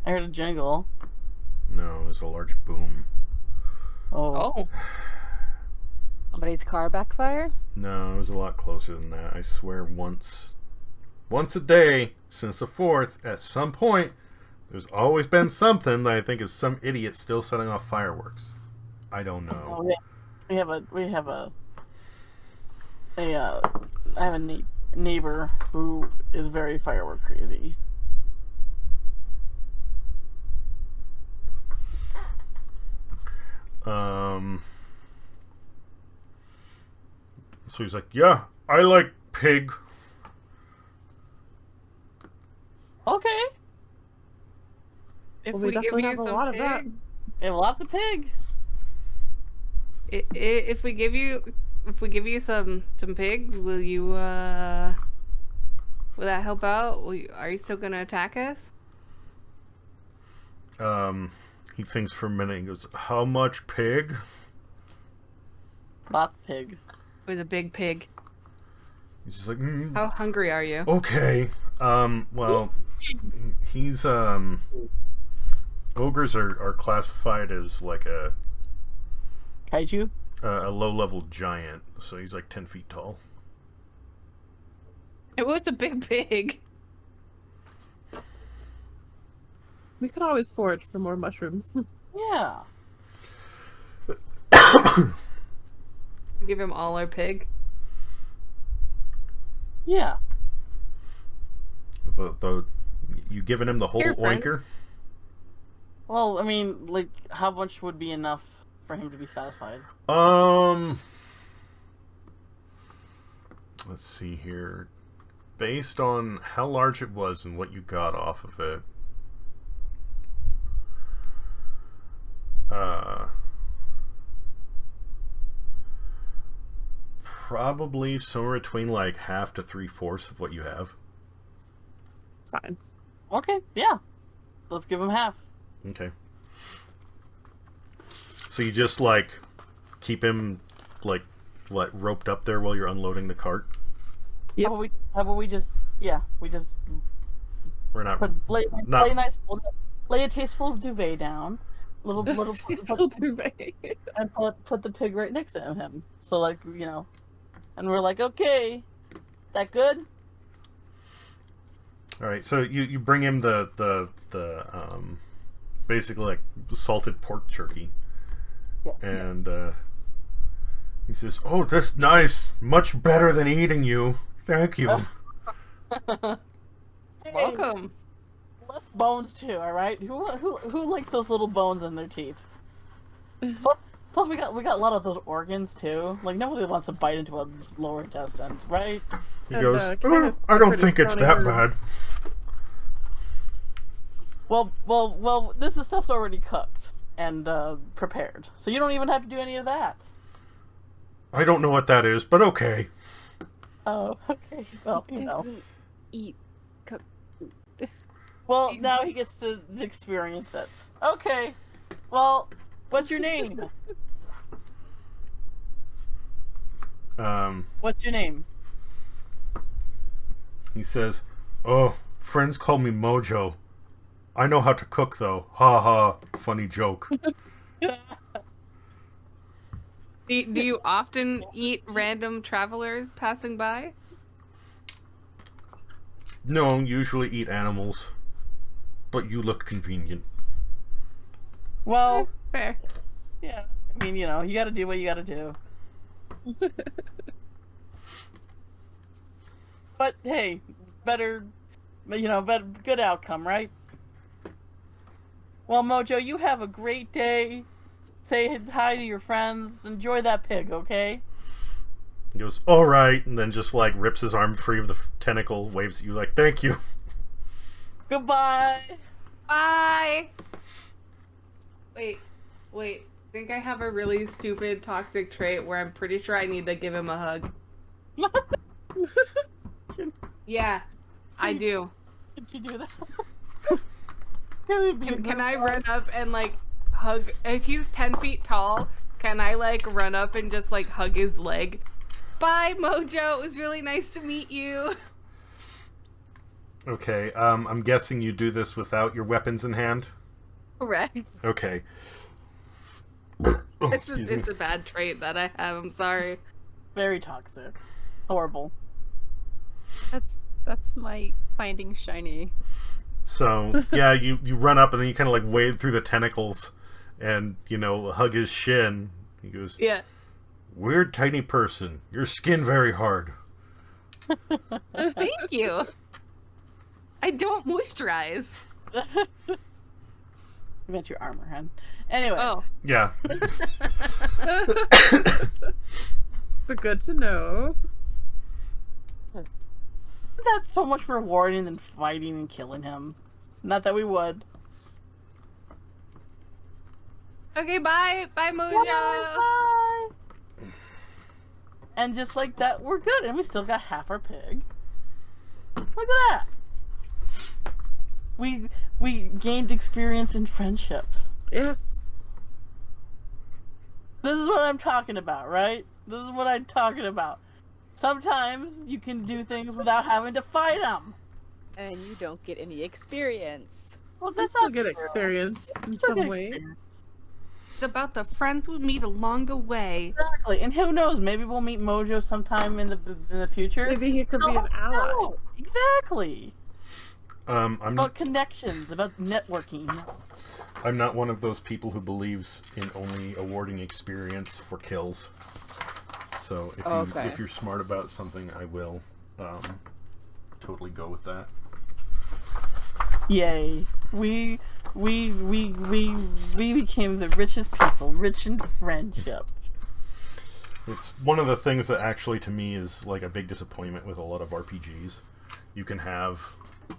I heard a jingle. No, it was a large boom. Oh. Somebody's car backfire? No, it was a lot closer than that. I swear once a day since the 4th, at some point, there's always been something that I think is some idiot still setting off fireworks. I don't know. Oh, I have a neighbor who is very firework crazy. So he's like, yeah, I like pig. Okay. If Well, we we give definitely you have a some lot of that. pig, We have lots of pig. if we give you some pig, will you will that help out? Are you still gonna attack us? He thinks for a minute and goes, how much pig? Lots of pig. With a big pig. He's just like, How hungry are you? okay. Well, he's, ogres are classified as like a Kaiju? low-level giant, so he's like 10 feet tall. It was a big pig. We could always forage for more mushrooms. Yeah. Give him all our pig. Yeah. You giving him the whole Here, friend. oinker? Well, I mean, like, how much would be enough for him to be satisfied? Let's see here. Based on how large it was and what you got off of it, probably somewhere between like half to 3/4 of what you have. Fine. Okay, yeah. Let's give him half. Okay. So you just like keep him like what roped up there while you're unloading the cart? Yep. How about we just We're not lay a nice lay a tasteful duvet down. Little Tasteful duvet. and put the pig right next to him. So like, you know, and we're like, okay, that good? All right, so you bring him the basically like salted pork jerky, Yes. and he says, "Oh, that's nice, much better than eating you. Thank you." Hey, Welcome. less bones too. All right. Who likes those little bones in their teeth? Plus we got a lot of those organs too. Like nobody wants to bite into a lower intestine, right? He And, goes, can I "Oh, have I don't pretty think it's brownie that herb?" bad." Well. This stuff's already cooked and prepared, so you don't even have to do any of that. I don't know what that is, but okay. Oh, okay. Well, you know. Doesn't eat cooked. Well, now he gets to experience it. Okay. Well, what's your name? What's your name? He says, "Oh, friends call me MOJO. I know how to cook, though. Ha ha. Funny joke." Do you often eat random travelers passing by? No, usually eat animals. But you look convenient. Well, Fair. yeah. I mean, you know, you gotta do what you gotta do. But hey, better, you know, good outcome, right? Well, Mojo, you have a great day. Say hi to your friends. Enjoy that pig, okay? He goes, "Alright," and then just like rips his arm free of the tentacle, waves at you like, "Thank you." Goodbye. Bye! Wait. I think I have a really stupid toxic trait where I'm pretty sure I need to give him a hug. Yeah, I do. Could you do that? Can I run up and like hug? If he's 10 feet tall, can I like run up and just like hug his leg? Bye, Mojo. It was really nice to meet you. Okay, I'm guessing you do this without your weapons in hand? Correct. Okay. Oh, excuse me. It's a bad trait that I have. I'm sorry. Very toxic. Horrible. That's my finding shiny. So, yeah, you run up and then you kind of like wade through the tentacles and, you know, hug his shin. He goes, Yeah. "Weird tiny person. Your skin very hard." Thank you. I don't moisturize. You meant your armor, hun. Anyway. Oh. Yeah. But good to know. That's so much rewarding than fighting and killing him. Not that we would. Okay, bye. Bye, Mojo. Bye. And just like that, we're good. And we still got half our pig. Look at that. We gained experience in friendship. Yes. This is what I'm talking about, right? This is what I'm talking about. Sometimes you can do things without having to fight them. And you don't get any experience. Well, That's that's still not good true. experience in Still some good way. experience. It's about the friends we meet along the way. Exactly. And who knows? Maybe we'll meet Mojo sometime in the future. Maybe he could be No, an ally. no. Exactly. I'm About connections, about networking. I'm not one of those people who believes in only awarding experience for kills. So if you're smart about something, I will totally go with that. Yay. We became the richest people, rich in friendship. It's one of the things that actually to me is like a big disappointment with a lot of RPGs. You can have,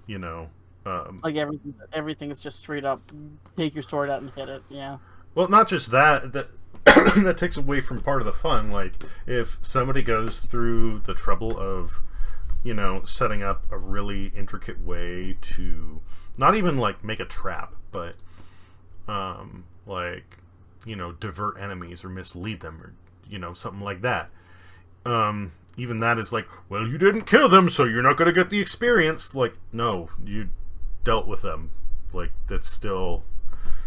you know, Like everything is just straight up take your sword out and hit it, yeah. well, not just that that takes away from part of the fun. Like if somebody goes through the trouble of, you know, setting up a really intricate way to not even like make a trap, but like, you know, divert enemies or mislead them or, you know, something like that. Even that is like, well, you didn't kill them, so you're not going to get the experience. Like, no, you dealt with them. Like, that's still...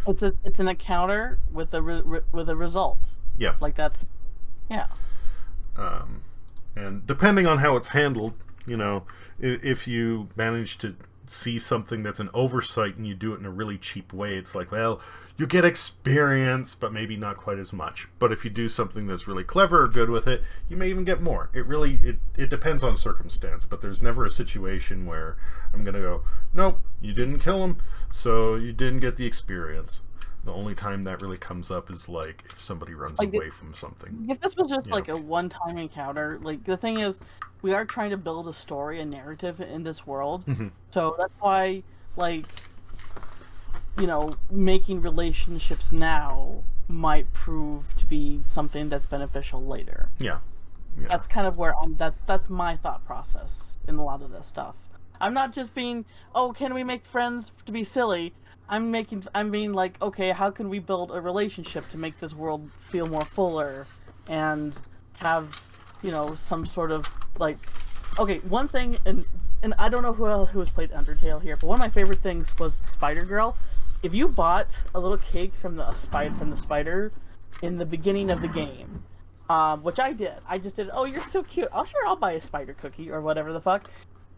It's an encounter with a result. Yeah. Like, that's... Yeah. And depending on how it's handled, you know, if you manage to see something that's an oversight and you do it in a really cheap way, it's like, well, you get experience, but maybe not quite as much. But if you do something that's really clever or good with it, you may even get more. It depends on circumstance, but there's never a situation where I'm going to go, nope, you didn't kill him, so you didn't get the experience. The only time that really comes up is like if somebody runs away from something. If this was just like a one-time encounter, like the thing is, we are trying to build a story, a narrative in this world. Mhm. So that's why, like, you know, making relationships now might prove to be something that's beneficial later. Yeah. That's kind of where that's my thought process in a lot of this stuff. I'm not just being, oh, can we make friends to be silly? I'm being like, okay, how can we build a relationship to make this world feel more fuller and have, some sort of like, okay, one thing, and I don't know who has played Undertale here, but one of my favorite things was the Spider Girl. If you bought a little cake from the spider in the beginning of the game, which I did, I just did. Oh, you're so cute. I'll buy a spider cookie or whatever the fuck.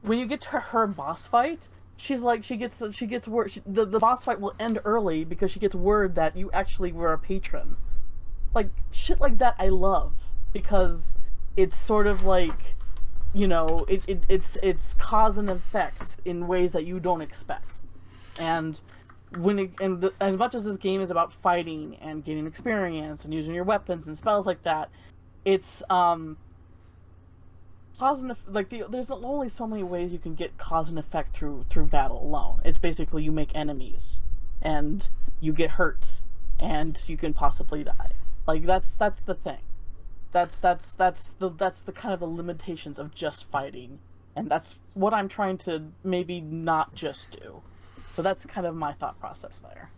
When you get to her boss fight, she's like, she gets word. The boss fight will end early because she gets word that you actually were a patron. Like shit like that, I love because it's sort of like, it's cause and effect in ways that you don't expect, and as much as this game is about fighting and gaining experience and using your weapons and spells like that, it's cause and like there's only so many ways you can get cause and effect through battle alone. It's basically you make enemies and you get hurt and you can possibly die. Like that's the thing. That's the kind of the limitations of just fighting, and that's what I'm trying to maybe not just do. So that's kind of my thought process there.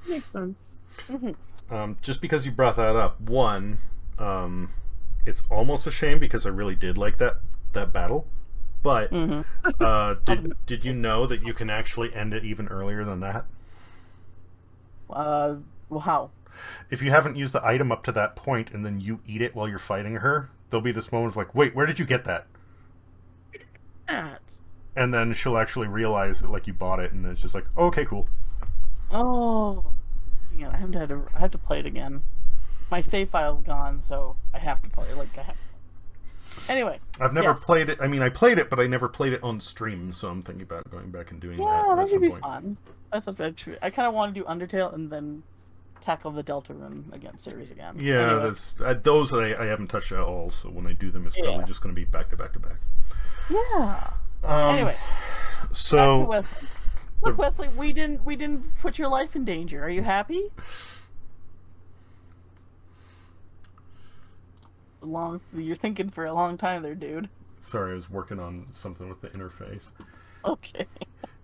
Makes sense. Mm-hmm. Just because you brought that up, one, it's almost a shame because I really did like that battle. But did you know that you can actually end it even earlier than that? Well, how? If you haven't used the item up to that point and then you eat it while you're fighting her, there'll be this moment of like, wait, where did you get that? And then she'll actually realize that like you bought it, and it's just like, oh, okay, cool. Oh, yeah, I have to play it again. My save file's gone, so I have to play it. Anyway, I've never played it. I mean, I played it, but I never played it on stream, so I'm thinking about going back and doing that at some point. Fun. That's not true. I kind of want to do Undertale and then tackle the Deltarune series again. Yeah, anyway. Those I haven't touched at all. So when I do them, it's probably just going to be back to back to back. Yeah. Anyway, so look, Wesley, we didn't put your life in danger. Are you happy? You're thinking for a long time there, dude. Sorry, I was working on something with the interface. Okay.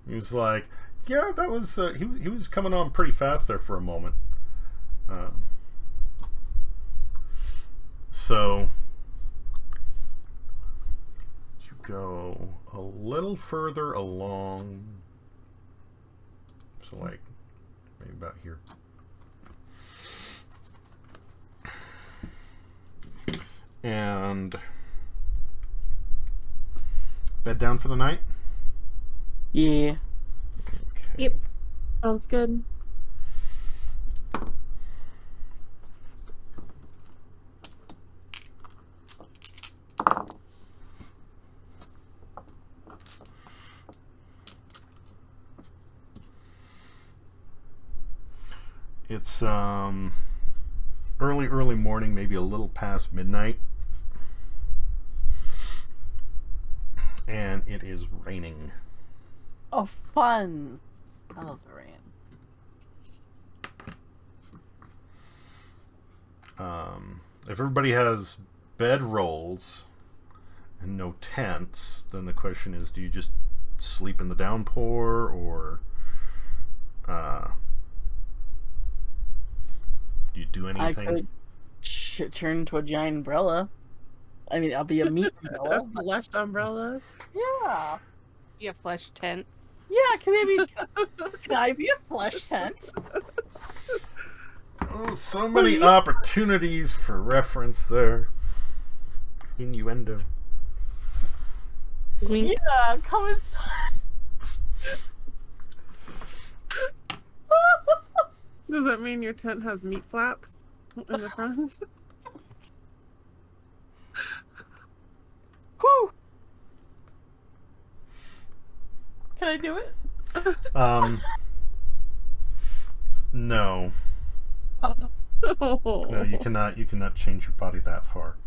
He was like, yeah, that was he was coming on pretty fast there for a moment. So you go a little further along, so like maybe about here, and bed down for the night. Yeah. Okay. Yep. Sounds good. It's early morning, maybe a little past midnight, and it is raining. Oh, fun! I love the rain. If everybody has bedrolls and no tents, then the question is, do you just sleep in the downpour, or do you do anything? I could turn into a giant umbrella. I mean, I'll be a meat umbrella. A fleshed umbrella. Yeah. Be a flesh tent. Yeah, can I be a flesh tent? Oh, so many opportunities for reference there. Innuendo. Yeah, come inside. Does that mean your tent has meat flaps in the front? Whew. Can I do it? No. Oh. No, you cannot change your body that far.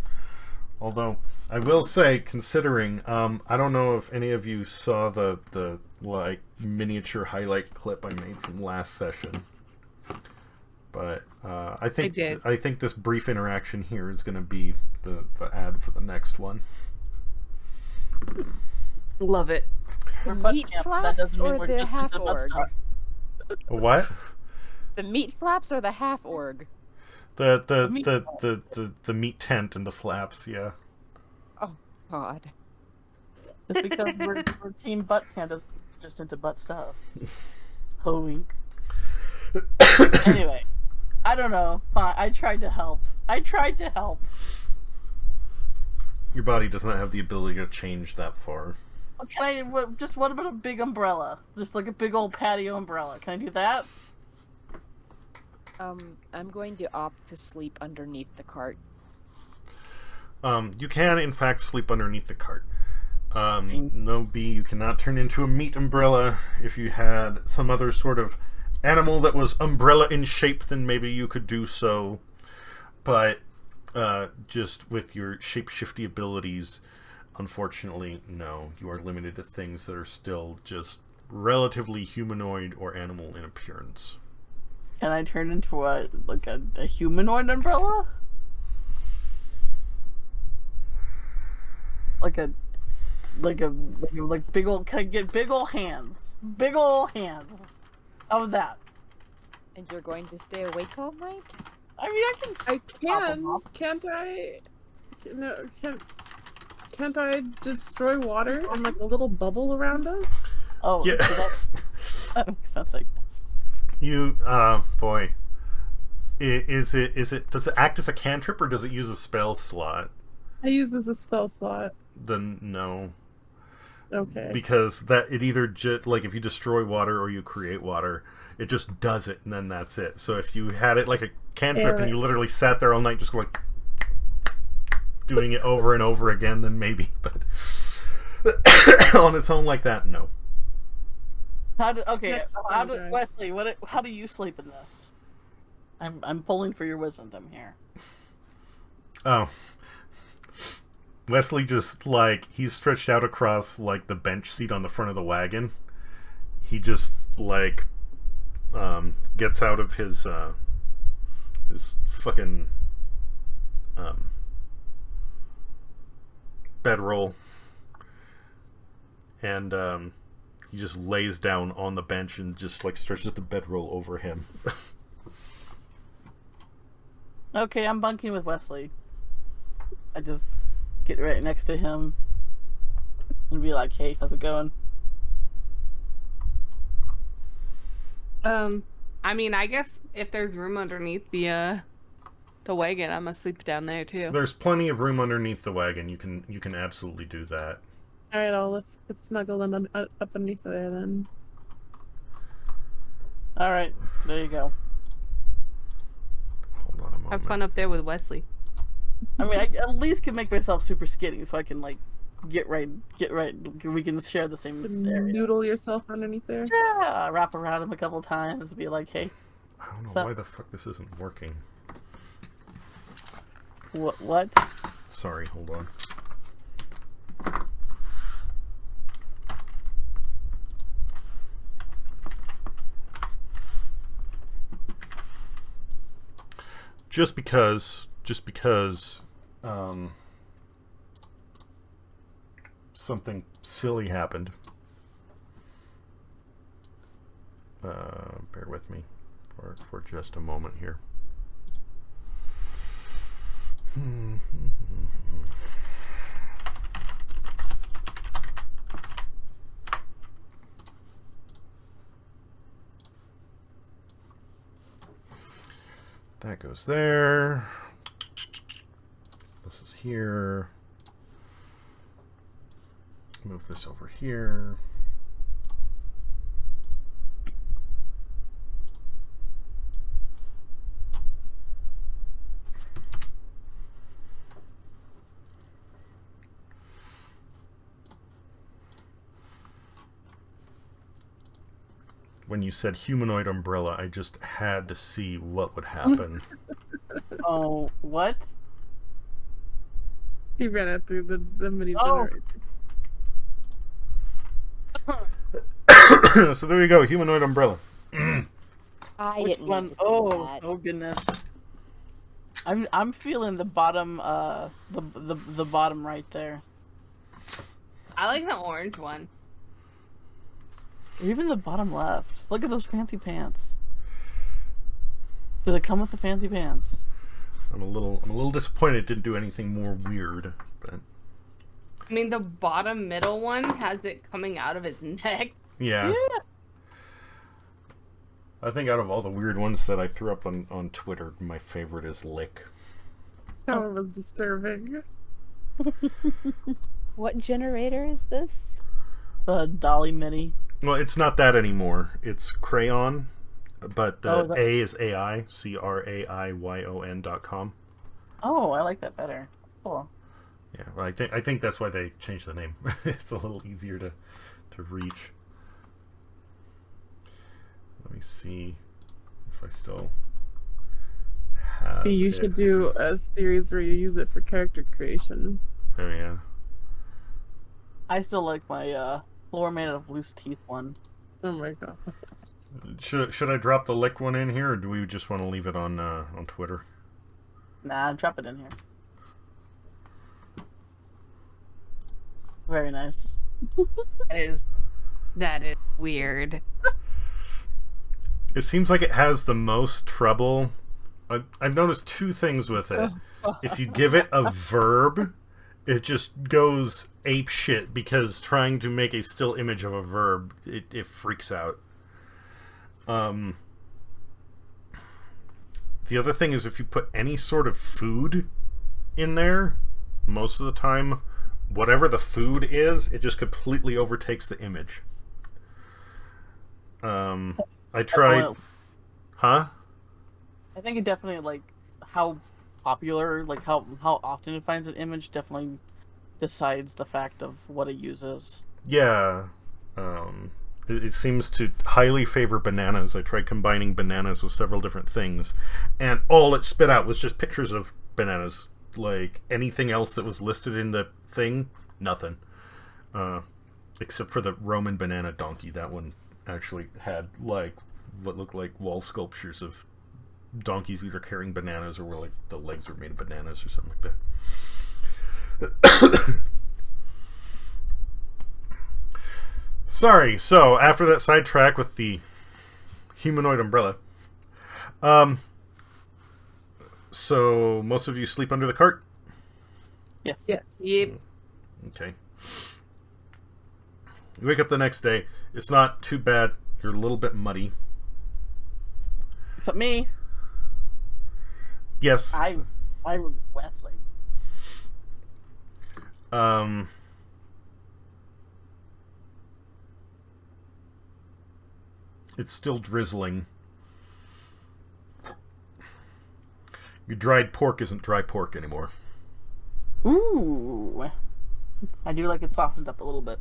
Although I will say, considering I don't know if any of you saw the like miniature highlight clip I made from last session, but I think this brief interaction here is going to be the ad for the next one. Love it. The For meat Buttcamp, that flaps doesn't mean or we're the just into half butt org? stuff. What? The meat flaps or the half org? The meat tent and the flaps, yeah. Oh God. It's because we're Team Buttcamp is just into butt stuff. Ho-wink. Anyway, I don't know. Fine, I tried to help. Your body does not have the ability to change that far. What about a big umbrella? Just like a big old patio umbrella. Can I do that? I'm going to opt to sleep underneath the cart. You can, in fact, sleep underneath the cart. No, B, you cannot turn into a meat umbrella. If you had some other sort of animal that was umbrella in shape, then maybe you could do so. But just with your shape-shifty abilities, unfortunately, no. You are limited to things that are still just relatively humanoid or animal in appearance. Can I turn into a humanoid umbrella? Like big old. Can I get big old hands? Big old hands. How about that? And you're going to stay awake all night? I mean, I can. I pop 'em can. off. Can't I? No, can't I destroy water and like a little bubble around us? Oh, Yeah. so that makes sense. I guess. You, boy. Does it act as a cantrip or does it use a spell slot? I use this as a spell slot. Then no. Okay. Because that it either like if you destroy water or you create water, it just does it and then that's it. So if you had it like a cantrip and you literally sat there all night just going doing it over and over again, then maybe. But on its own like that, no. Wesley? How do you sleep in this? I'm pulling for your wisdom here. Oh. Wesley just, like, he's stretched out across, like, the bench seat on the front of the wagon. He just, like, gets out of his fucking, bedroll. And, he just lays down on the bench and just, like, stretches the bedroll over him. Okay, I'm bunking with Wesley. I just get right next to him and be like, "Hey, how's it going?" I mean, I guess if there's room underneath the wagon, I'm gonna sleep down there too. There's plenty of room underneath the wagon. You can absolutely do that. All right, let's get snuggled up underneath there then. All right, there you go. Hold on a moment. Have fun up there with Wesley. I mean, I at least can make myself super skinny so I can like get right. We can share the same area. Noodle yourself underneath there. Yeah, wrap around him a couple times, be like, "Hey, I don't know why the fuck this isn't working. what?" Sorry, hold on. Just because something silly happened. Bear with me for just a moment here. That goes there. This is here. Move this over here. When you said humanoid umbrella, I just had to see what would happen. Oh, what? He ran it through the mini Oh. generator. So there you go, humanoid umbrella. I Which didn't one? mean to do Oh, that. oh goodness. I'm feeling the bottom, the bottom right there. I like the orange one. Or even the bottom left. Look at those fancy pants. Do they come with the fancy pants? I'm a little disappointed it didn't do anything more weird, but I mean, the bottom middle one has it coming out of his neck. yeah. I think out of all the weird ones that I threw up on Twitter, my favorite is Lick. That one was disturbing. What generator is this? The Dolly Mini. Well, it's not that anymore. It's Crayon, but the that... A is AI, CRAIYON.com. Oh, I like that better. That's cool. Yeah, well, I think that's why they changed the name. It's a little easier to reach. Let me see if I still have You it. should do a series where you use it for character creation. Oh yeah. I still like my floor made out of loose teeth one. Oh my god. Should I drop the Lick one in here, or do we just want to leave it on Twitter? Nah, drop it in here. Very nice. That is weird. It seems like it has the most trouble. I've noticed two things with it. If you give it a verb, it just goes ape shit, because trying to make a still image of a verb, it freaks out. The other thing is, if you put any sort of food in there, most of the time, whatever the food is, it just completely overtakes the image. I tried... Huh? I think it definitely, like, how popular, like, how often it finds an image definitely decides the fact of what it uses. Yeah. It seems to highly favor bananas. I tried combining bananas with several different things, and all it spit out was just pictures of bananas. Like, anything else that was listed in the thing, nothing. Except for the Roman banana donkey. That one actually had, like, what looked like wall sculptures of donkeys either carrying bananas, or where, like, the legs were made of bananas or something like that. Sorry, so after that sidetrack with the humanoid umbrella, so most of you sleep under the cart? Yes. Yes. Yep. Okay. You wake up the next day. It's not too bad. You're a little bit muddy. It's up me. Yes. I'm Wesley. It's still drizzling. Your dried pork isn't dry pork anymore. Ooh. I do like it softened up a little bit.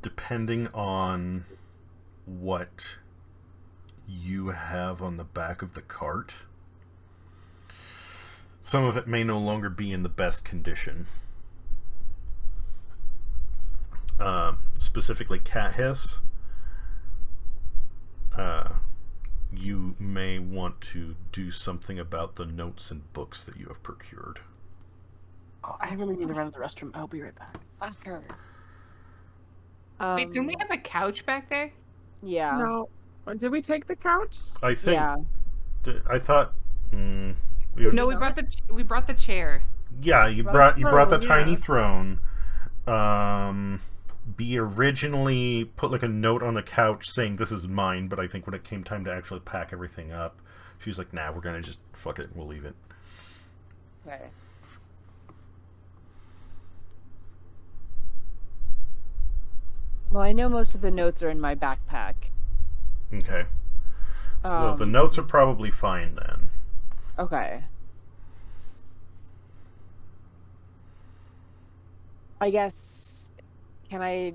Depending on what you have on the back of the cart, some of it may no longer be in the best condition. Specifically cat hiss. You may want to do something about the notes and books that you have procured. Oh, I really need to run to the restroom. I'll be right back. Fucker. Wait, do we have a couch back there? Yeah. No. Did we take the couch? I think. Yeah. I thought. No, we brought the chair. Yeah, you brought the yeah. tiny throne. B originally put like a note on the couch saying this is mine, but I think when it came time to actually pack everything up, she was like, "Nah, we're gonna just fuck it. We'll leave it." Okay. Well, I know most of the notes are in my backpack. Okay. So the notes are probably fine then. Okay. I guess... Can I...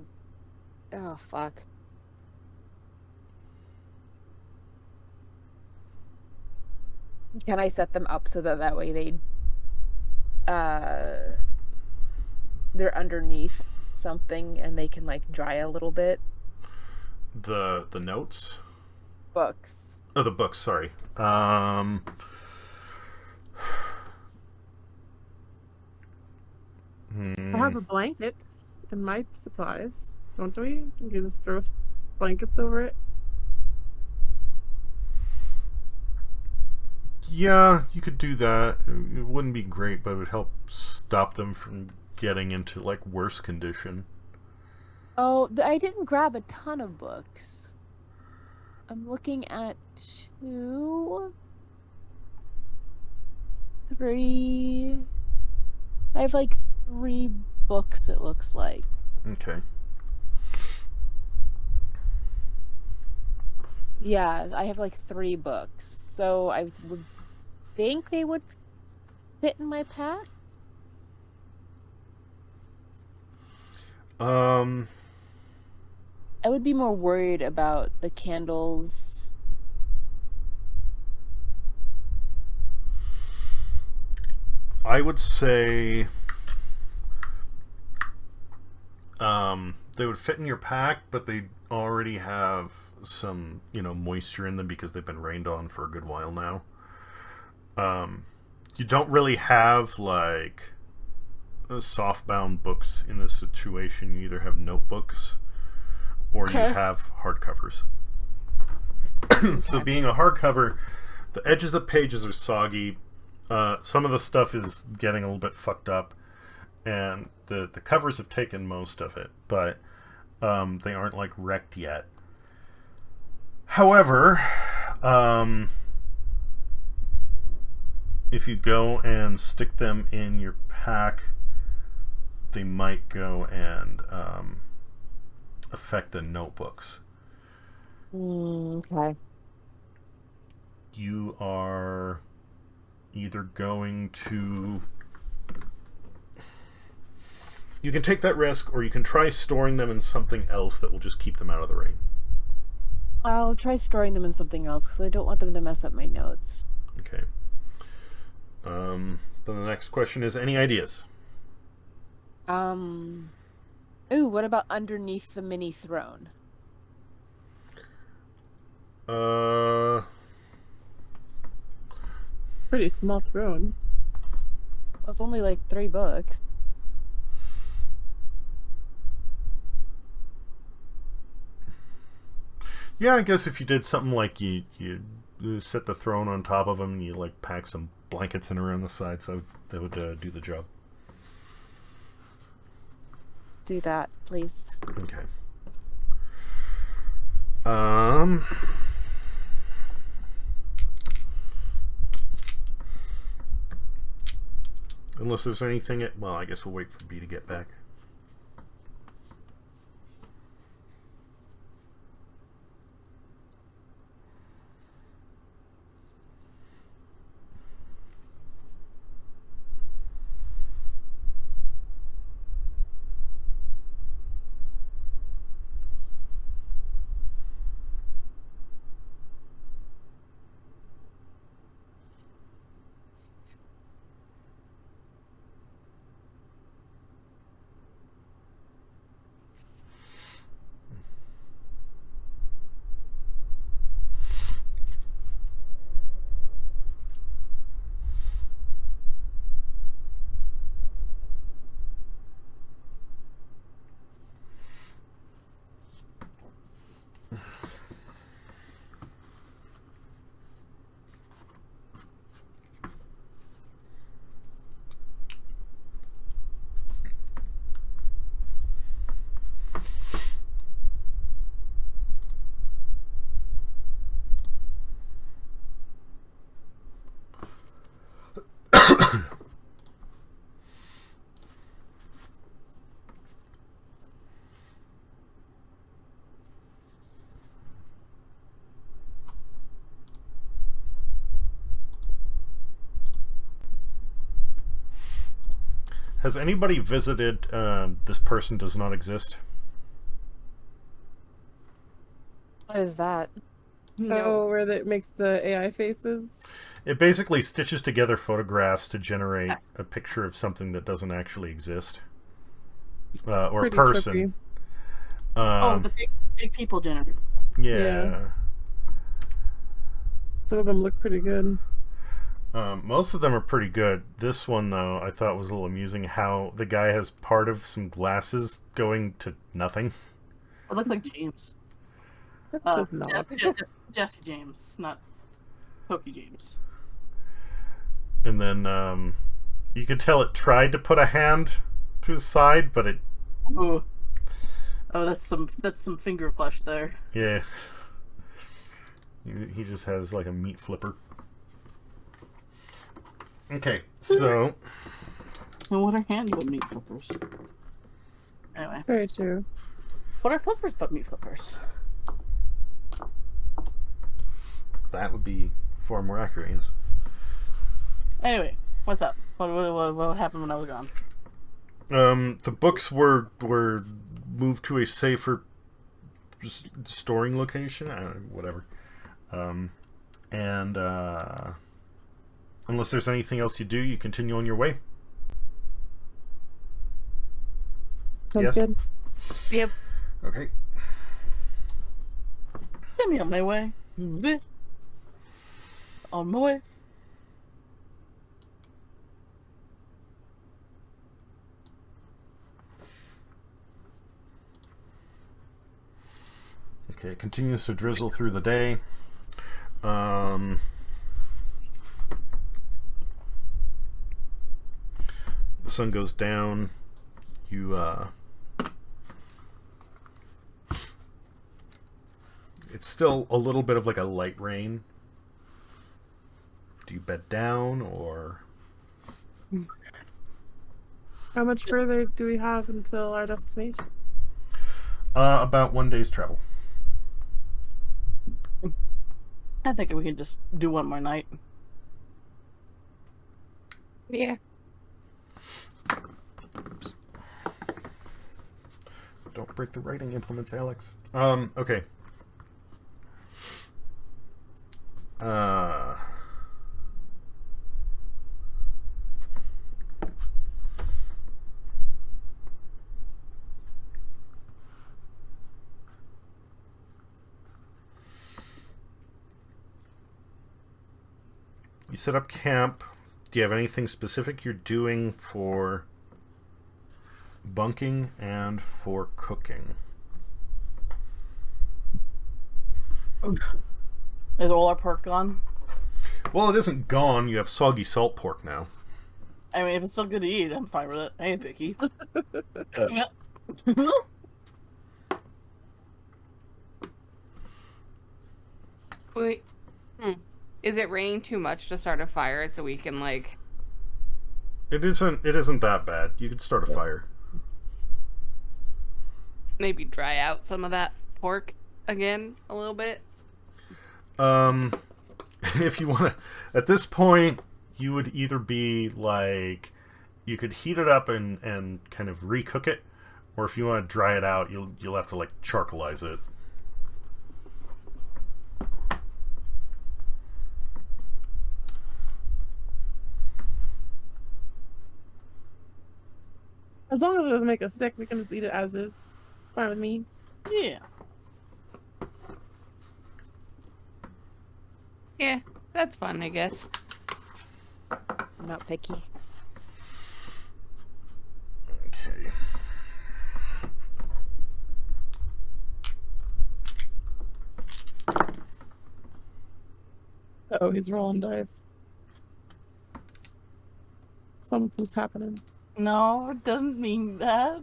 Oh, fuck. Can I set them up so that way they... they're underneath something and they can, like, dry a little bit? The notes? Books. Oh, the books, sorry. I have a blanket in my supplies, don't we? You can just throw blankets over it. Yeah, you could do that. It wouldn't be great, but it would help stop them from getting into, like, worse condition. Oh, I didn't grab a ton of books. I'm looking at 2, 3. I have like 3 books, it looks like. Okay. Yeah, I have like 3 books. So I would think they would fit in my pack. I would be more worried about the candles. I would say they would fit in your pack, but they already have some, moisture in them because they've been rained on for a good while now. You don't really have, like, softbound books in this situation. You either have notebooks or you have hardcovers. So being a hardcover, the edges of the pages are soggy. Some of the stuff is getting a little bit fucked up, and the covers have taken most of it, but they aren't, like, wrecked yet. However, if you go and stick them in your pack, they might go and affect the notebooks. Okay. You are either going to... You can take that risk, or you can try storing them in something else that will just keep them out of the rain. I'll try storing them in something else, because I don't want them to mess up my notes. Okay. Then the next question is, any ideas? Ooh, what about underneath the mini throne? Pretty small throne. Well, it's only like 3 books. Yeah, I guess if you did something like you set the throne on top of them and you, like, pack some blankets in around the sides, that would do the job. Do that, please. Okay. Unless there's anything... Well, I guess we'll wait for B to get back. Has anybody visited This Person Does Not Exist? What is that? Oh, where it makes the AI faces? It basically stitches together photographs to generate a picture of something that doesn't actually exist. Or Pretty a person. trippy. The fake people generator. Yeah. Some of them look pretty good. Most of them are pretty good. This one, though, I thought was a little amusing how the guy has part of some glasses going to nothing. It looks like James. Does not. Jesse James, not Pokey James. And then you could tell it tried to put a hand to his side, but it... Ooh. Oh, that's some finger flesh there. Yeah. He just has like a meat flipper. Okay, so... Well, what are hands but meat flippers? Anyway. Very true. What are flippers but meat flippers? That would be far more accurate, yes. Anyway, what's up? What happened when I was gone? The books were moved to a safer storing location. Whatever. And unless there's anything else you do, you continue on your way. Sounds Yes? good. Yep. Okay. Get me on my way. On my way. Okay, it continues to drizzle through the day. The sun goes down. You it's still a little bit of like a light rain. Do you bed down or... How much further do we have until our destination? About 1 day's travel. I think we can just do one more night. Yeah. Oops. Don't break the writing implements, Alex. Okay. You set up camp. Do you have anything specific you're doing for bunking and for cooking? Is all our pork gone? Well, it isn't gone. You have soggy salt pork now. I mean, if it's still good to eat, I'm fine with it. I ain't picky. Yep. Wait. Is it raining too much to start a fire so we can like... It isn't that bad. You could start a fire. maybe dry out some of that pork again a little bit? If you want to, at this point, you would either be like, you could heat it up and kind of recook it, or if you want to dry it out, you'll have to like charcoalize it. As long as it doesn't make us sick, we can just eat it as is. It's fine with me. Yeah. Yeah, that's fun, I guess. I'm not picky. Okay. Oh, he's rolling dice. Something's happening. No, it doesn't mean that.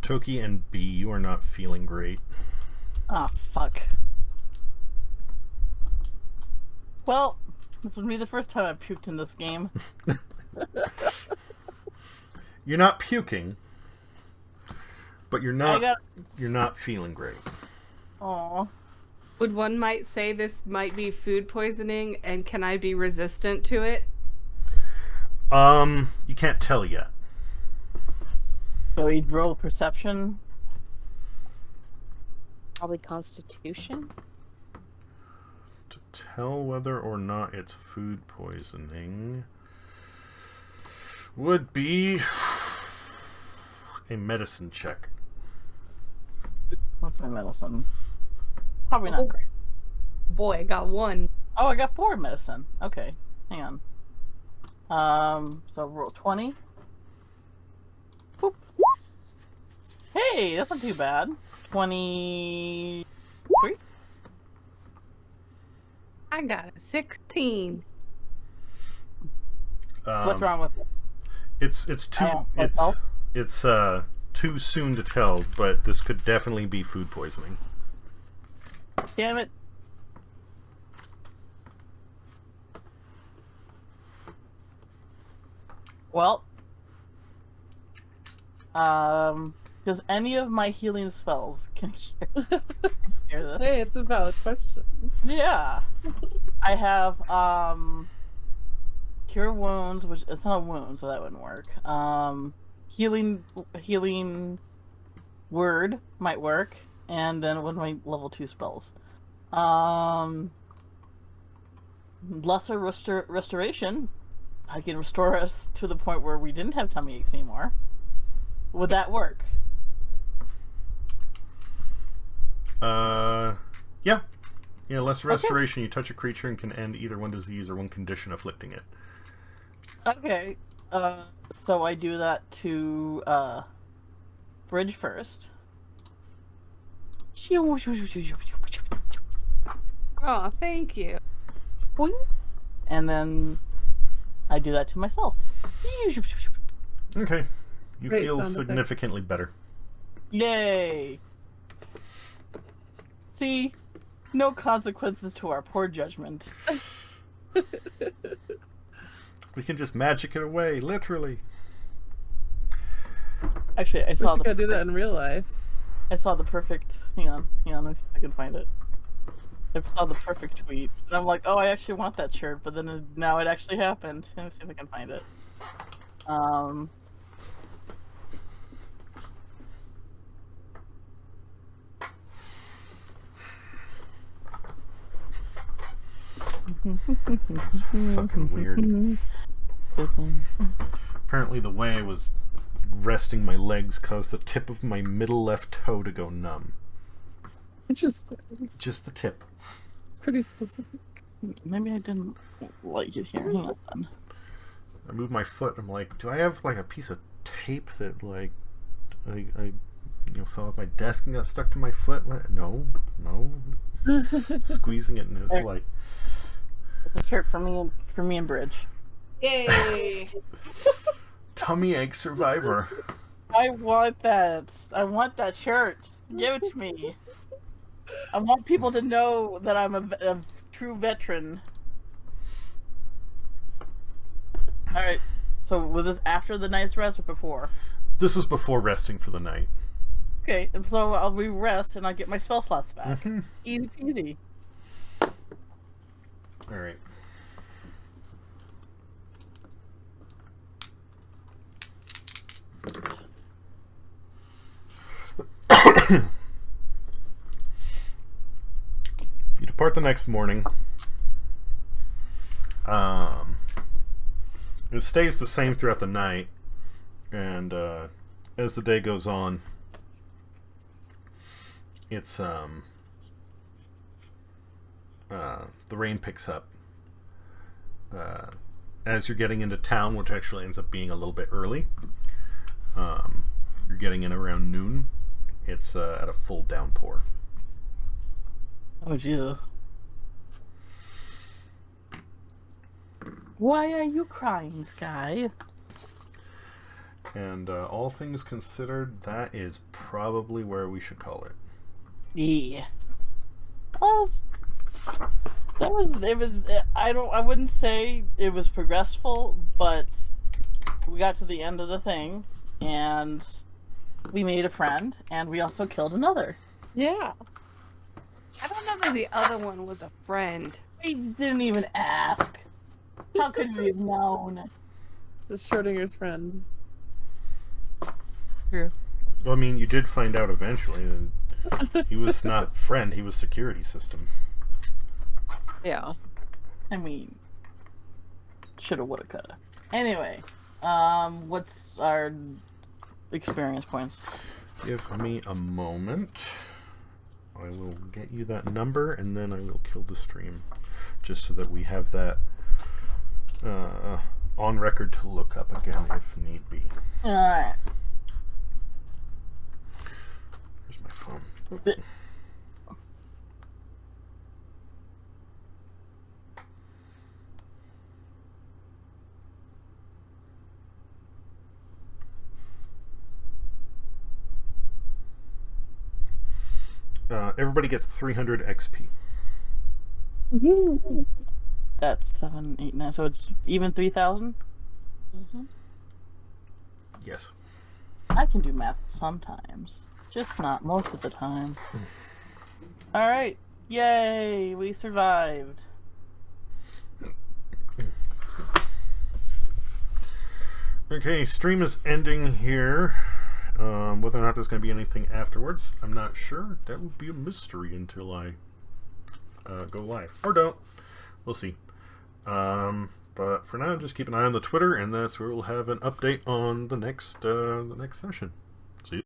Toki and B, you are not feeling great. Ah, fuck. Well, this would be the first time I've puked in this game. You're not puking, but you're not feeling great. Aw. Would one might say this might be food poisoning, and can I be resistant to it? You can't tell yet. So he'd roll perception. Probably Constitution. To tell whether or not it's food poisoning would be a medicine check. What's my medicine? Probably not great. Boy, I got 1. Oh, I got 4 medicine. Okay, hang on. So roll 20. Boop. Hey, that's not too bad. 23. I got a 16. What's wrong with it? It's too soon to tell, but this could definitely be food poisoning. Damn it. Well, does any of my healing spells can hear this? Hey, it's a valid question. Yeah. I have cure wounds, which it's not a wound, so that wouldn't work. Healing word might work, and then one of my level 2 spells. Lesser restoration. I can restore us to the point where we didn't have tummy aches anymore. Would that work? Yeah. Yeah, less restoration. You touch a creature and can end either one disease or one condition afflicting it. Okay. So I do that to Bridge first. Oh, thank you. Boing. And then I do that to myself. Okay. You Great feel sound effect. significantly better. Yay! See? No consequences to our poor judgment. We can just magic it away, literally. Actually, I We saw should go the do that in real life. I saw the perfect. Hang on, let me see if I can find it. I saw the perfect tweet, and I'm like, oh, I actually want that shirt, but then now it actually happened. Let me see if I can find it. It's fucking weird. Apparently the way I was resting my legs caused the tip of my middle left toe to go numb. Interesting. Just the tip. Pretty specific. Maybe I didn't like it here. Hang on. I moved my foot. I'm like, do I have like a piece of tape that like I fell off my desk and got stuck to my foot? What? No. Squeezing it and it's like It's a shirt for me and Bridge. Yay! tummy ache survivor. I want that. I want that shirt. Give it to me. I want people to know that I'm a true veteran. Alright, so was this after the night's rest or before? This was before resting for the night. Okay, and so I'll re-rest and I'll get my spell slots back. Mm-hmm. Easy peasy. Alright. You depart the next morning. It stays the same throughout the night, and as the day goes on, it's the rain picks up. As you're getting into town, which actually ends up being a little bit early, you're getting in around noon. It's at a full downpour. Oh, Jesus. Why are you crying, Sky? And all things considered, that is probably where we should call it. Yeah. I wouldn't say it was progressful, but we got to the end of the thing, and we made a friend, and we also killed another. Yeah. I don't know that the other one was a friend. We didn't even ask. How could we have known? The Schrodinger's friend. True. Well, I mean, you did find out eventually, and he was not friend, he was security system. Yeah. I mean, shoulda, woulda, coulda. Anyway, what's our experience points? Give me a moment. I will get you that number, and then I will kill the stream, just so that we have that on record to look up again if need be. Alright. Here's my phone. Everybody gets 300 XP. That's 7, 8, 9. So it's even 3,000? Mm-hmm. Yes. I can do math sometimes. Just not most of the time. Alright. Yay! We survived. Okay, stream is ending here. Whether or not there's going to be anything afterwards, I'm not sure. That will be a mystery until I go live. Or don't. We'll see. But for now, just keep an eye on the Twitter, and that's where we'll have an update on the next session.